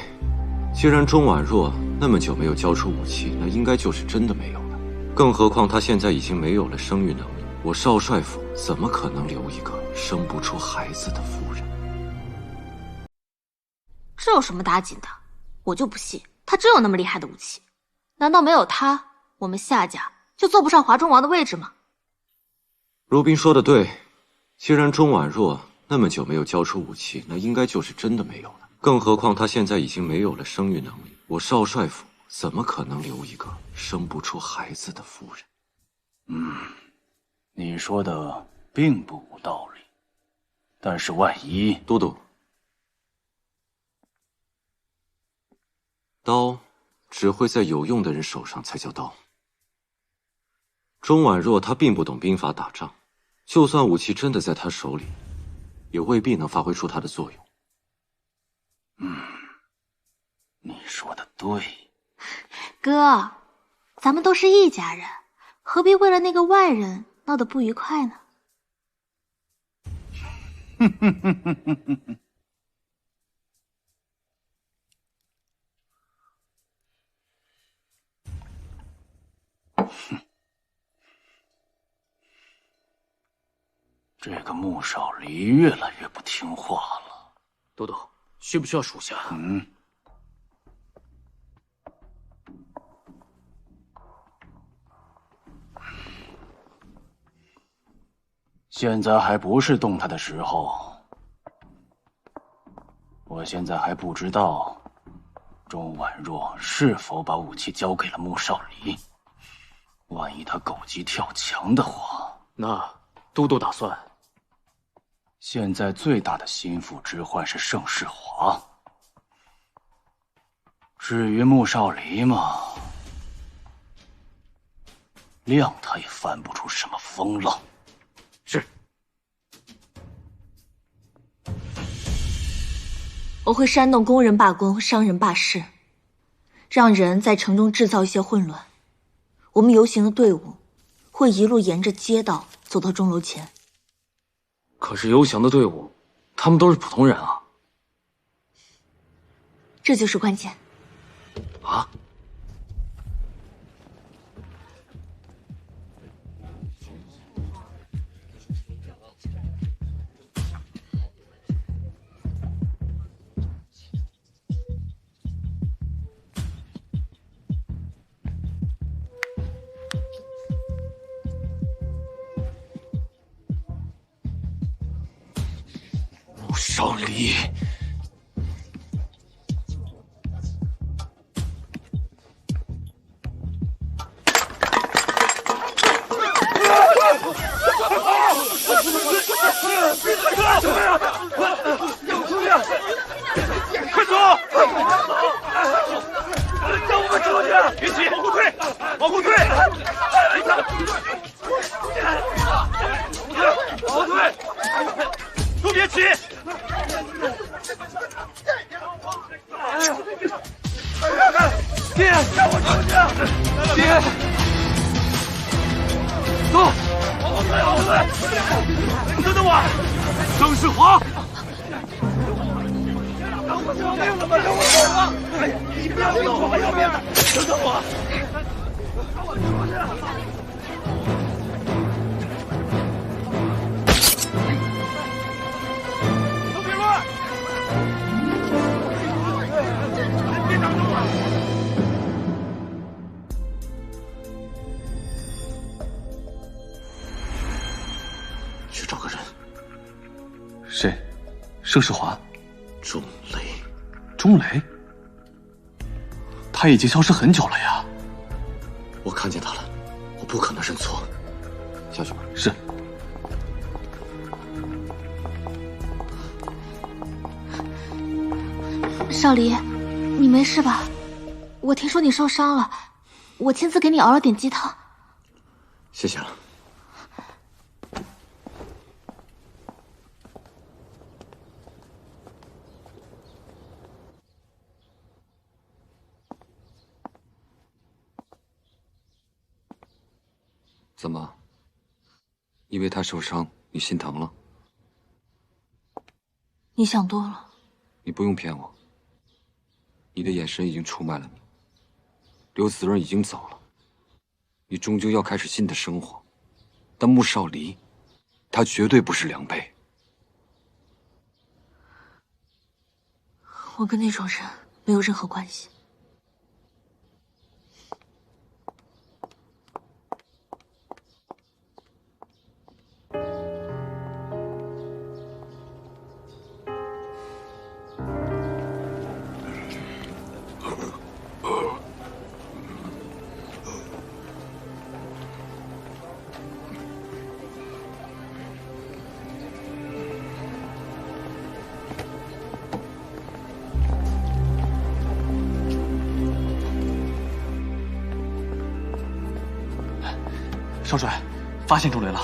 既然钟婉若那么久没有交出武器，那应该就是真的没有了。更何况她现在已经没有了生育能力，我少帅府怎么可能留一个生不出孩子的夫人？这有什么打紧的？我就不信他真有那么厉害的武器。难道没有他，我们夏家就坐不上华中王的位置吗？如冰说的对，既然钟婉若那么久没有交出武器，那应该就是真的没有了。更何况她现在已经没有了生育能力，我少帅府怎么可能留一个生不出孩子的夫人？你说的并不无道理，但是万一……都督，刀只会在有用的人手上才叫刀。钟婉若她并不懂兵法打仗，就算武器真的在她手里，也未必能发挥出它的作用。你说的对。哥，咱们都是一家人，何必为了那个外人闹得不愉快呢？这个穆少离越来越不听话了。都督，需不需要属下？现在还不是动他的时候。我现在还不知道钟婉若是否把武器交给了穆少离。万一他狗急跳墙的话，那都督打算？现在最大的心腹之患是盛世华。至于穆少离嘛，谅他也翻不出什么风浪。是。我会煽动工人罢工、商人罢市，让人在城中制造一些混乱。我们游行的队伍会一路沿着街道走到钟楼前。可是游行的队伍，他们都是普通人啊。这就是关键。啊？穆少离，走！后退，后退！等等我，郑世华！我要命了吗？等我走吧！哎呀，你不要动我，我要命了！等等我！让我出去！都别乱！别挡住我！去找个人。谁？盛世华。钟雷。钟雷？他已经消失很久了呀。我看见他了，我不可能认错。下去吧。是。少离，你没事吧？我听说你受伤了，我亲自给你熬了点鸡汤。谢谢了。怎么？因为他受伤，你心疼了？你想多了。你不用骗我。你的眼神已经出卖了你。刘子润已经走了，你终究要开始新的生活。但穆少离，他绝对不是良配。我跟那种人没有任何关系。少帅，发现钟雷了。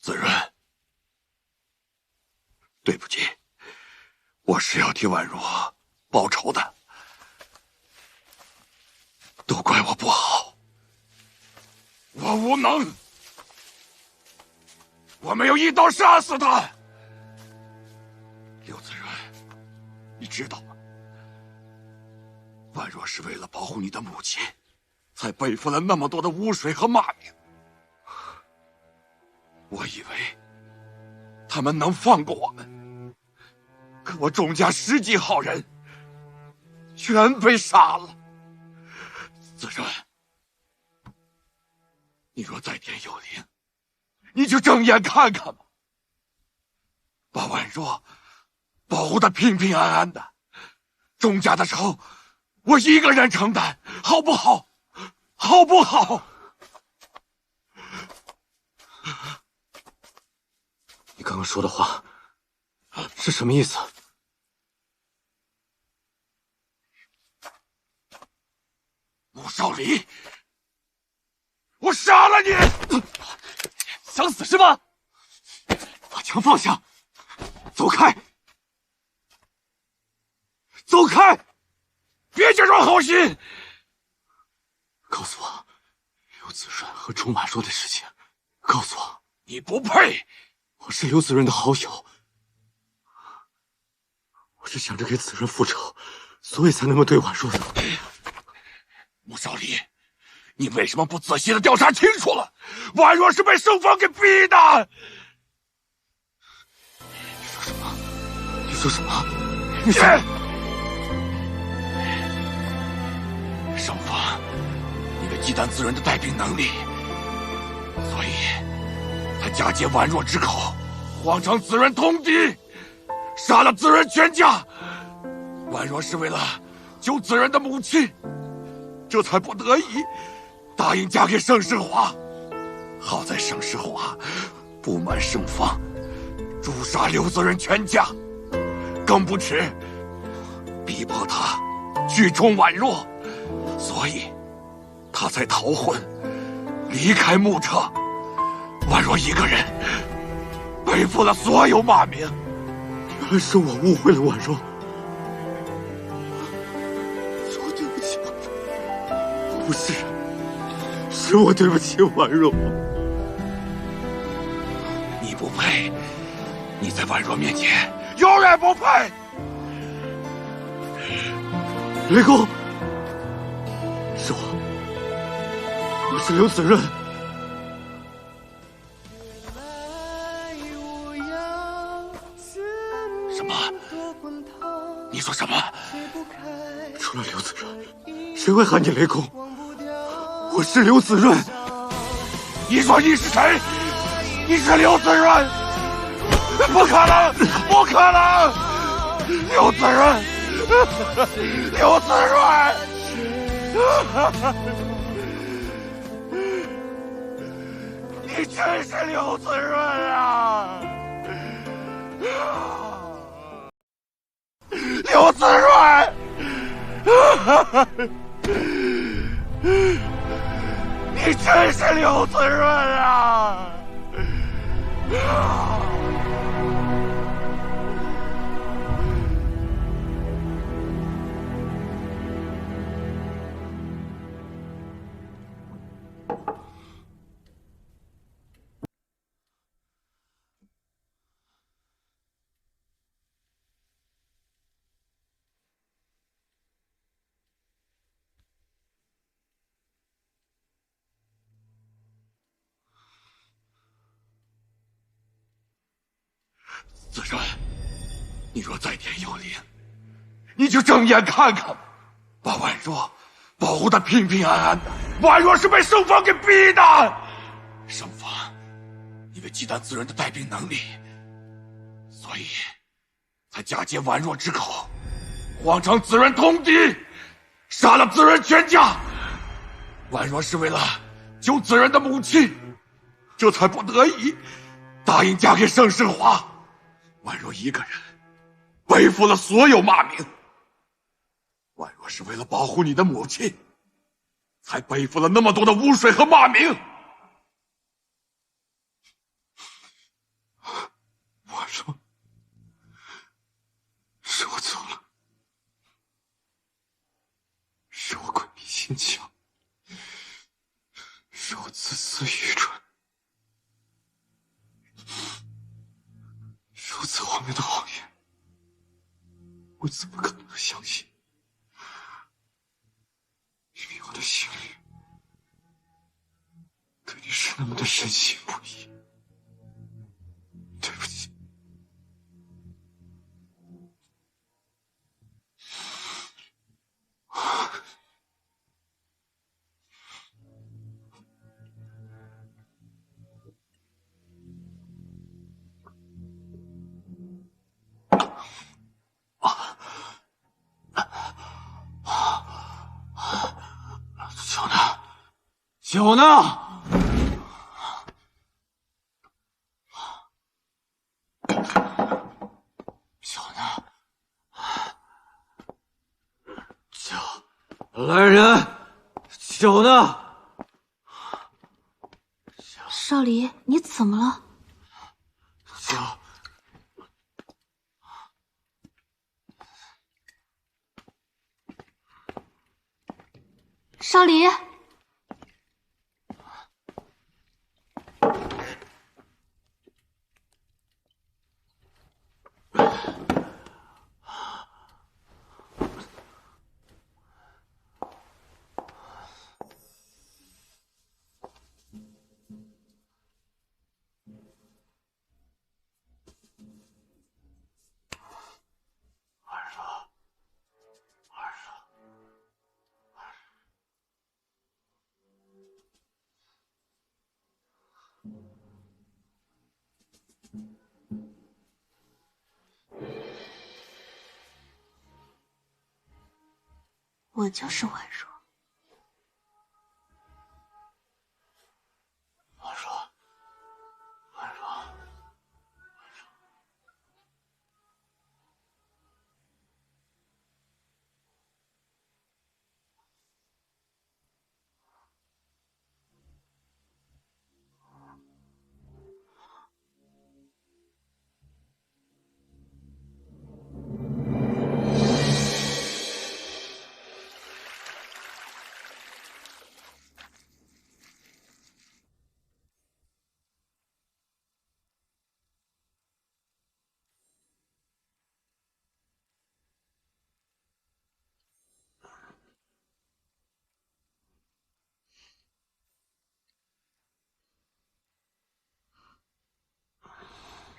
子润，对不起，我是要替婉若报仇的。都怪我不好，我无能，我没有一刀杀死他。刘子润，你知道吗？婉若是为了保护你的母亲，才背负了那么多的污水和骂名。我以为他们能放过我们，可我钟家10几号人全被杀了。子润，你若在天有灵，你就睁眼看看吧，把婉若保护得平平安安的。钟家的仇，我一个人承担，好不好？好不好？你刚刚说的话是什么意思？穆少离，我杀了你！想死是吧？把枪放下，走开！走开！别假装好心！告诉我，刘子润和钟婉若的事情。告诉我，你不配！我是刘子润的好友，我是想着给子润复仇，所以才那么对婉若的。穆少离，你为什么不仔细的调查清楚了？婉若是被圣方给逼的。你说什么？你说什么？你说。圣方因为忌惮子润的带兵能力，所以他假借婉若之口，谎称子润通敌，杀了子润全家。婉若是为了救子润的母亲，这才不得已答应嫁给盛世华。好在盛世华不满圣方，诛杀刘子润全家，更不迟逼迫他去冲婉若，所以他才逃婚，离开牧场，宛若一个人背负了所有骂名。原来是我误会了宛若，是我对不起宛若，不是，是我对不起宛若。你不配，你在宛若面前永远不配。雷公，是我是刘子润。什么？你说什么？除了刘子润，谁会喊你雷公？我是刘子润。你说你是谁？你是刘子润？不可能！不可能！刘子润，刘子润，你真是刘子润啊！刘子润，你真是刘子润啊！子润，你若在天有灵，你就睁眼看看，把宛若保护得平平安安的。宛若是被圣方给逼的，圣方因为忌惮子润的带兵能力，所以才假借宛若之口，谎称子润通敌，杀了子润全家。宛若是为了救子润的母亲，这才不得已答应嫁给盛世华。宛若一个人背负了所有骂名。宛若是为了保护你的母亲，才背负了那么多的污水和骂名。宛若，是我错了，是我鬼迷心窍，是我自私愚蠢。如此荒谬的谎言，我怎么可能相信？明明我的心里对你是那么的深信不疑。对不起。酒呢？酒呢？酒，来人，酒呢？少离，你怎么了？酒。少离。我就是宛若。宛若，宛若，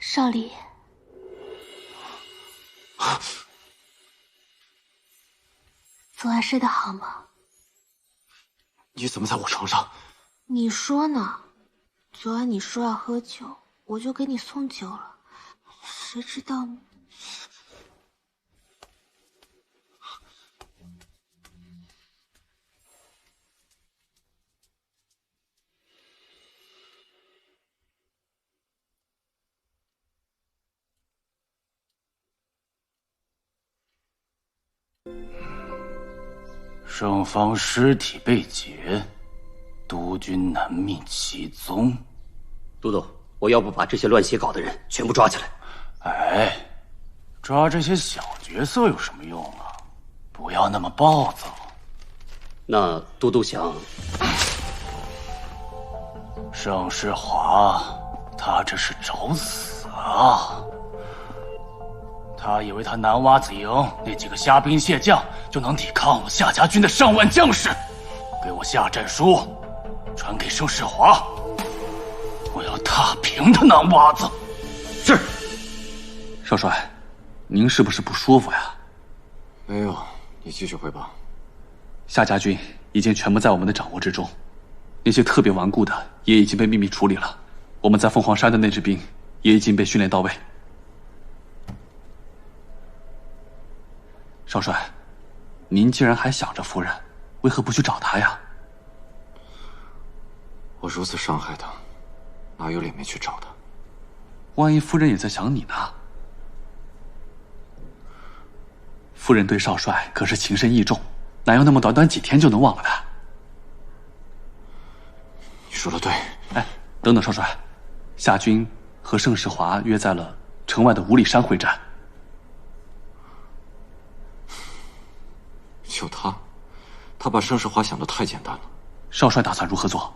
少离，昨晚睡得好吗？你怎么在我床上？你说呢？昨晚你说要喝酒，我就给你送酒了，谁知道呢？圣方尸体被劫，督军难觅其踪。都督，我要不把这些乱写稿的人全部抓起来？哎，抓这些小角色有什么用啊？不要那么暴躁。那都督想，盛世华，他这是找死啊！他以为他南洼子营那几个虾兵蟹将就能抵抗我夏家军的上万将士，给我下战书，传给盛世华。我要踏平他南洼子。是。少帅，您是不是不舒服呀？没有，你继续汇报。夏家军已经全部在我们的掌握之中，那些特别顽固的也已经被秘密处理了。我们在凤凰山的那支兵也已经被训练到位。少帅，您既然还想着夫人，为何不去找她呀？我如此伤害她，哪有脸面去找她？万一夫人也在想你呢？夫人对少帅可是情深意重，哪有那么短短几天就能忘了他？你说的对。哎，等等，少帅，夏军和盛世华约在了城外的五里山会战。就他把盛世华想得太简单了。少帅打算如何做？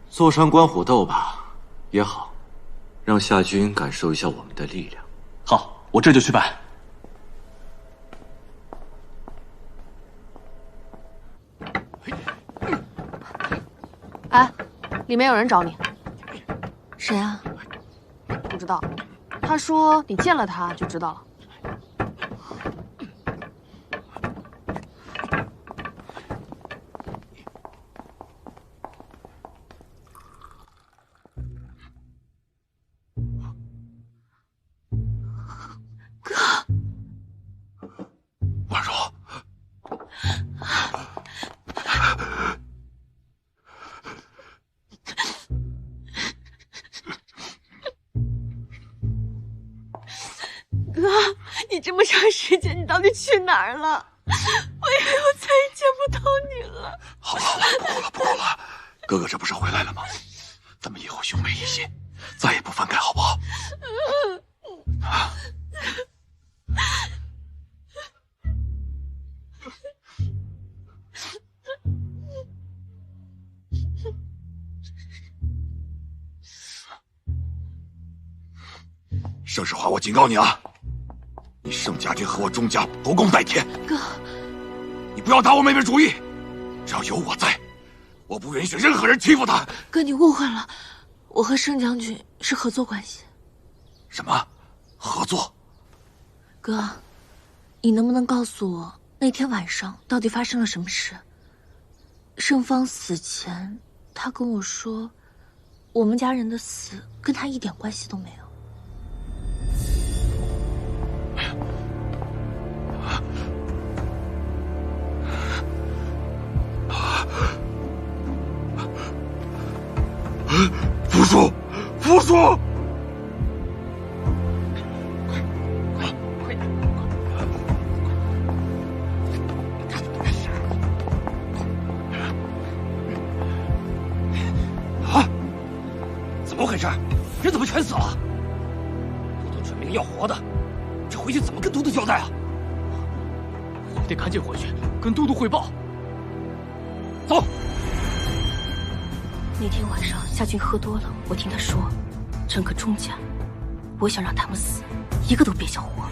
坐山观虎斗吧，也好，让夏军感受一下我们的力量。好，我这就去办。哎，里面有人找你。谁啊？不知道。他说你见了他就知道了。婉柔，哥，你这么长时间，你到底去哪儿了？我以为我再也见不到你了。好了好了，不哭了不哭了，哥哥这不是回来了吗？咱们以后兄妹一心，再也不分开，好不好？啊！盛世华，我警告你啊！你盛家军和我钟家不共戴天。哥，你不要打我妹妹主意，只要有我在，我不允许任何人欺负她。哥，你误会了，我和盛将军是合作关系。什么？合作？哥，你能不能告诉我那天晚上到底发生了什么事？盛芳死前，他跟我说，我们家人的死跟他一点关系都没有。福叔，福叔！啊！怎么回事？人怎么全死了？都督准命要活的，这回去怎么跟都督交代啊？我们得赶紧回去跟都督汇报。走。那天晚上夏军喝多了，我听他说，整个钟家，我想让他们死，一个都别想活。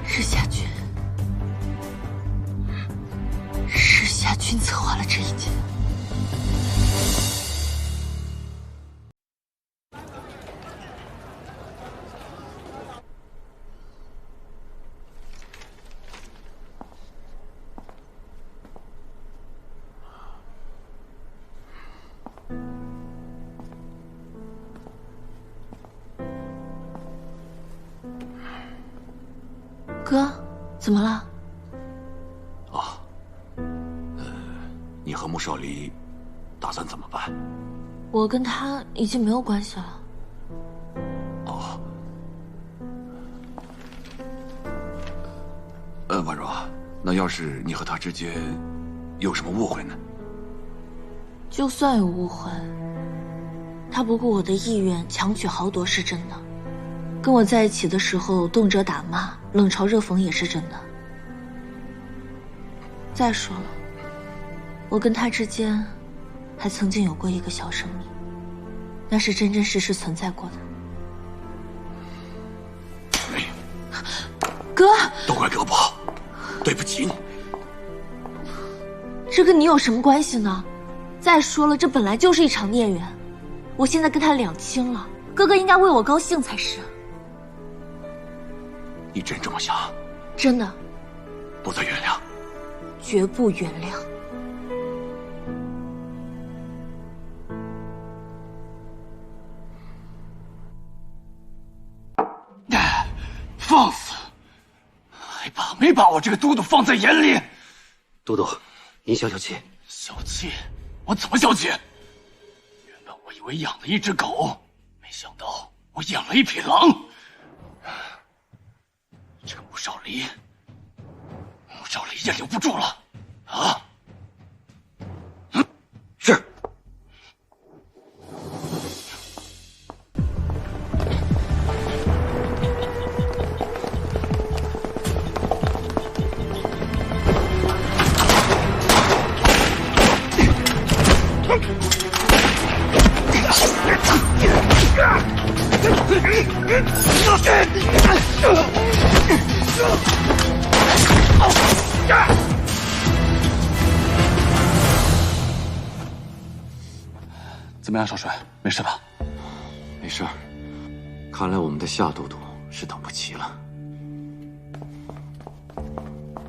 是夏军，是夏军策划了这一切。哥，怎么了？你和穆少离打算怎么办？我跟他已经没有关系了。婉若，那要是你和他之间有什么误会呢？就算有误会，他不顾我的意愿强取豪夺是真的，跟我在一起的时候动辄打骂、冷嘲热讽也是真的。再说了，我跟他之间还曾经有过一个小生命，那是真真实实存在过的。哥，都怪哥不好，对不起你。这跟你有什么关系呢？再说了，这本来就是一场孽缘，我现在跟他两清了，哥哥应该为我高兴才是。你真这么想？真的。不再原谅？绝不原谅。放肆！还把没把我这个都督放在眼里？都督，您消消气。小气？我怎么小气？原本我以为养了一只狗，没想到我养了一匹狼。这个穆少离也留不住了啊！是。怎么样，少帅，没事吧？没事儿。看来我们的夏都督是等不及了。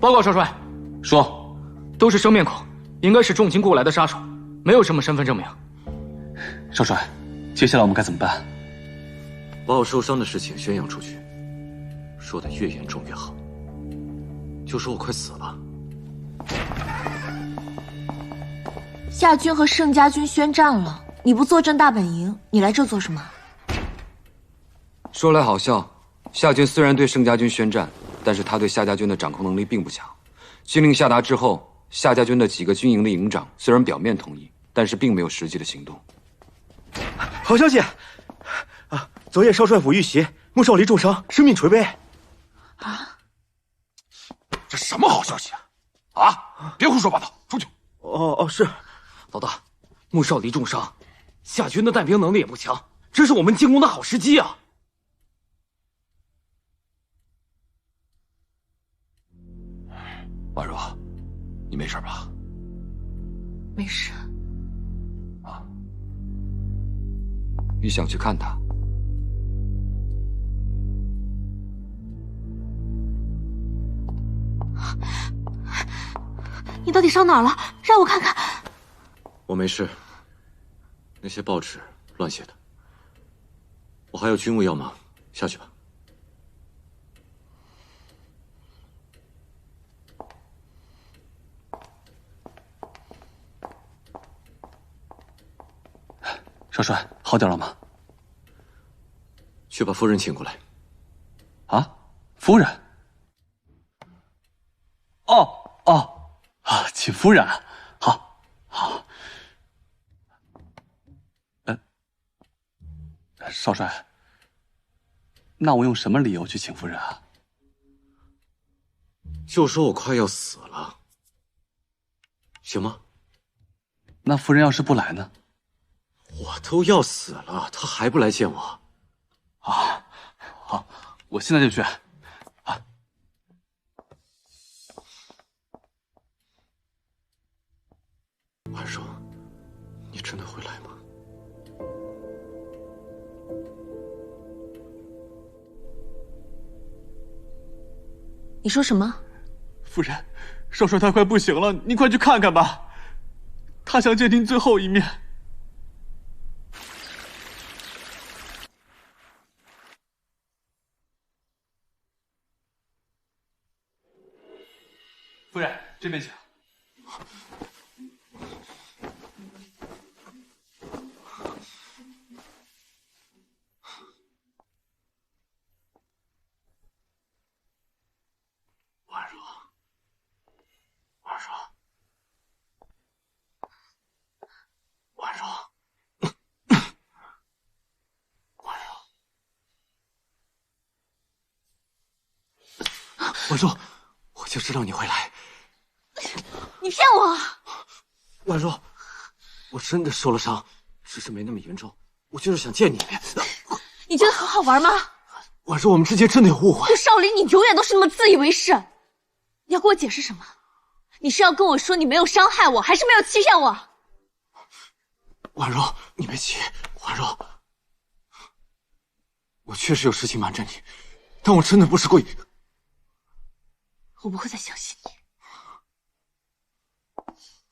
报告少帅，说，都是生面孔，应该是重金雇来的杀手，没有什么身份证明。少帅，接下来我们该怎么办？把我受伤的事情宣扬出去，说的越严重越好。就说我快死了。夏军和盛家军宣战了，你不坐镇大本营，你来这做什么？说来好笑，夏军虽然对盛家军宣战，但是他对夏家军的掌控能力并不强。军令下达之后，夏家军的几个军营的营长虽然表面同意，但是并没有实际的行动。好消息！啊，昨夜少帅府遇袭，穆少离重伤，生命垂危。这什么好消息啊！别胡说八道，出去！是。老大，穆少离重伤，夏军的带兵能力也不强，这是我们进攻的好时机啊！婉若，你没事吧？没事。你想去看他？你到底伤哪儿了？让我看看。我没事，那些报纸乱写的。我还有军务要忙，下去吧。少帅，好点了吗？去把夫人请过来。啊，夫人？请夫人啊，好。少帅，那我用什么理由去请夫人啊？就说我快要死了，行吗？那夫人要是不来呢？我都要死了，她还不来见我？好，我现在就去。婉若，你真的会来吗？你说什么？夫人，少帅他快不行了，您快去看看吧，他想见您最后一面。这边请。婉若，婉若，婉若，婉若，婉若，我就知道你会来。你骗我！婉若，我真的受了伤，只是没那么严重。我就是想见你一面。你觉得很好玩吗？婉若，我们之间真的有误会。顾少林，你永远都是那么自以为是。你要给我解释什么？你是要跟我说你没有伤害我，还是没有欺骗我？婉若，你别急。婉若，我确实有事情瞒着你，但我真的不是故意。我不会再相信你。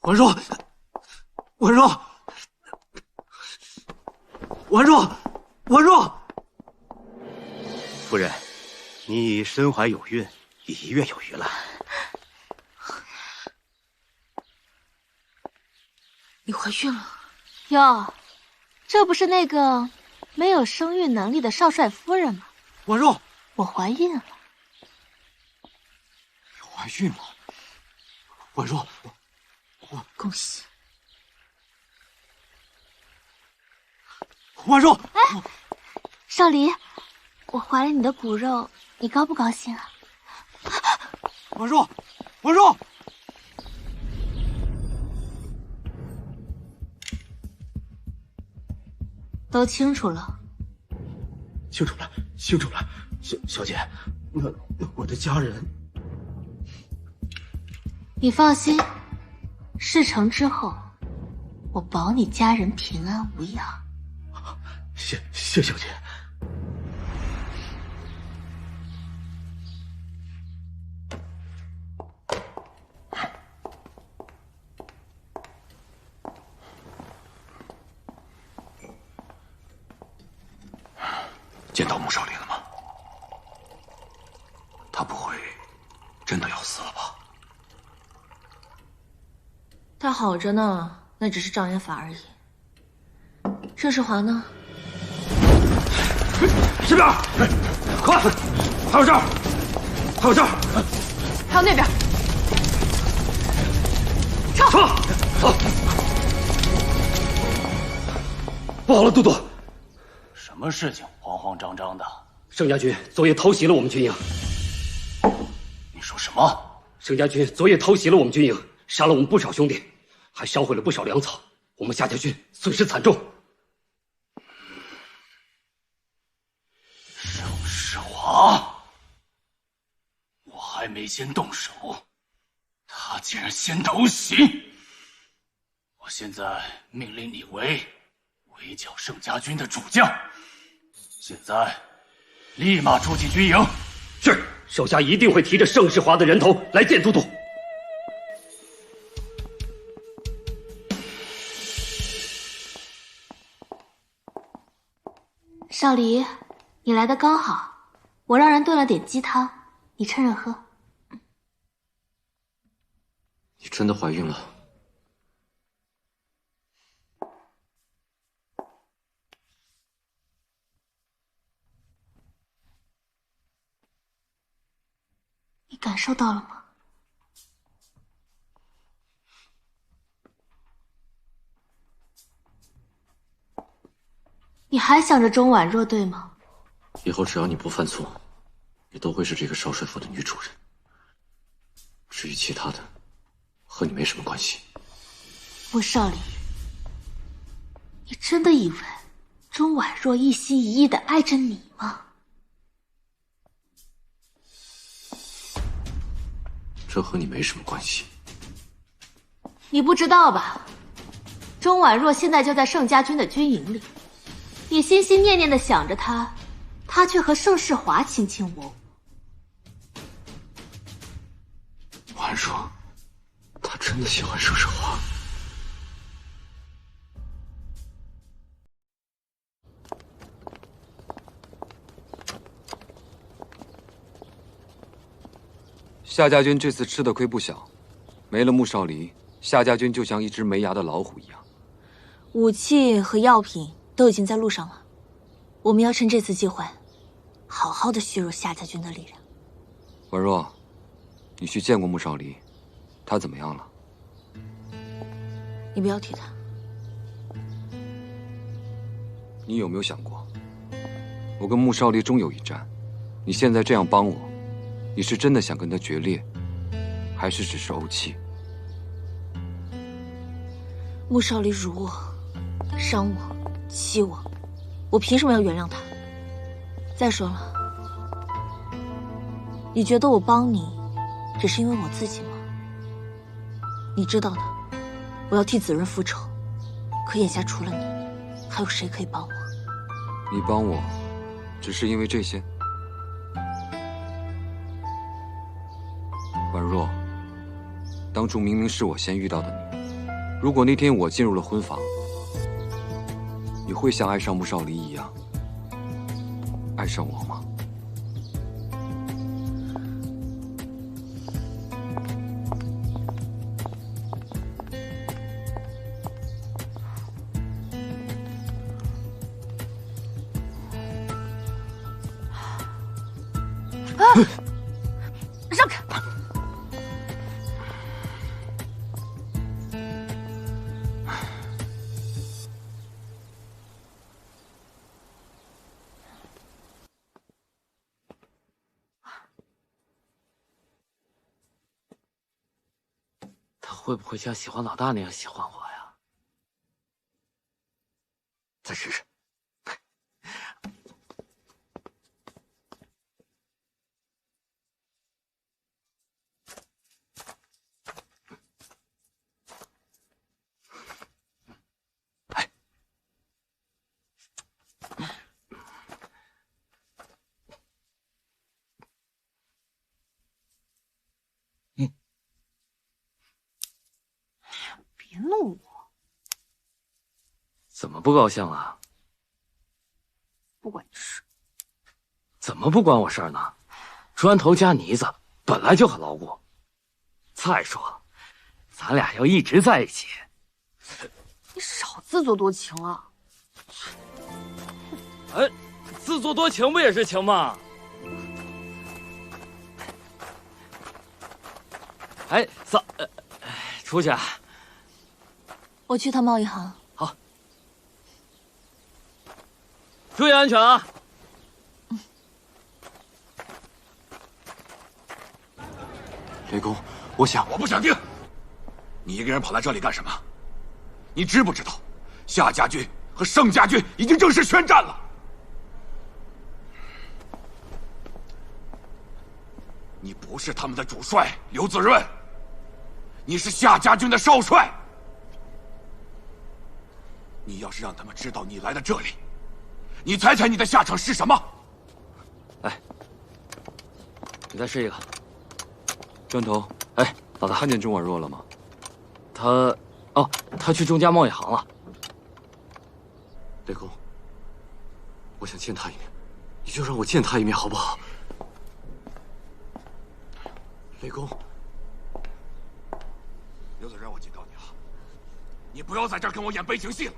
婉若，婉若，婉若，婉若。夫人，你身怀有孕，1月有余了。你怀孕了？哟，这不是那个没有生育能力的少帅夫人吗？婉若，我怀孕了。你怀孕了？婉若，恭喜！婉若，哎，少离，我怀了你的骨肉，你高不高兴啊？婉若，婉若，都清楚了。清楚了，清楚了，小姐，那我的家人，你放心，事成之后，我保你家人平安无恙。谢小姐。见到穆少林了吗？他不会真的要死了吧？他好着呢，那只是障眼法而已。盛世华呢？这边，快！还有这儿，还有这儿，还有那边。撤！走！不好了，都督！什么事情慌慌张张的？盛家军昨夜偷袭了我们军营。你说什么？盛家军昨夜偷袭了我们军营，杀了我们不少兄弟，还烧毁了不少粮草，我们夏家军损失惨重。盛世华，我还没先动手，他竟然先偷袭！我现在命令你围剿盛家军的主将，现在立马出进军营。是，手下一定会提着盛世华的人头来见都督。少离，你来的刚好，我让人炖了点鸡汤，你趁热喝。你真的怀孕了？你感受到了吗？你还想着钟婉若对吗？以后只要你不犯错，你都会是这个少帅府的女主人。至于其他的，和你没什么关系。穆少离，你真的以为钟婉若一心一意的爱着你吗？这和你没什么关系。你不知道吧？钟婉若现在就在盛家军的军营里，你心心念念的想着她，她却和盛世华卿卿我我。婉若，她真的喜欢盛世华？夏家军这次吃的亏不小，没了穆少离，夏家军就像一只没牙的老虎一样。武器和药品都已经在路上了，我们要趁这次机会，好好的削弱夏家军的力量。婉若，你去见过穆少离，他怎么样了？你不要提他。你有没有想过，我跟穆少离终有一战？你现在这样帮我，你是真的想跟他决裂，还是只是怄气？穆少离辱我、伤我、欺我，我凭什么要原谅他？再说了，你觉得我帮你，只是因为我自己吗？你知道的，我要替子润复仇，可眼下除了你，还有谁可以帮我？你帮我，只是因为这些？婉若，当初明明是我先遇到的你，如果那天我进入了婚房，你会像爱上穆少离一样爱上我吗？让开！他会不会像喜欢老大那样喜欢我呀？再试试。别弄我！怎么不高兴啊？不关你事。怎么不关我事儿呢？砖头加泥子本来就很牢固。再说，咱俩要一直在一起。你少自作多情了。哎，自作多情不也是情吗？哎，出去。我去趟贸易行。好，注意安全啊！雷公，我不想听。你一个人跑来这里干什么？你知不知道，夏家军和盛家军已经正式宣战了？你不是他们的主帅刘子润，你是夏家军的少帅。你要是让他们知道你来了这里，你猜猜你的下场是什么？哎，你再试一个。砖头，哎，老大，看见钟婉若了吗？他去钟家贸易行了。雷公，我想见他一面，你就让我见他一面好不好？雷公，刘子润，我警告你了，你不要在这儿跟我演悲情戏了。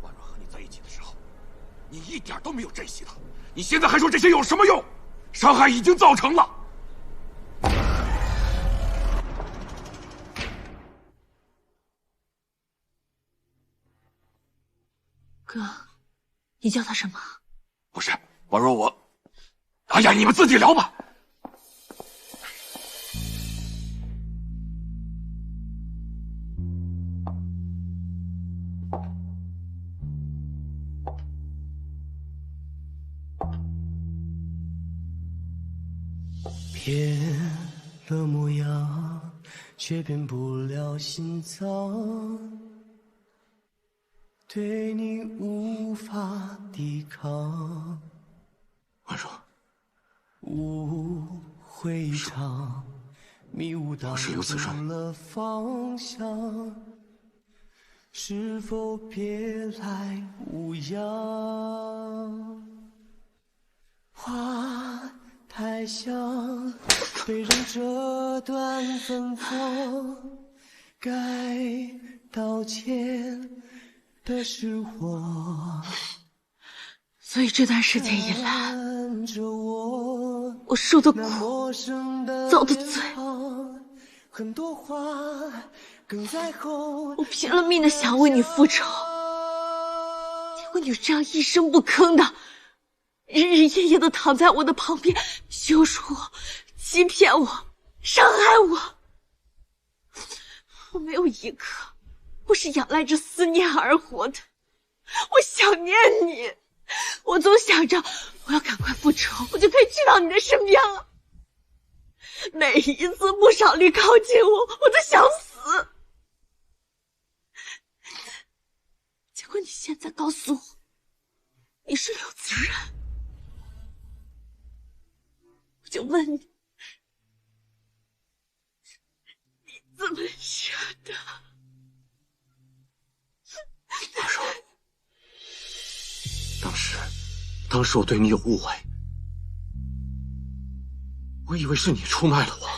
婉若和你在一起的时候，你一点都没有珍惜她，你现在还说这些有什么用？伤害已经造成了。哥，你叫他什么？不是，婉若，我……哎呀，你们自己聊吧。变了模样，却变不了心脏。对你无法抵抗。婉若，误会一场，迷雾挡住了方向。是否别来无恙？花太想被人这段芬芳，该道歉的是我。所以这段时间以来，我受的苦，遭的罪，我拼了命的想为你复仇，结果你这样一声不吭的，日日夜夜的躺在我的旁边，羞辱我，欺骗我，伤害我。我没有一刻不是仰赖着思念而活的，我想念你。我总想着我要赶快复仇，我就可以去到你的身边了。每一次穆少丽靠近我，我都想死。结果你现在告诉我，你是刘子仁，我就问你，你怎么舍得？阿若。当时我对你有误会，我以为是你出卖了我。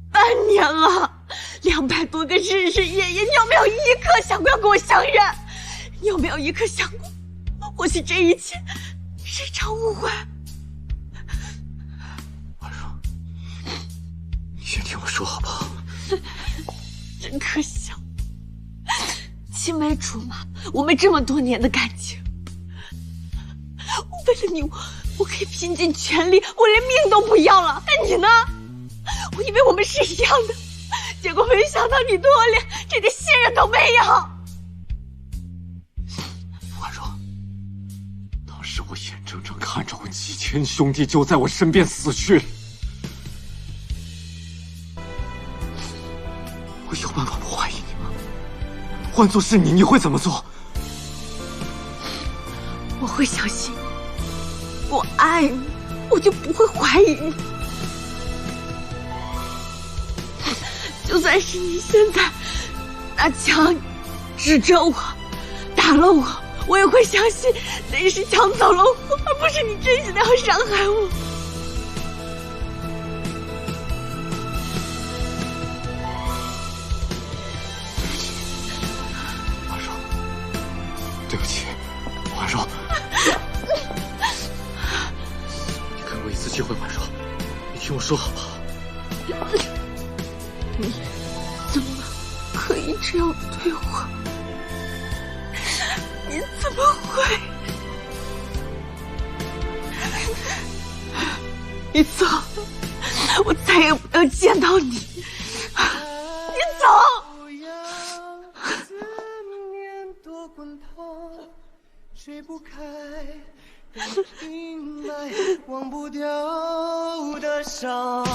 半年了，200多个日日夜夜，你有没有一刻想过要跟我相认？你有没有一刻想过，或许这一切是一场误会？阿若，你先听我说好不好？真可笑。青梅竹马，我们这么多年的感情，为了你，我可以拼尽全力，我连命都不要了。但你呢？我以为我们是一样的，结果没想到你对我连这点信任都没有。婉若，当时我眼睁睁看着我几千兄弟就在我身边死去，我有办法不怀疑你吗？换作是你，你会怎么做？我会相信，我爱你，我就不会怀疑你。就算是你现在拿枪指着我，打了我，我也会相信那是枪走了我，而不是你真心的要伤害我。对不起，婉若，你给我一次机会，婉若，你听我说好不好？你怎么可以这样对我？你怎么会？你走，我再也不要见到你。你走。吹不开，阴霾忘不掉的伤，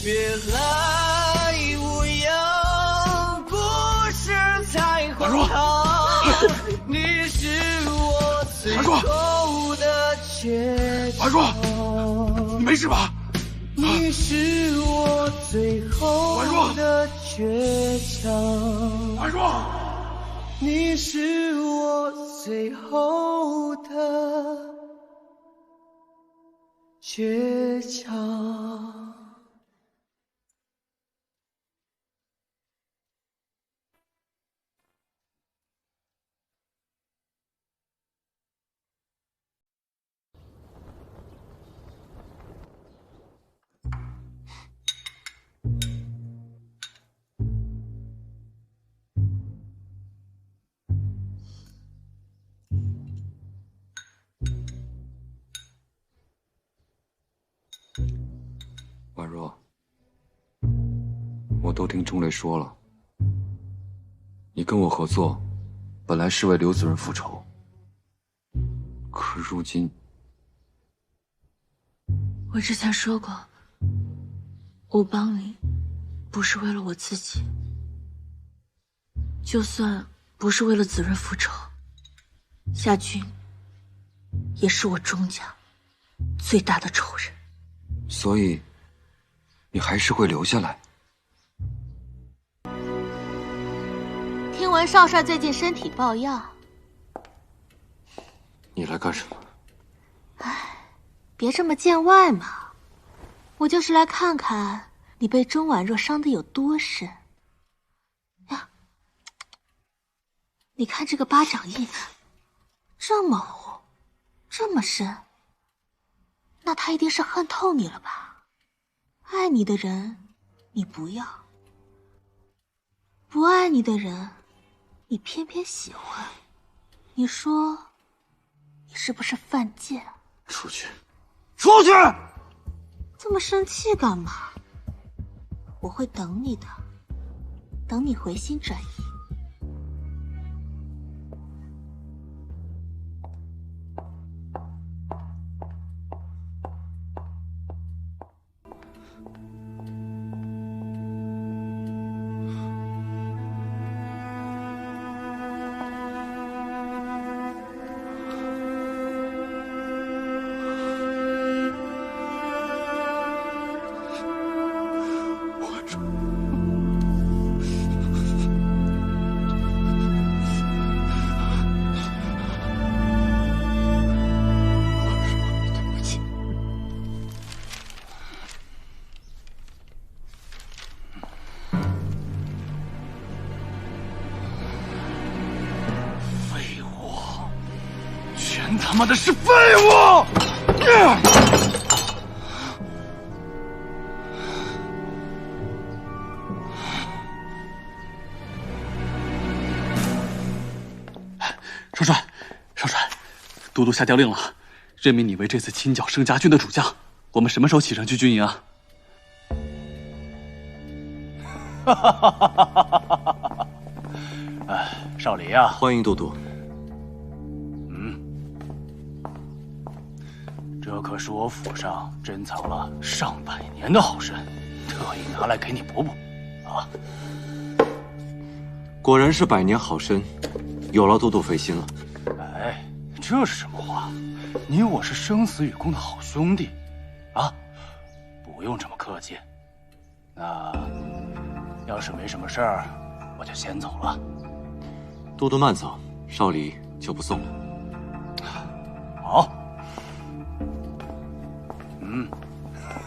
别来无恙，故事才荒唐。你是我最后的倔强。婉若，你没事吧？你是我最后的倔强。婉若。你是我最后的倔强。婉若，我都听钟雷说了，你跟我合作，本来是为刘子润复仇，可如今，我之前说过，我帮你不是为了我自己，就算不是为了子润复仇，夏军也是我钟家最大的仇人。所以，你还是会留下来。听闻少帅最近身体抱恙，你来干什么？别这么见外嘛，我就是来看看你被钟婉若伤得有多深。呀，你看这个巴掌印，这么红，这么深，那他一定是恨透你了吧？爱你的人，你不要；不爱你的人，你偏偏喜欢。你说，你是不是犯贱？出去！出去！这么生气干嘛？我会等你的，等你回心转意。他妈的是废物！少帅，少帅，都督下调令了，任命你为这次清剿盛家军的主将。我们什么时候启程去军营啊？哈哈哈哈哈哈！哎，少黎啊，欢迎都督。这可是我府上珍藏了上百年的好参，特意拿来给你补补，啊！果然是百年好参，有劳都督费心了。哎，这是什么话？你我是生死与共的好兄弟，啊，不用这么客气。那要是没什么事儿，我就先走了。都督慢走，少黎就不送了。好。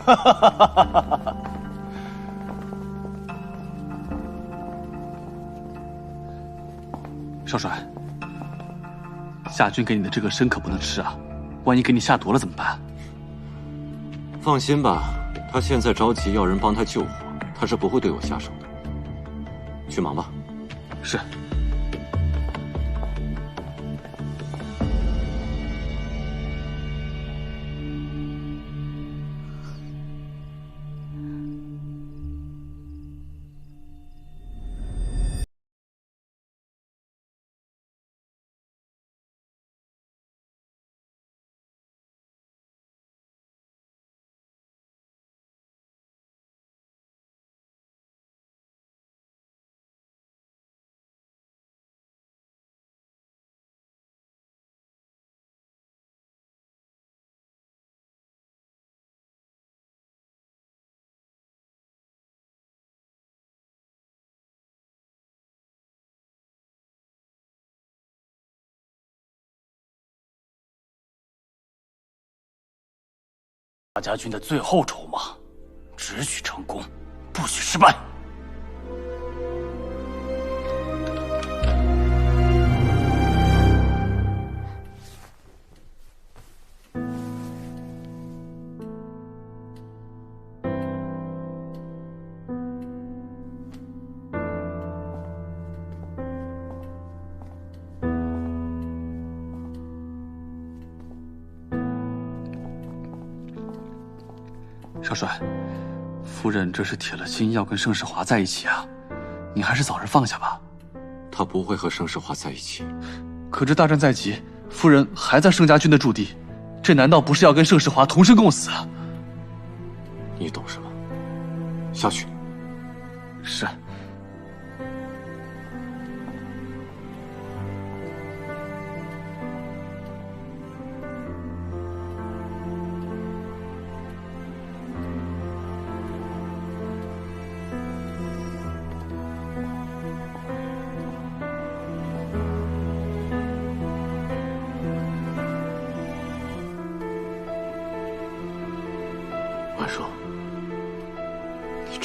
哈哈哈哈哈哈！少帅，夏军给你的这个参可不能吃啊，万一给你下毒了怎么办？放心吧，他现在着急要人帮他救火，他是不会对我下手的。去忙吧。是。大家军的最后筹码，只许成功，不许失败。少帅，夫人这是铁了心要跟盛世华在一起啊，你还是早日放下吧。他不会和盛世华在一起。可这大战在即，夫人还在盛家军的驻地，这难道不是要跟盛世华同生共死？你懂什么？下去。是。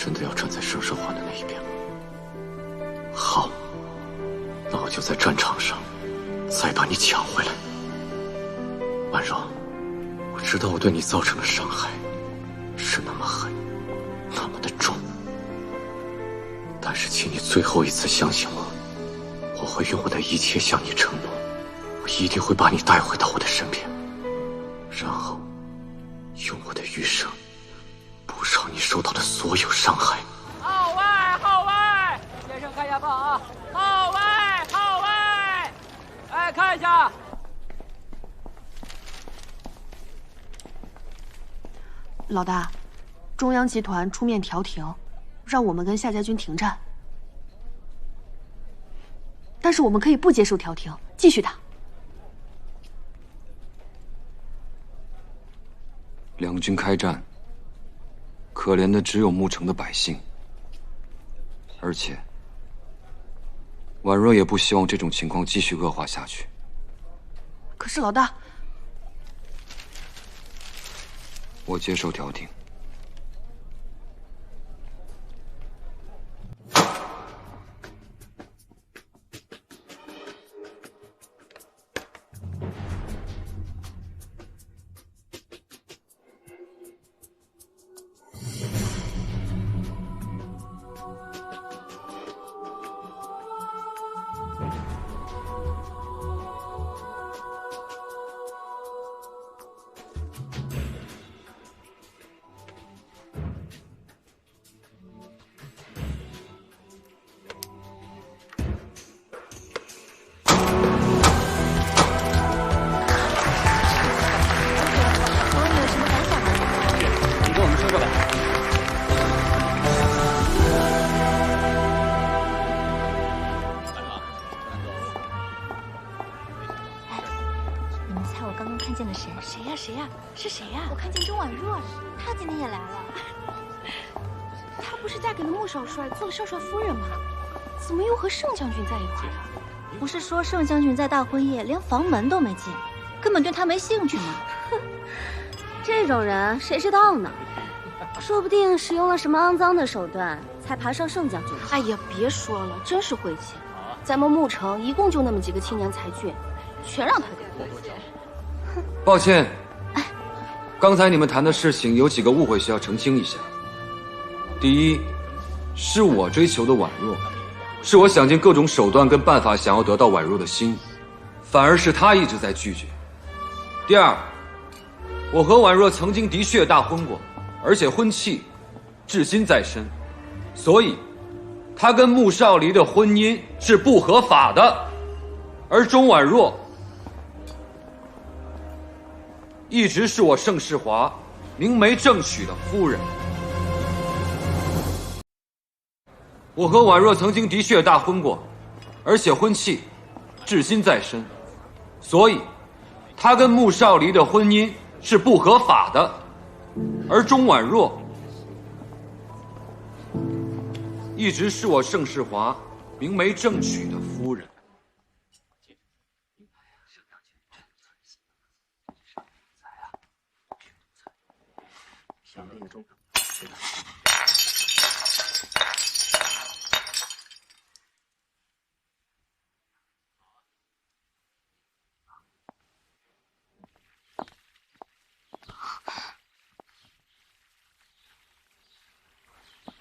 真的要站在盛世华的那一边吗？好，那我就在战场上再把你抢回来。婉若，我知道我对你造成的伤害是那么狠，那么的重，但是请你最后一次相信我，我会用我的一切向你承诺，我一定会把你带回到我的身边，然后用我的余生补偿你受到的所有伤害。号外，号外！先生看一下报啊！号外，号外！哎，看一下。老大，中央集团出面调停，让我们跟夏家军停战。但是我们可以不接受调停，继续打。两军开战，可怜的只有牧城的百姓，而且婉若也不希望这种情况继续恶化下去。可是老大，我接受调停。谁呀？是谁呀？我看见钟婉若了，她今天也来了。她不是嫁给了穆少帅，做了少帅夫人吗？怎么又和盛将军在一块了？不是说盛将军在大婚夜连房门都没进，根本对她没兴趣吗？这种人谁知道呢？说不定使用了什么肮脏的手段，才爬上盛将军。哎呀，别说了，真是晦气！咱们牧城一共就那么几个青年才俊，全让他给霍霍着。抱歉，刚才你们谈的事情有几个误会需要澄清一下。第一，是我追求的婉若，是我想尽各种手段跟办法想要得到婉若的心，反而是她一直在拒绝。第二，我和婉若曾经的确大婚过，而且婚契至今在身，所以她跟穆少离的婚姻是不合法的，而钟婉若一直是我盛世华明媒正娶的夫人。我和婉若曾经的确大婚过，而且婚契至今在身，所以她跟穆少离的婚姻是不合法的，而钟婉若一直是我盛世华明媒正娶的夫人。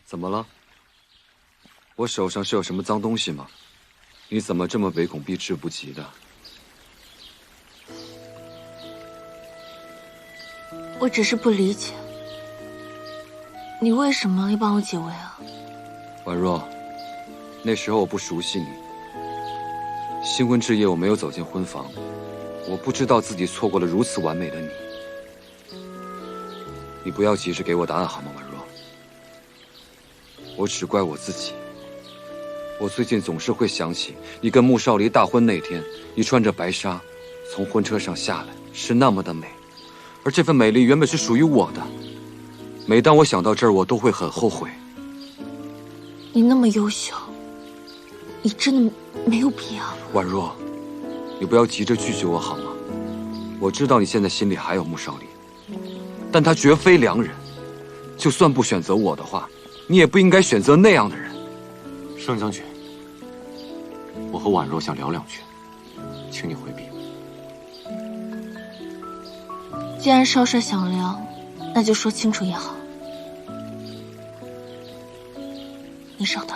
怎么了？我手上是有什么脏东西吗？你怎么这么唯恐避之不及的？我只是不理解，你为什么要帮我解围啊？婉若，那时候我不熟悉你，新婚之夜我没有走进婚房，我不知道自己错过了如此完美的你。你不要急着给我答案好吗，婉若？我只怪我自己。我最近总是会想起你跟穆少离大婚那天，你穿着白纱从婚车上下来，是那么的美，而这份美丽原本是属于我的。每当我想到这儿，我都会很后悔。你那么优秀，你真的没有必要。婉若，你不要急着拒绝我好吗？我知道你现在心里还有穆少离，但他绝非良人。就算不选择我的话，你也不应该选择那样的人。盛将军，我和婉若想聊两句，请你回避。既然少帅想聊，那就说清楚也好。你稍等。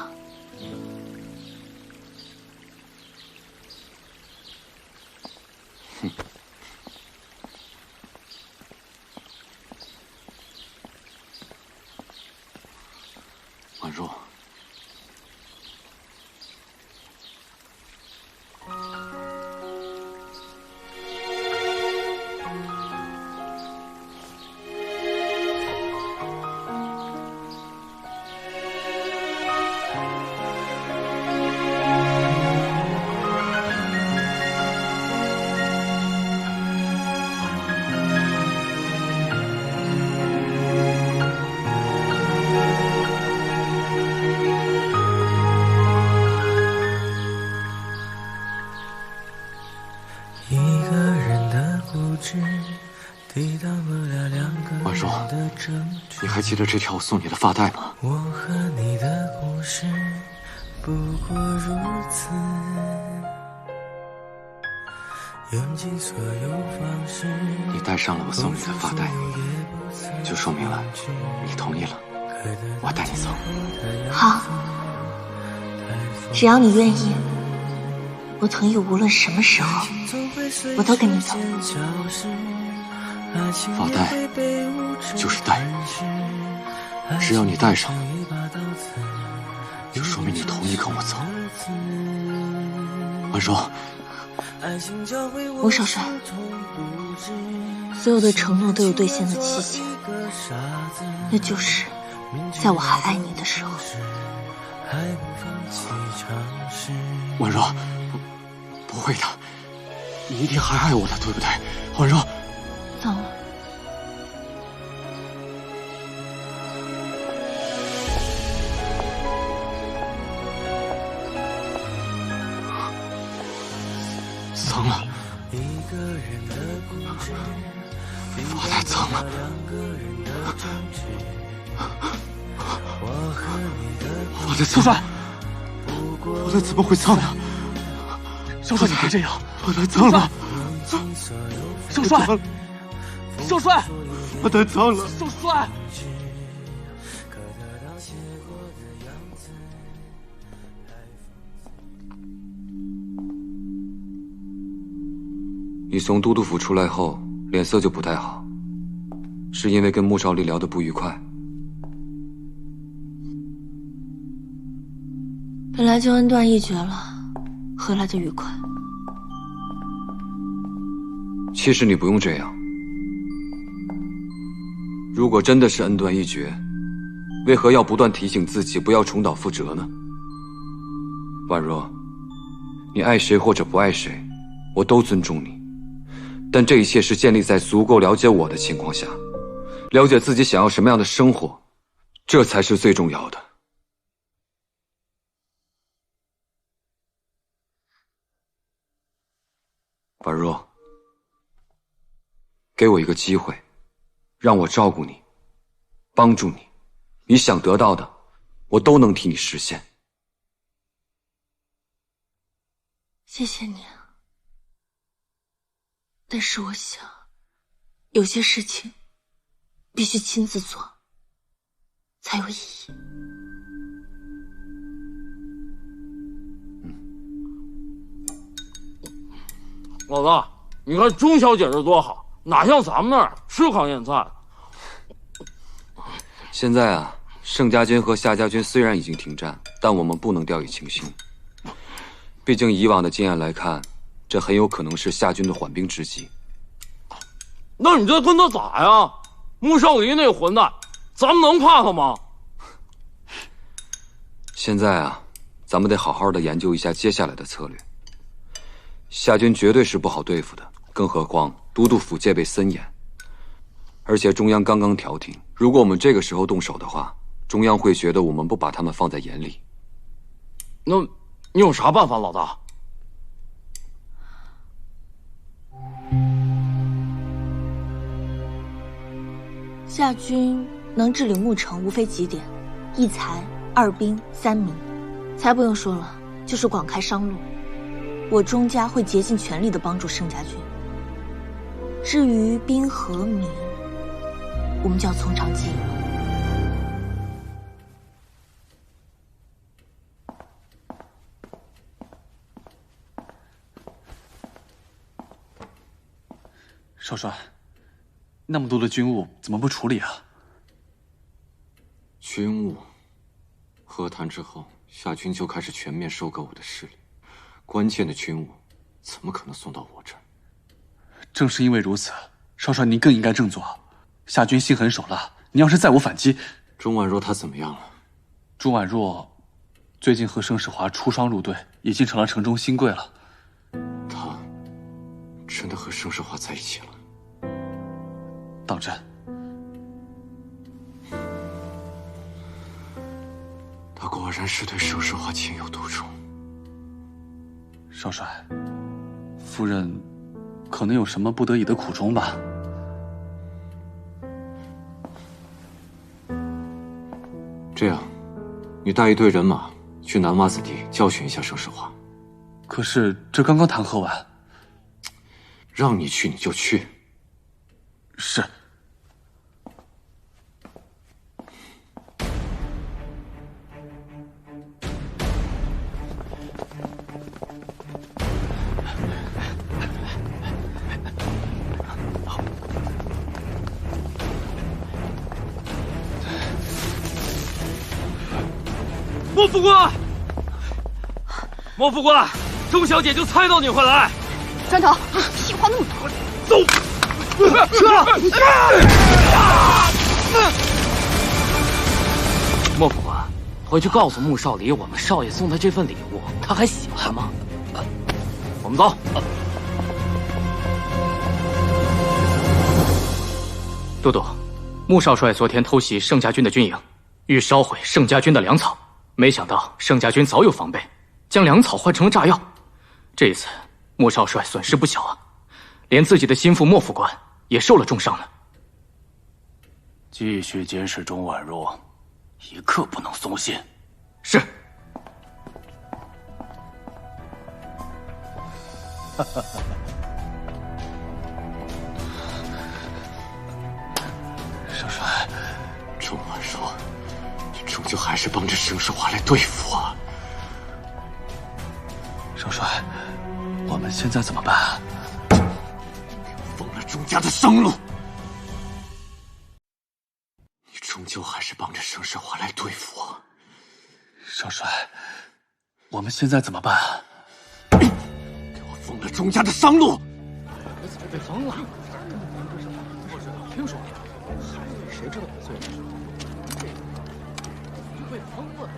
婉若，一个人的固执，抵挡不了两个婉若人的争执。你还记得这条我送你的发带吗？我和你的故事不过如此，用尽所有方式。你戴上了我送你的发带，就说明了你同意了，我带你走。好，只要你愿意，我同意无论什么时候，我都跟你走。发带就是带，只要你戴上了，就说明你同意跟我走。婉若，吴少帅，所有的承诺都有兑现的期限，那就是在我还爱你的时候。婉若，不会的，你一定还爱我的，对不对？婉若，算了。脏了，发带脏了。发带脏了，发带怎么会脏呢？少帅，你别这样！发带脏了，少帅，少帅，发带脏了，少帅。你从都督府出来后，脸色就不太好，是因为跟穆少离聊得不愉快？本来就恩断义绝了，何来的愉快？其实你不用这样。如果真的是恩断义绝，为何要不断提醒自己不要重蹈覆辙呢？婉若，你爱谁或者不爱谁，我都尊重你。但这一切是建立在足够了解我的情况下，了解自己想要什么样的生活，这才是最重要的。婉若，给我一个机会，让我照顾你，帮助你，你想得到的，我都能替你实现。谢谢你啊。但是我想，有些事情必须亲自做，才有意义。老大，你看钟小姐这多好，哪像咱们那儿吃糠咽菜。现在啊，盛家军和夏家军虽然已经停战，但我们不能掉以轻心。毕竟以往的经验来看，这很有可能是夏军的缓兵之计。那你这跟他打呀？穆少离那混蛋，咱们能怕他吗？现在啊，咱们得好好的研究一下接下来的策略。夏军绝对是不好对付的，更何况都督府戒备森严，而且中央刚刚调停，如果我们这个时候动手的话，中央会觉得我们不把他们放在眼里。那你有啥办法，老大？夏军能治理牧城，无非几点：一财、二兵、三民。财不用说了，就是广开商路。我钟家会竭尽全力的帮助盛家军。至于兵和民，我们就要从长计议了。少帅，那么多的军务怎么不处理啊？军务，和谈之后，夏军就开始全面收割我的势力，关键的军务怎么可能送到我这儿？正是因为如此，少帅您更应该振作。夏军心狠手辣，你要是再无反击，钟婉若她怎么样了？钟婉若最近和盛世华出双入对，已经成了城中新贵了。他真的和盛世华在一起了？当真？他果然是对盛世华情有独钟。少帅，夫人可能有什么不得已的苦衷吧？这样，你带一队人马去南洼子地教训一下盛世华。可是这刚刚谈和完。让你去你就去。是。莫副官，莫副官，钟小姐就猜到你会来。砖头，屁话那么多，走！莫副官，回去告诉穆少离，我们少爷送他这份礼物，他还喜欢吗？我们走。都督，穆少帅昨天偷袭盛家军的军营，欲烧毁盛家军的粮草，没想到盛家军早有防备，将粮草换成了炸药。这一次，穆少帅损失不小啊，连自己的心腹莫副官也受了重伤呢。继续监视钟婉若，一刻不能松懈。是。少帅，钟婉若，你终究还是帮着盛世华来对付我。少帅，我们现在怎么办？封了钟家的生路，你终究还是帮着盛世华来对付我。少帅，我们现在怎么办？给我封了钟家的商路！你怎么被封了？不知道，听说谁知道我做的是？就被封了。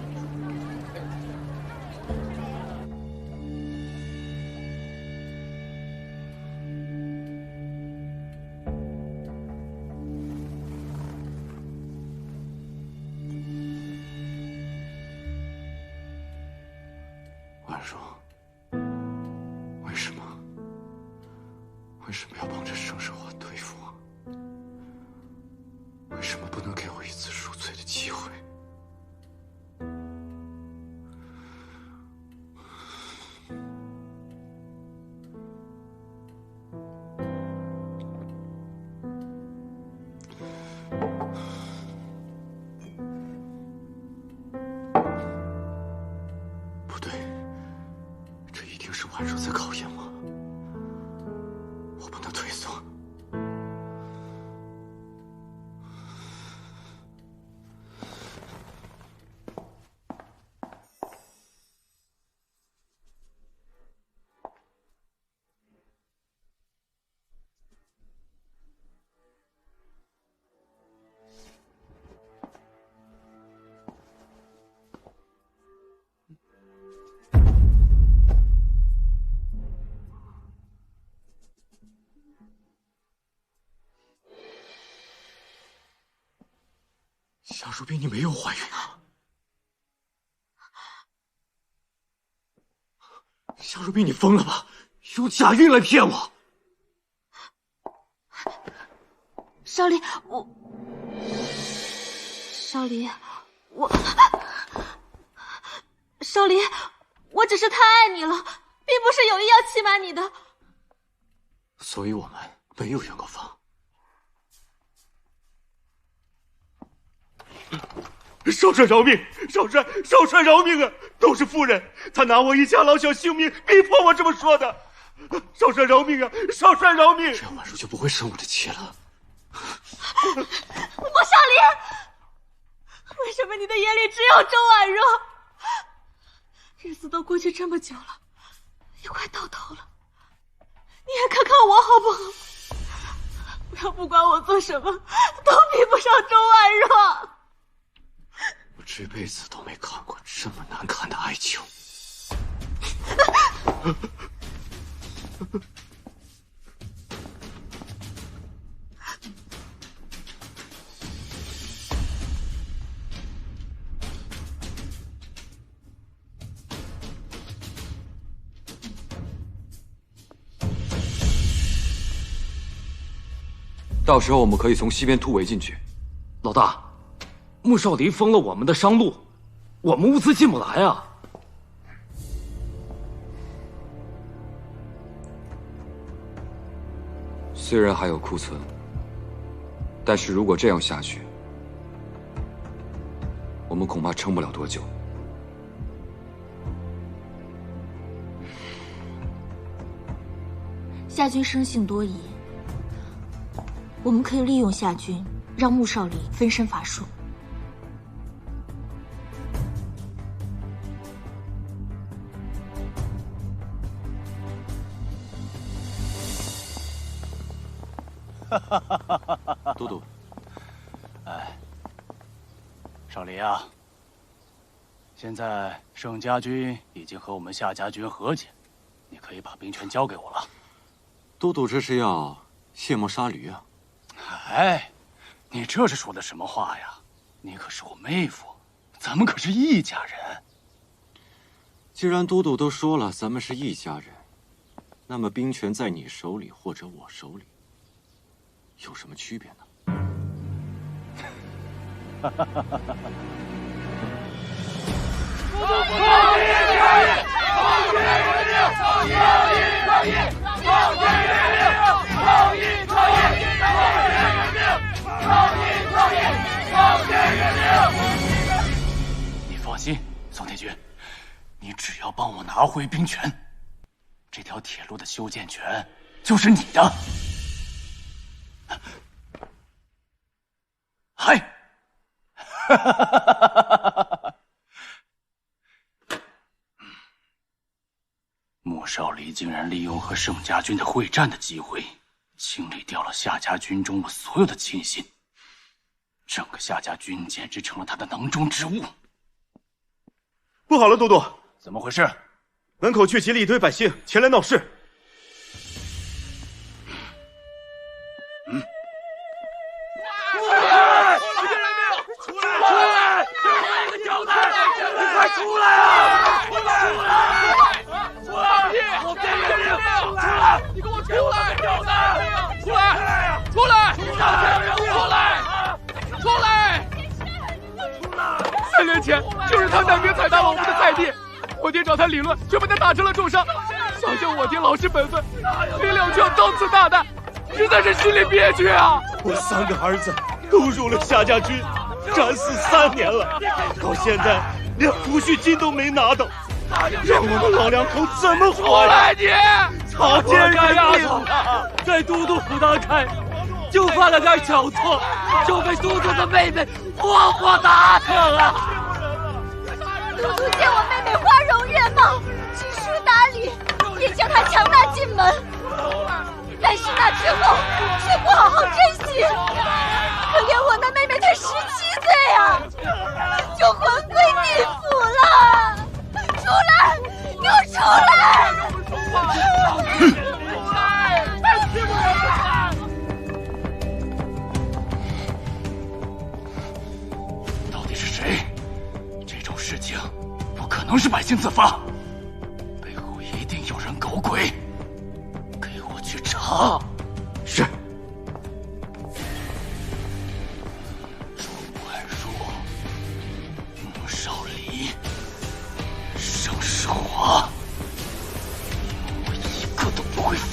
婉若，为什么？为什么要帮着盛世华对付我？为什么不能给我一次赎罪的机会？不对，这一定是婉若在考验我，我不能退缩。夏如冰，你没有怀孕啊？夏如冰，你疯了吧？用假孕来骗我！少离，少离，少离，我只是太爱你了，并不是有意要欺瞒你的。所以我们没有原告方。少帅饶命！少帅饶命啊！都是夫人，他拿我一家老小性命逼迫我这么说的。少帅饶命啊！少帅饶命！这样婉如就不会生我的气了。莫少离，为什么你的眼里只有周婉若？日子都过去这么久了，也快到头了，你也看看我好不好？不要不管我做什么，都比不上周婉若。我这辈子都没看过这么难看的哀求。到时候我们可以从西边突围进去。老大，穆少离封了我们的商路，我们物资进不来啊。虽然还有库存，但是如果这样下去，我们恐怕撑不了多久。夏军生性多疑，我们可以利用夏军，让穆少离分身乏术。都督，哎，少离啊，现在盛家军已经和我们夏家军和解，你可以把兵权交给我了。都督这是要卸磨杀驴啊！哎，你这是说的什么话呀？你可是我妹夫，咱们可是一家人。既然都督都说了咱们是一家人，那么兵权在你手里或者我手里，有什么区别呢？你放心，宋铁军，你只要帮我拿回兵权，这条铁路的修建权就是你的。嗨！穆少离竟然利用和盛家军的会战的机会，清理掉了夏家军中我所有的亲信，整个夏家军简直成了他的囊中之物。不好了，都督，怎么回事？门口聚集了一堆百姓前来闹事。出来啊！出来！出来！我给你命！出来！你给我出来！出来！出来！出来！出来！3年前，就是他带兵踩踏了我们的菜地，我爹找他理论，却被他打成了重伤。想想我爹老实本分，没料就要当此大难，实在是心里憋屈啊！我3个儿子都入了夏家军，战死3年了，到现在连抚恤金都没拿到，让我们老两口怎么活呀？你草菅人命啊！在都督府当差，就犯了点小错，就被都督的妹妹活活打死了。都督见我妹妹花容月貌，知书达理，便将她强纳进门。但是那之后却不好好珍惜，可怜我那妹妹才17岁啊，就魂归地府了。出来，给我出来！到底是谁？这种事情不可能是百姓自发，背后一定有人搞鬼，给我去查！是。周婉若，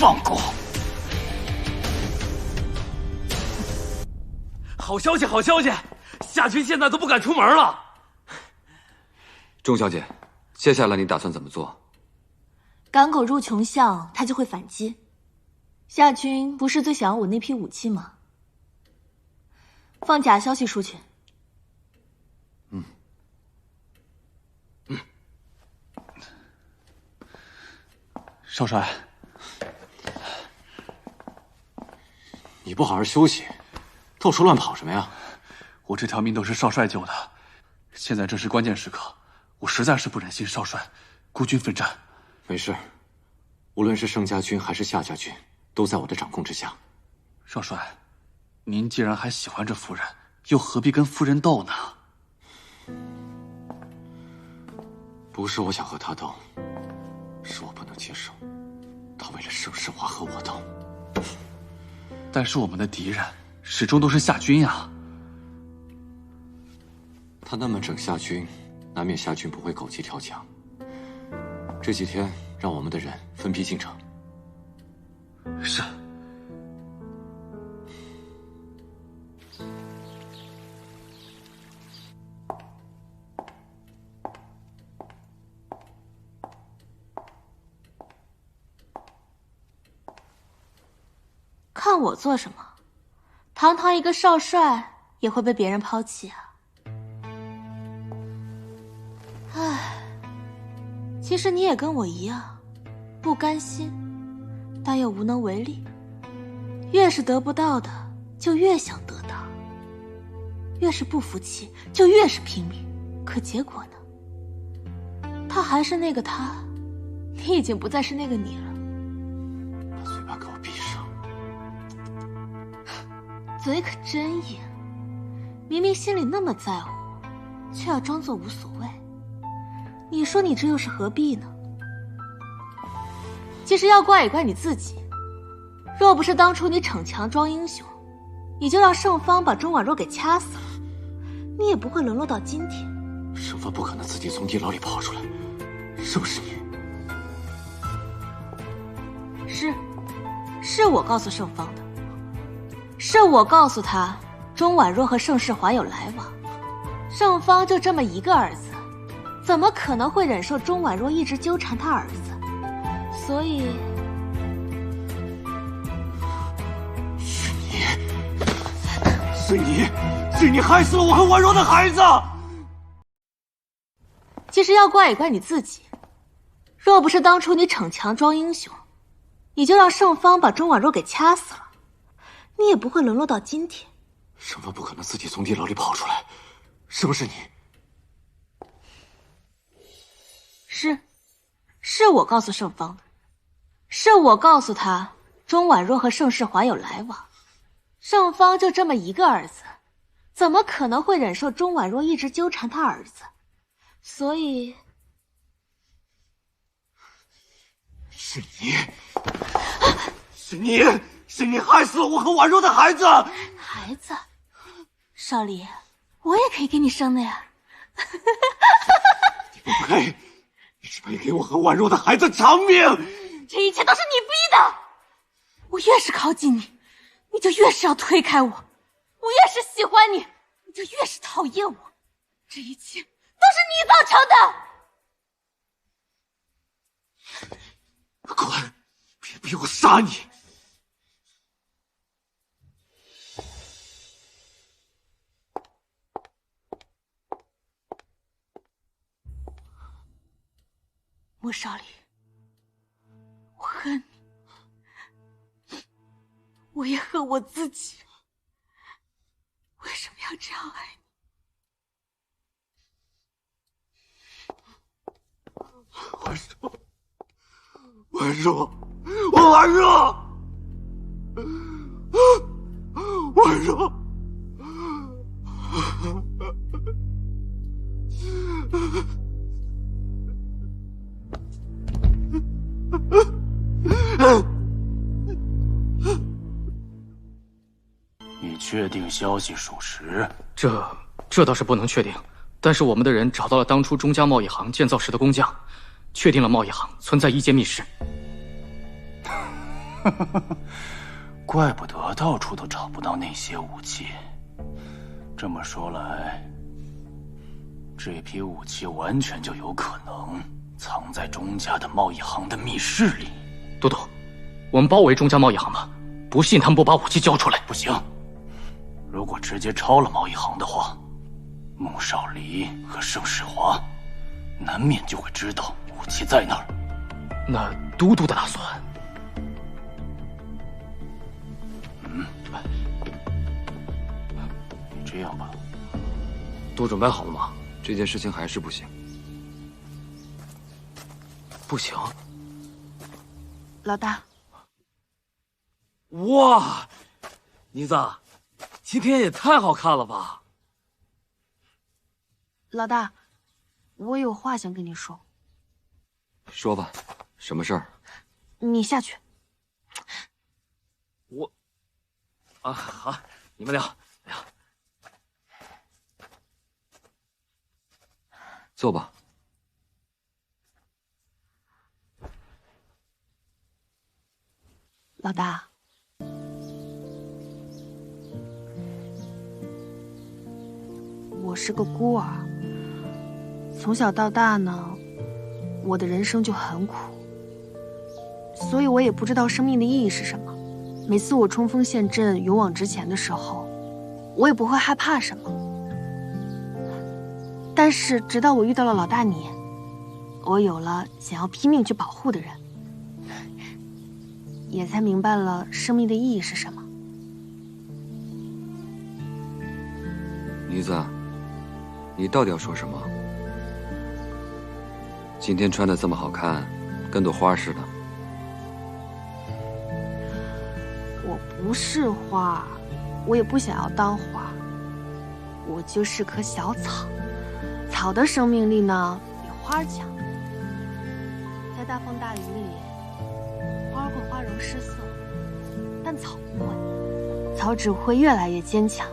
放过。好消息，好消息！夏军现在都不敢出门了。钟小姐，接下来你打算怎么做？港口入穷巷，他就会反击。夏军不是最想要我那批武器吗？放假消息出去。少帅，你不好好休息，到处乱跑什么呀？我这条命都是少帅救的，现在正是关键时刻，我实在是不忍心少帅孤军奋战。没事，无论是盛家军还是夏家军，都在我的掌控之下。少帅，您既然还喜欢这夫人，又何必跟夫人斗呢？不是我想和他斗，是我不能接受他为了盛世华和我斗。但是我们的敌人始终都是夏军呀。他那么整夏军，难免夏军不会狗急跳墙。这几天让我们的人分批进城。是。看我做什么？堂堂一个少帅也会被别人抛弃啊！唉，其实你也跟我一样，不甘心，但又无能为力。越是得不到的，就越想得到；越是不服气，就越是拼命。可结果呢？他还是那个他，你已经不再是那个你了。把嘴巴给我闭上！嘴可真硬，明明心里那么在乎，却要装作无所谓。你说你这又是何必呢？其实要怪也怪你自己。若不是当初你逞强装英雄，你就让盛芳把钟婉若给掐死了，你也不会沦落到今天。盛芳不可能自己从地牢里跑出来，是不是你？是我告诉盛芳的。是我告诉他，钟婉若和盛世华有来往，盛芳就这么一个儿子，怎么可能会忍受钟婉若一直纠缠他儿子？所以，是你害死了我和婉若的孩子。其实要怪也怪你自己。若不是当初你逞强装英雄，你就让盛芳把钟婉若给掐死了，你也不会沦落到今天。盛芳不可能自己从地牢里跑出来，是不是你？是我告诉盛芳的。是我告诉他，钟婉若和盛世华有来往，盛芳就这么一个儿子，怎么可能会忍受钟婉若一直纠缠他儿子？所以，是你害死了我和婉若的孩子。孩子，少离，我也可以给你生的呀。你不配，你只配给我和婉若的孩子偿命。这一切都是你逼的。我越是靠近你，你就越是要推开我；我越是喜欢你，你就越是讨厌我。这一切都是你造成的。滚！别逼我杀你！莫少离，我恨你，我也恨我自己。为什么要这样爱你？婉若，你确定消息属实？这倒是不能确定，但是我们的人找到了当初钟家贸易行建造时的工匠，确定了贸易行存在一间密室。怪不得到处都找不到那些武器。这么说来，这批武器完全就有可能藏在钟家的贸易行的密室里。都督，我们包围钟家贸易行吧，不信他们不把武器交出来。不行，如果直接抄了贸易行的话，穆少离和盛世华难免就会知道武器在哪儿。那都督的打算？这样吧，都准备好了吗？这件事情还是不行。不行。老大。哇，妮子，今天也太好看了吧！老大，我有话想跟你说。说吧，什么事儿？你下去。好，你们聊。坐吧。老大，我是个孤儿，从小到大呢，我的人生就很苦，所以我也不知道生命的意义是什么。每次我冲锋陷阵、勇往直前的时候，我也不会害怕什么。但是直到我遇到了老大你，我有了想要拼命去保护的人，也才明白了生命的意义是什么。妮子，你到底要说什么？今天穿的这么好看，跟朵花似的。我不是花，我也不想要当花，我就是棵小草。草的生命力呢，比花强。在大风大雨里，花会花容失色，但草不会，草只会越来越坚强。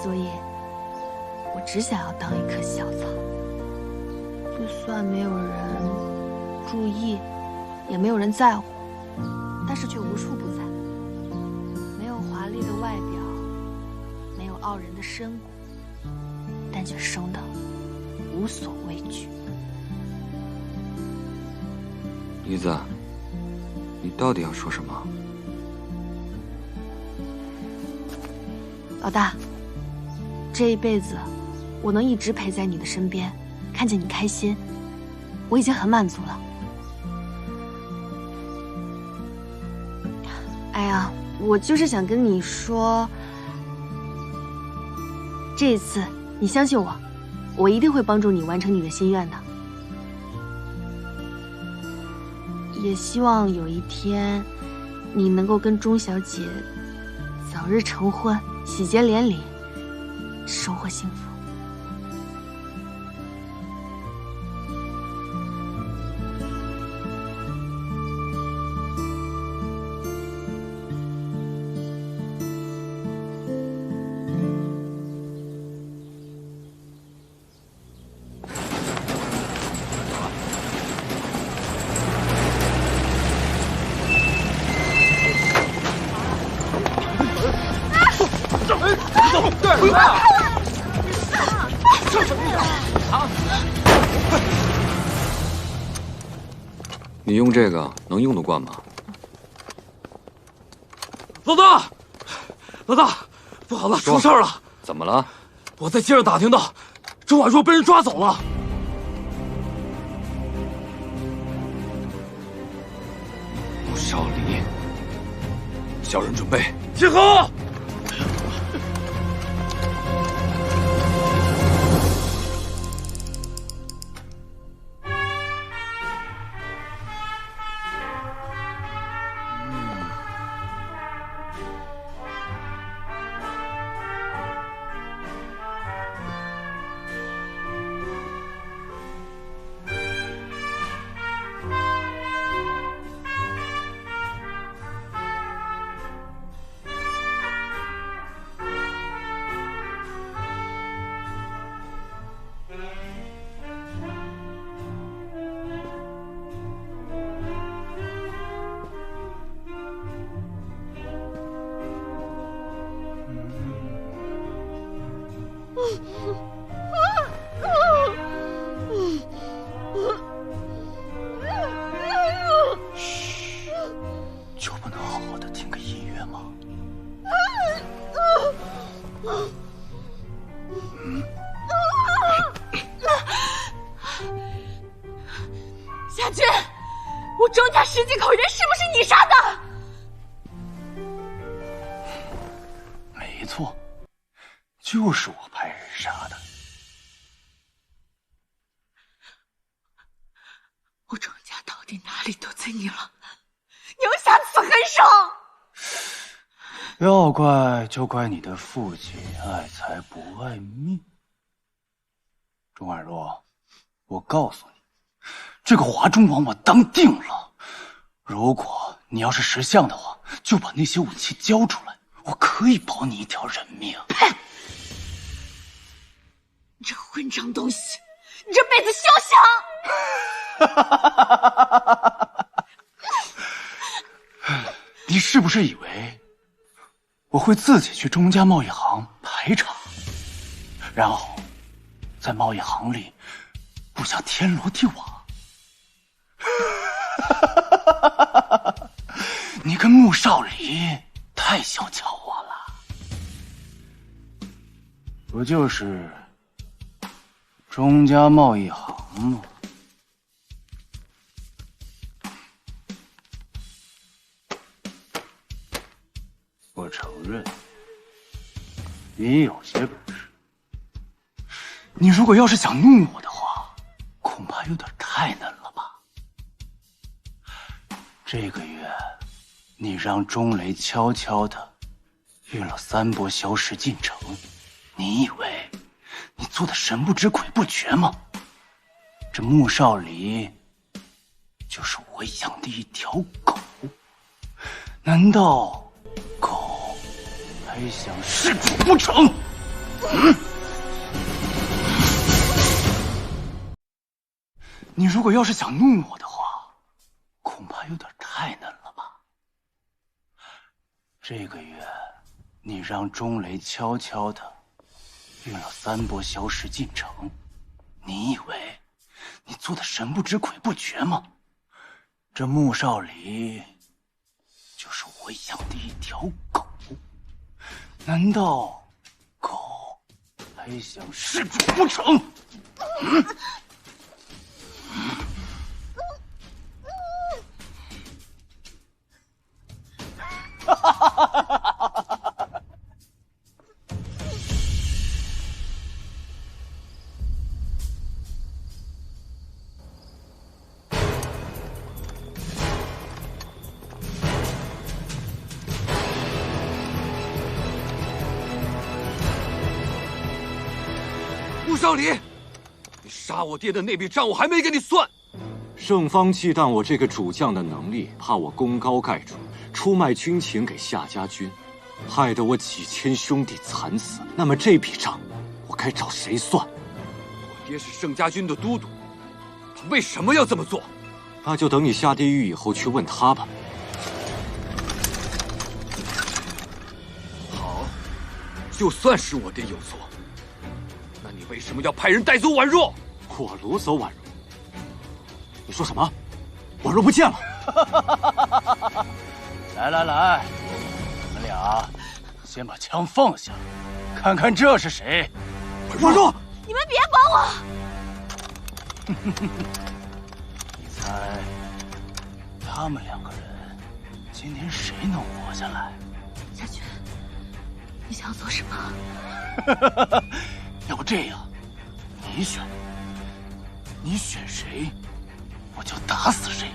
所以，我只想要当一棵小草，就算没有人注意，也没有人在乎，但是却无处不在。没有华丽的外表，没有傲人的身骨，但却生得无所畏惧。妮子，你到底要说什么？老大，这一辈子我能一直陪在你的身边，看见你开心，我已经很满足了。哎呀，我就是想跟你说，这一次你相信我，我一定会帮助你完成你的心愿的。也希望有一天，你能够跟钟小姐早日成婚，喜结连理，收获幸福。你用这个能用得惯吗？老大，老大，不好了，出事儿了！怎么了？我在街上打听到，周婉若被人抓走了。穆少离，小人准备集合！夏君，我钟家10几口人是不是你杀的？没错，就是我派人杀的。我庄家到底哪里得罪你了？你要下此狠手！要怪就怪你的父亲爱财不爱命。钟婉若，我告诉你，这个华中王我当定了。如果你要是识相的话，就把那些武器交出来，我可以保你一条人命。呸！你这混账东西，你这辈子休想！你是不是以为我会自己去钟家贸易行排查，然后在贸易行里布下天罗地网？你跟穆少离太小瞧我了，不就是钟家贸易行吗？我承认，你有些本事。你如果要是想弄我的话，恐怕有点太嫩了吧？这个月，你让钟雷悄悄的运了3波消食进城，你以为你做的神不知鬼不觉吗？这穆少离就是我养的一条狗，难道狗还想弑主不成？你如果要是想弄我的话，恐怕有点太嫩了吧？这个月，你让钟雷悄悄的运了3波消食进城，你以为你做的神不知鬼不觉吗？这穆少离就是我养的一条狗，难道狗还想弑主不成？穆少离，你杀我爹的那笔账我还没给你算。盛方忌惮我这个主将的能力，怕我功高盖主，出卖军情给夏家军，害得我几千兄弟惨死。那么这笔账，我该找谁算？我爹是盛家军的都督，他为什么要这么做？那就等你下地狱以后去问他吧。好，就算是我爹有错，那你为什么要派人带走婉若？我掳走婉若？你说什么？婉若不见了！来来来，你们俩先把枪放下，看看这是谁。婉若，你们别管我！你猜，他们2个人今天谁能活下来？夏君，你想要做什么？要不这样，你选谁，我就打死谁。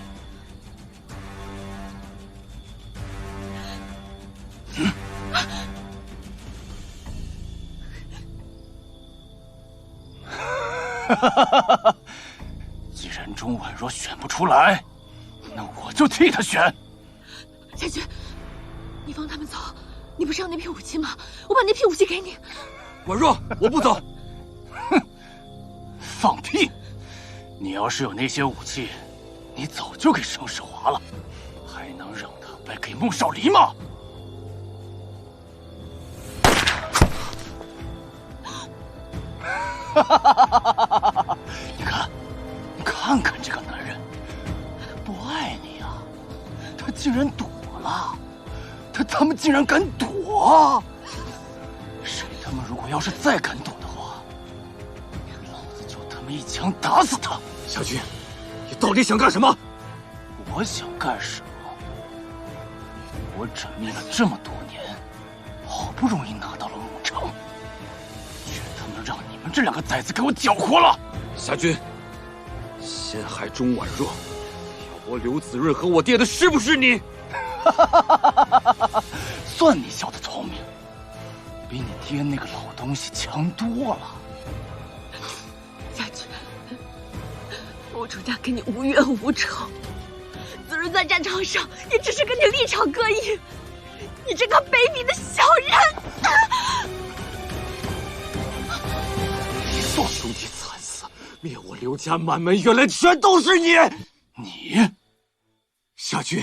既然钟婉若选不出来，那我就替他选。夏君，你放他们走。你不是要那批武器吗？我把那批武器给你。婉若，我不走。哼，放屁！你要是有那些武器，你早就给盛世华了，还能让他败给穆少离吗？你看看这个男人，不爱你啊！他竟然躲了，他们竟然敢躲！谁他妈如果要是再敢躲的话，老子就他妈一枪打死他！小军，也到底想干什么？我想干什么？我缜密了这么多年，好不容易拿到了牧城，却他妈让你们这两个崽子给我搅和了！夏军，陷害钟婉若，挑拨刘子润和我爹的是不是你？算你小子聪明，比你爹那个老东西强多了。夏军，我楚家跟你无冤无仇，子润在战场上也只是跟你立场各异，你这个卑鄙的小人！你做兄弟惨死，灭我刘家满门，原来全都是你！你，夏军，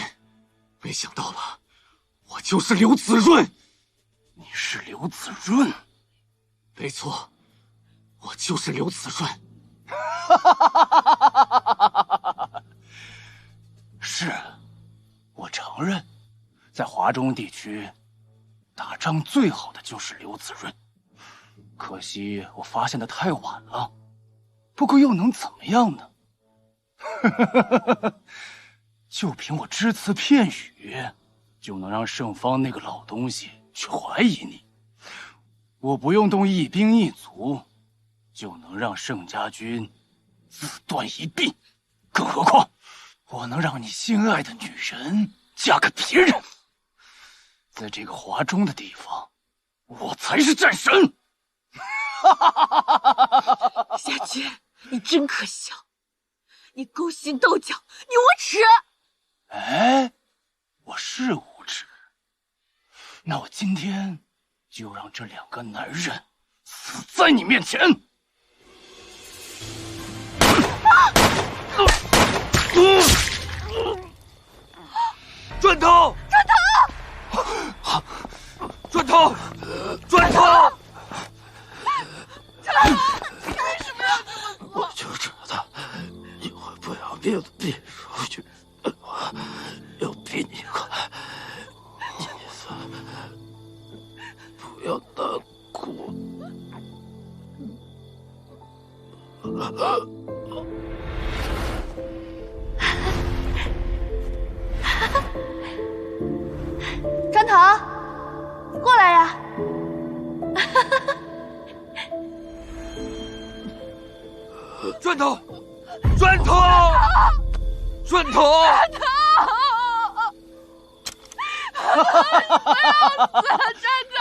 没想到吧？我就是刘子润。你是刘子润？没错，我就是刘子润。是，我承认，在华中地区，打仗最好的就是刘子润。可惜我发现的太晚了，不过又能怎么样呢？就凭我只词片语，就能让盛方那个老东西去怀疑你。我不用动一兵一卒，就能让盛家军自断一臂。更何况，我能让你心爱的女人嫁给别人。在这个华中的地方，我才是战神。夏军，你真可笑！你勾心斗角，你无耻！哎，我是无耻。那我今天就让这两个男人死在你面前！转头！转头！转头！为什么要这么做？我就知道你会不要命的逼出去，我要逼你快，意思不要难过。砖头，过来呀！砖头，砖头，砖头！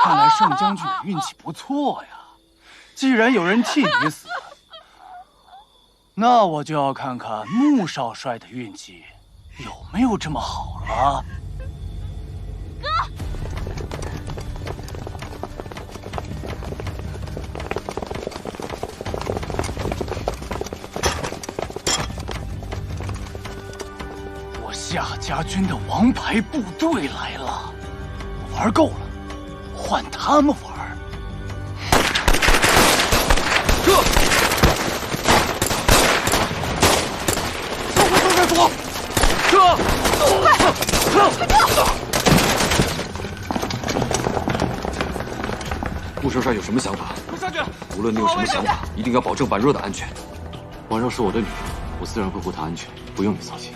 看来盛将军运气不错呀，既然有人替你死，那我就要看看穆少帅的运气有没有这么好了。夏家军的王牌部队来了，玩够了，换他们玩。撤！快躲！撤！撤！穆少帅有什么想法？快上去！无论你有什么想法，一定要保证婉若的安全。婉若是我的女人，我自然会护她安全，不用你操心。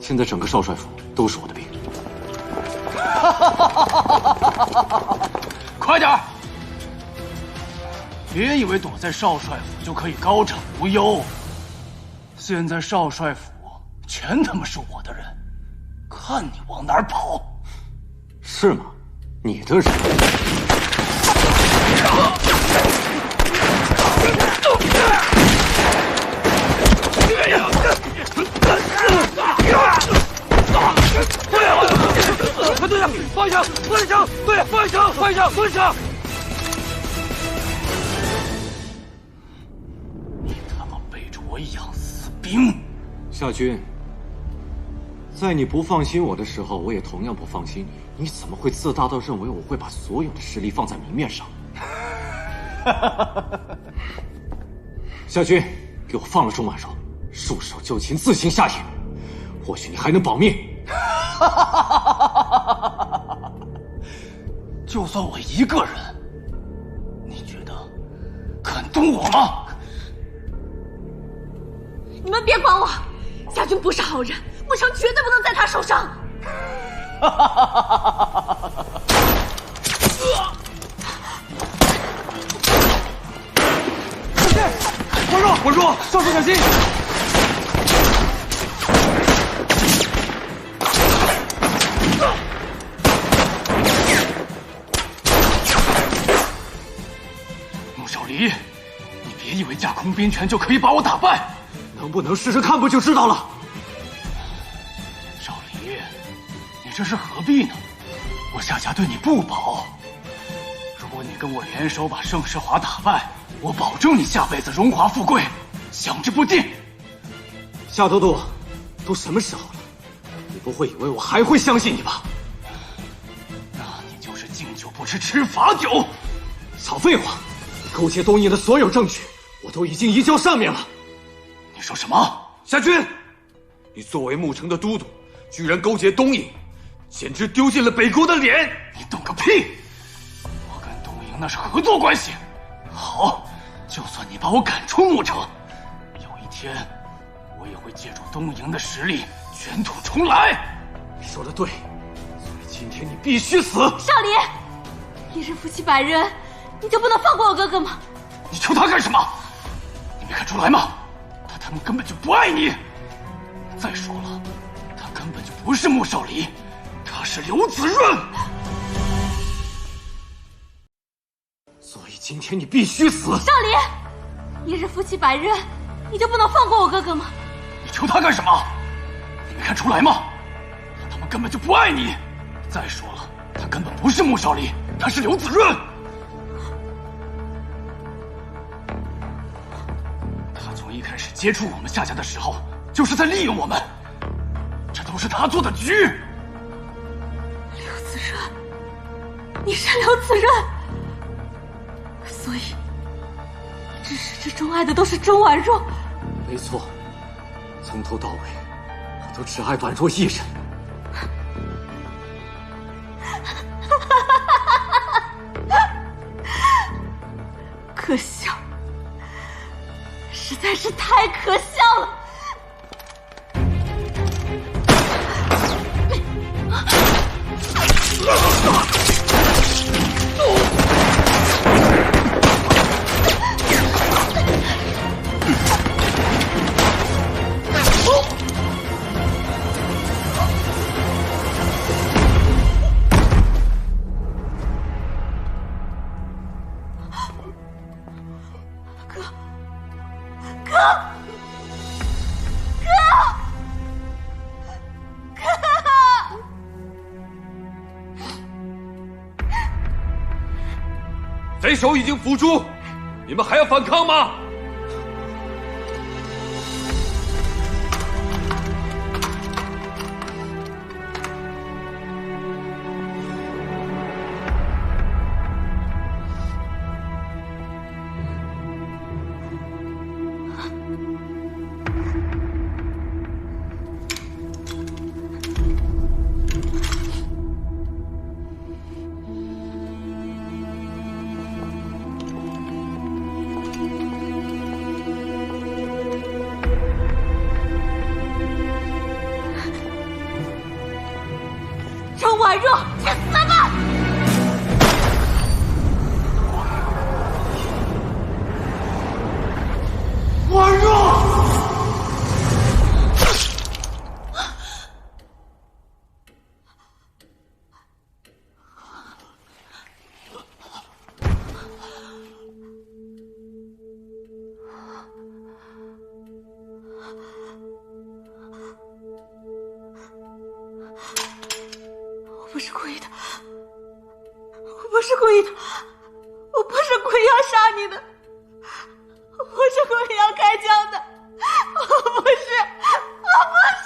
现在整个少帅府都是我的兵。快点！别以为躲在少帅府就可以高枕无忧。现在少帅府全他妈是我的人，看你往哪儿跑！是吗？你的人？队长，放下，放下枪！对，放下枪，放下枪，放下枪！你他妈背着我养死兵！夏军，在你不放心我的时候，我也同样不放心你。你怎么会自大到认为我会把所有的实力放在明面上？夏军，给我放了钟婉若，束手就擒，自行下野，或许你还能保命。就算我一个人，你觉得敢动我吗？你们别管我，夏军不是好人，沐橙绝对不能在他手上。我弱，少主小心！穆少离，你别以为架空兵权就可以把我打败，能不能试试看不就知道了？少离，你这是何必呢？我夏家对你不薄，如果你跟我联手把盛世华打败，我保证你下辈子荣华富贵，享之不尽。夏都督，都什么时候了，你不会以为我还会相信你吧？那你就是敬酒不吃吃罚酒。少废话！你勾结东瀛的所有证据，我都已经移交上面了。你说什么？夏军，你作为牧城的都督，居然勾结东瀛，简直丢尽了北国的脸！你懂个屁！我跟东瀛那是合作关系。好，就算你把我赶出牧城，有一天我也会借助东瀛的实力卷土重来。说得对，所以今天你必须死。少离，一日夫妻百日恩，你就不能放过我哥哥吗？你求他干什么？你没看出来吗？他们根本就不爱你。再说了，他根本就不是穆少离，他是刘子润。所以今天你必须死。少离，一日夫妻百日恩，你就不能放过我哥哥吗？你求他干什么？你没看出来吗？他们根本就不爱你。再说了，他根本不是穆少离，他是刘子润。他从一开始接触我们夏家的时候，就是在利用我们，这都是他做的局。刘子润，你是刘子润，所以你至始至终爱的都是钟婉若。没错，从头到尾，我都只爱婉若一人。可笑，实在是太可笑了。贼首已经伏诛，你们还要反抗吗？钟婉若，去死吧！婉若，我不是故意的，我不是故意的，我不是故意要杀你的，我不是故意要开枪的，我不是，我不是。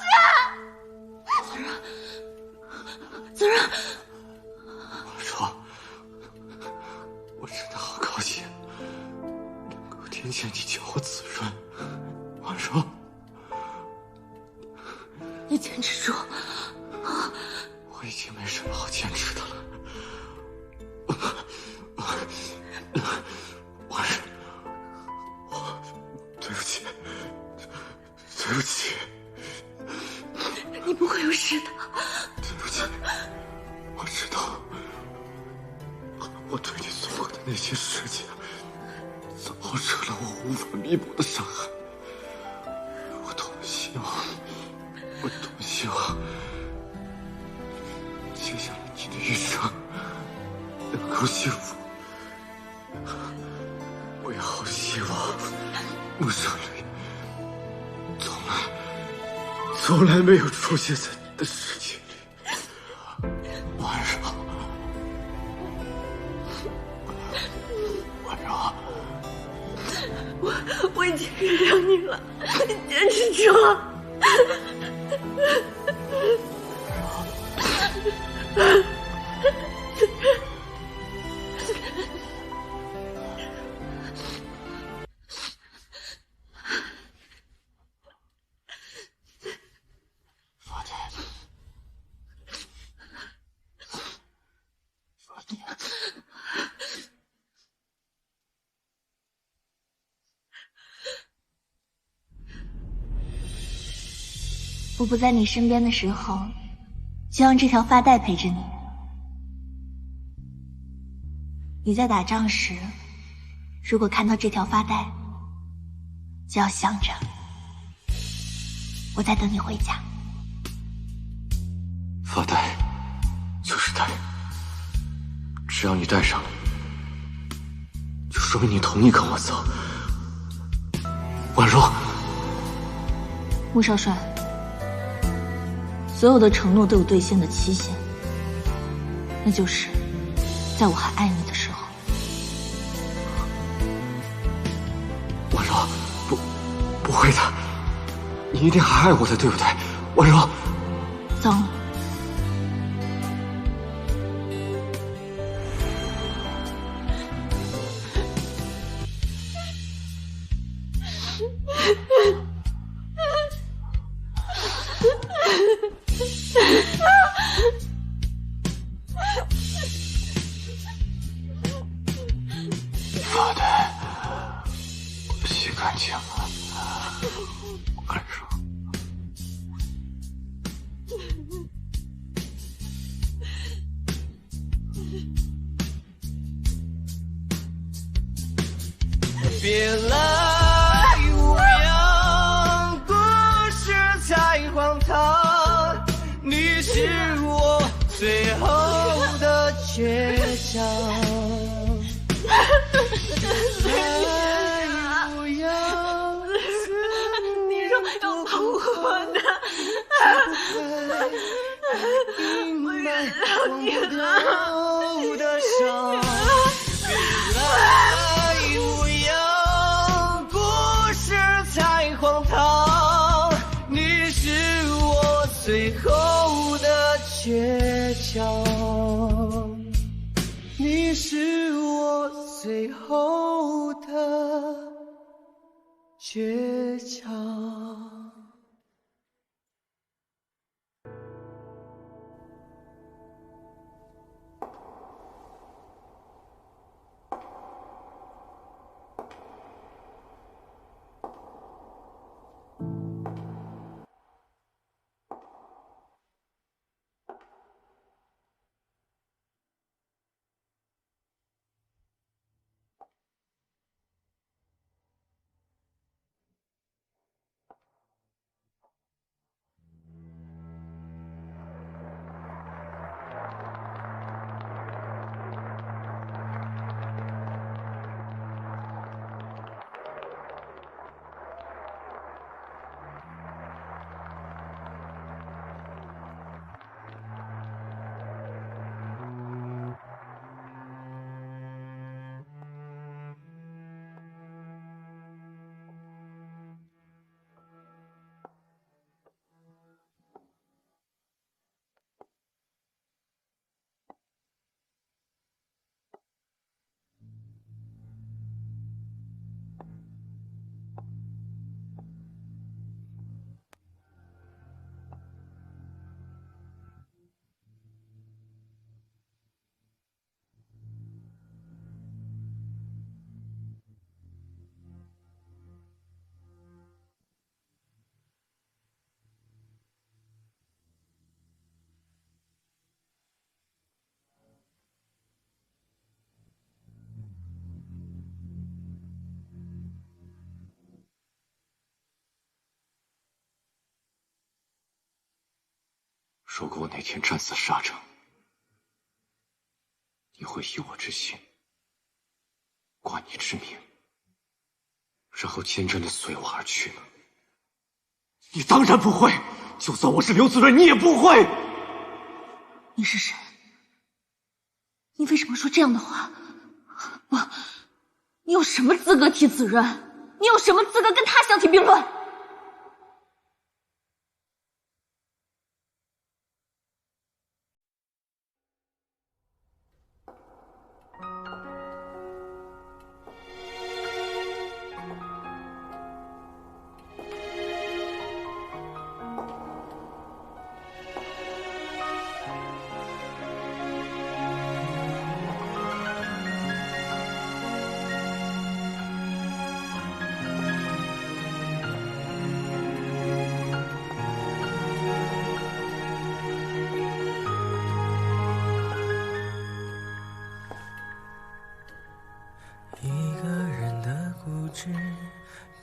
子润，婉若，我真的好高兴，能够听见你叫我子润。婉若，你坚持住。我已经没什么好坚持的了。对不起，对不起。你不会有事的。对不起，我知道，我对你做过的那些事情，造成了我无法弥补的伤害。我多么希望接下来你的余生能够幸福。我也好希望穆少里从来没有出现在你的世界里。婉柔，婉柔，我已经原谅你了，你坚持着。我不在你身边的时候，就让这条发带陪着你。你在打仗时，如果看到这条发带，就要想着我在等你回家。发带就是带，只要你带上了，就说明你同意跟我走。婉若，穆少帅，所有的承诺都有兑现的期限，那就是在我还爱你的时候。婉若，不会的，你一定还爱我的，对不对？婉若，糟了，发带，我洗干净了。婉若，别来无恙，故事太荒唐，你是我最后的倔强。你说要保护我的，我原谅你了。的伤，别来无恙，故事太荒唐，你是我最后的倔强，你是我最后的倔强。如果我那天战死沙城，你会以我之心挂你之名，然后坚贞的随我而去吗？你当然不会，就算我是刘子睿，你也不会。你是谁？你为什么说这样的话？你有什么资格提子睿？你有什么资格跟他相提并论？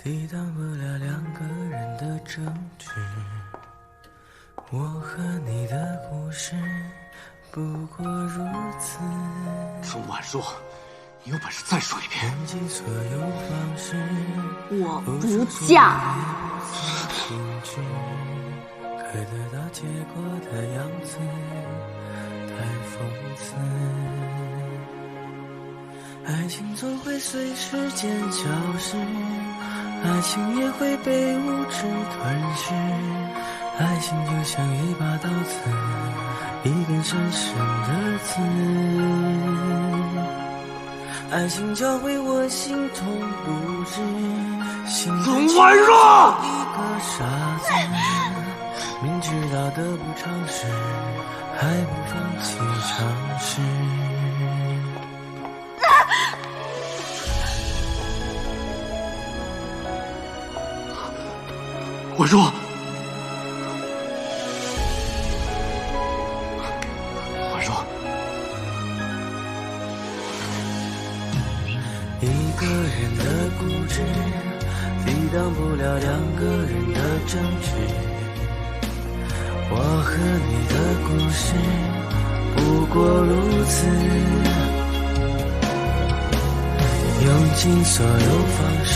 抵挡不了两个人的争执。我和你的故事不过如此。钟婉若，你有本事再说一遍。用尽所有方式，我不嫁。可得到结果的样子太讽刺。爱情总会随时间消失，爱情也会被物质吞噬。爱情就像一把刀子，一根深深的刺。爱情教会我心痛不止，心钟婉若，一个傻子，明知道得不偿失，还不放弃尝试。婉若，婉若，一个人的固执，抵挡不了两个人的争执。我和你的故事不过如此，用尽所有方式，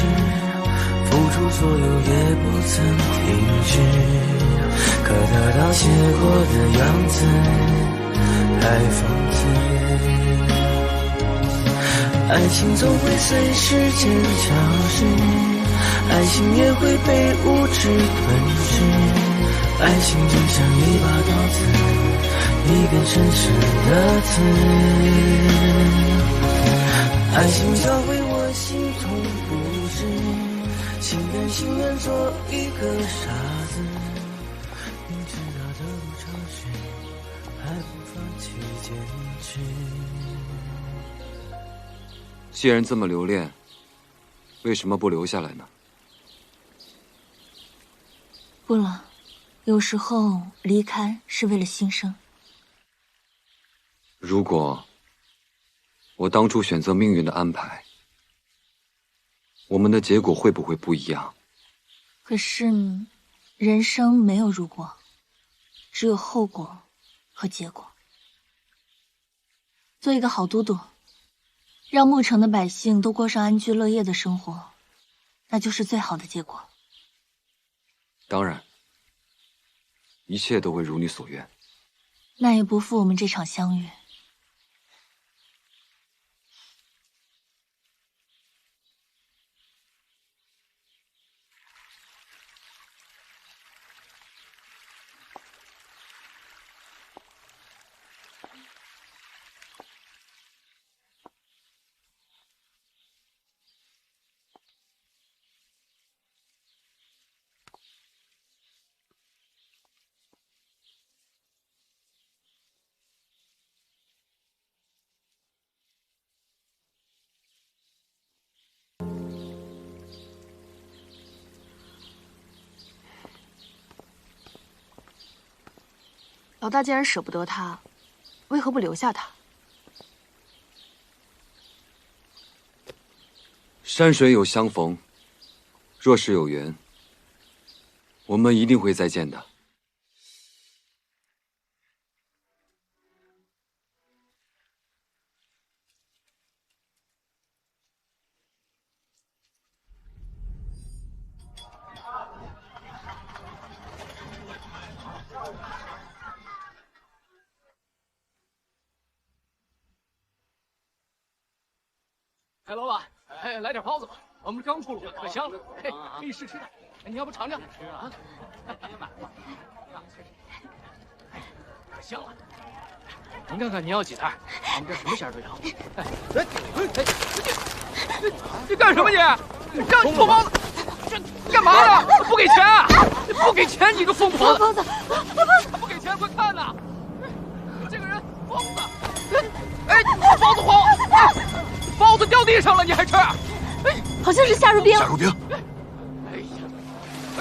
付出所有也不曾停止，可得到结果的样子太讽刺。爱情总会随时间消失，爱情也会被物质吞噬。爱情就像一把刀子，一根深深的刺。爱情教会我心痛不止，心甘情愿做一个傻子，明知道得不偿失，还不放弃坚持。既然这么留恋，为什么不留下来呢？不了，有时候离开是为了新生。如果我当初选择命运的安排，我们的结果会不会不一样？可是，人生没有如果，只有后果和结果。做一个好都督，让牧城的百姓都过上安居乐业的生活，那就是最好的结果。当然，一切都会如你所愿。那也不负我们这场相遇。老大既然舍不得他，为何不留下他？山水有相逢，若是有缘，我们一定会再见的。哎，老板，哎，来点包子吧，我们刚出炉，可香了，嘿，可以试吃的。哎，你要不尝尝？吃啊！别买了，可香了。您看看您要几袋？我们这什么馅都有。你干什么你？让你脱包子！这干嘛呢？不给钱！不给钱！你个疯婆子！包子，不给钱，快看呐！这个人疯子！哎，包子慌！包子掉地上了，你还吃？好像是夏如冰。夏如冰。哎呀，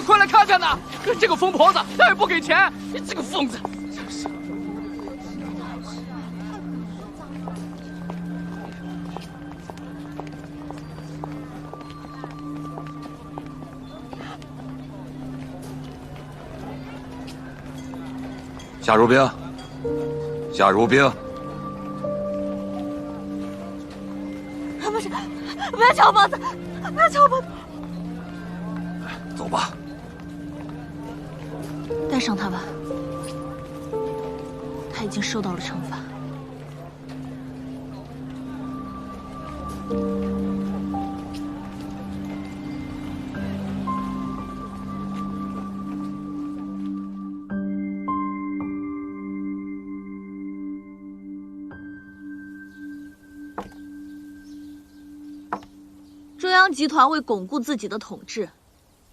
快来看看呐！这个疯婆子，她也不给钱！这个疯子！真是。夏如冰，夏如冰，不是，不要抢我包子，不要抢我包子。走吧。带上他吧，他已经受到了惩罚。中央集团为巩固自己的统治，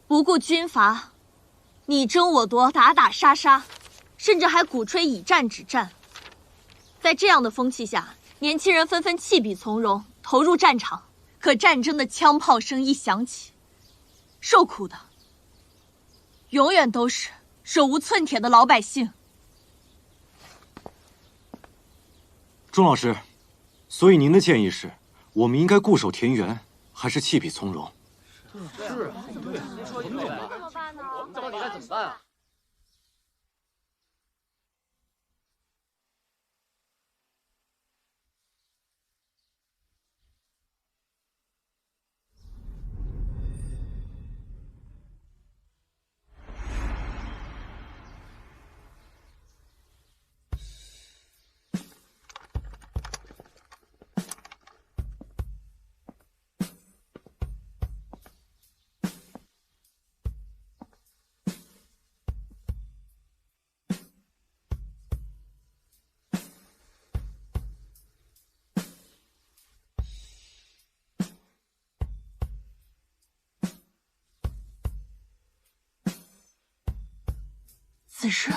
不顾军阀，你争我夺，打打杀杀，甚至还鼓吹以战止战。在这样的风气下，年轻人纷纷弃笔从戎，投入战场。可战争的枪炮声一响起，受苦的永远都是手无寸铁的老百姓。钟老师，所以您的建议是，我们应该固守田园，还是弃笔从戎？是啊，对，您说一对吧？怎么办呢？我们到底该怎么办啊？此时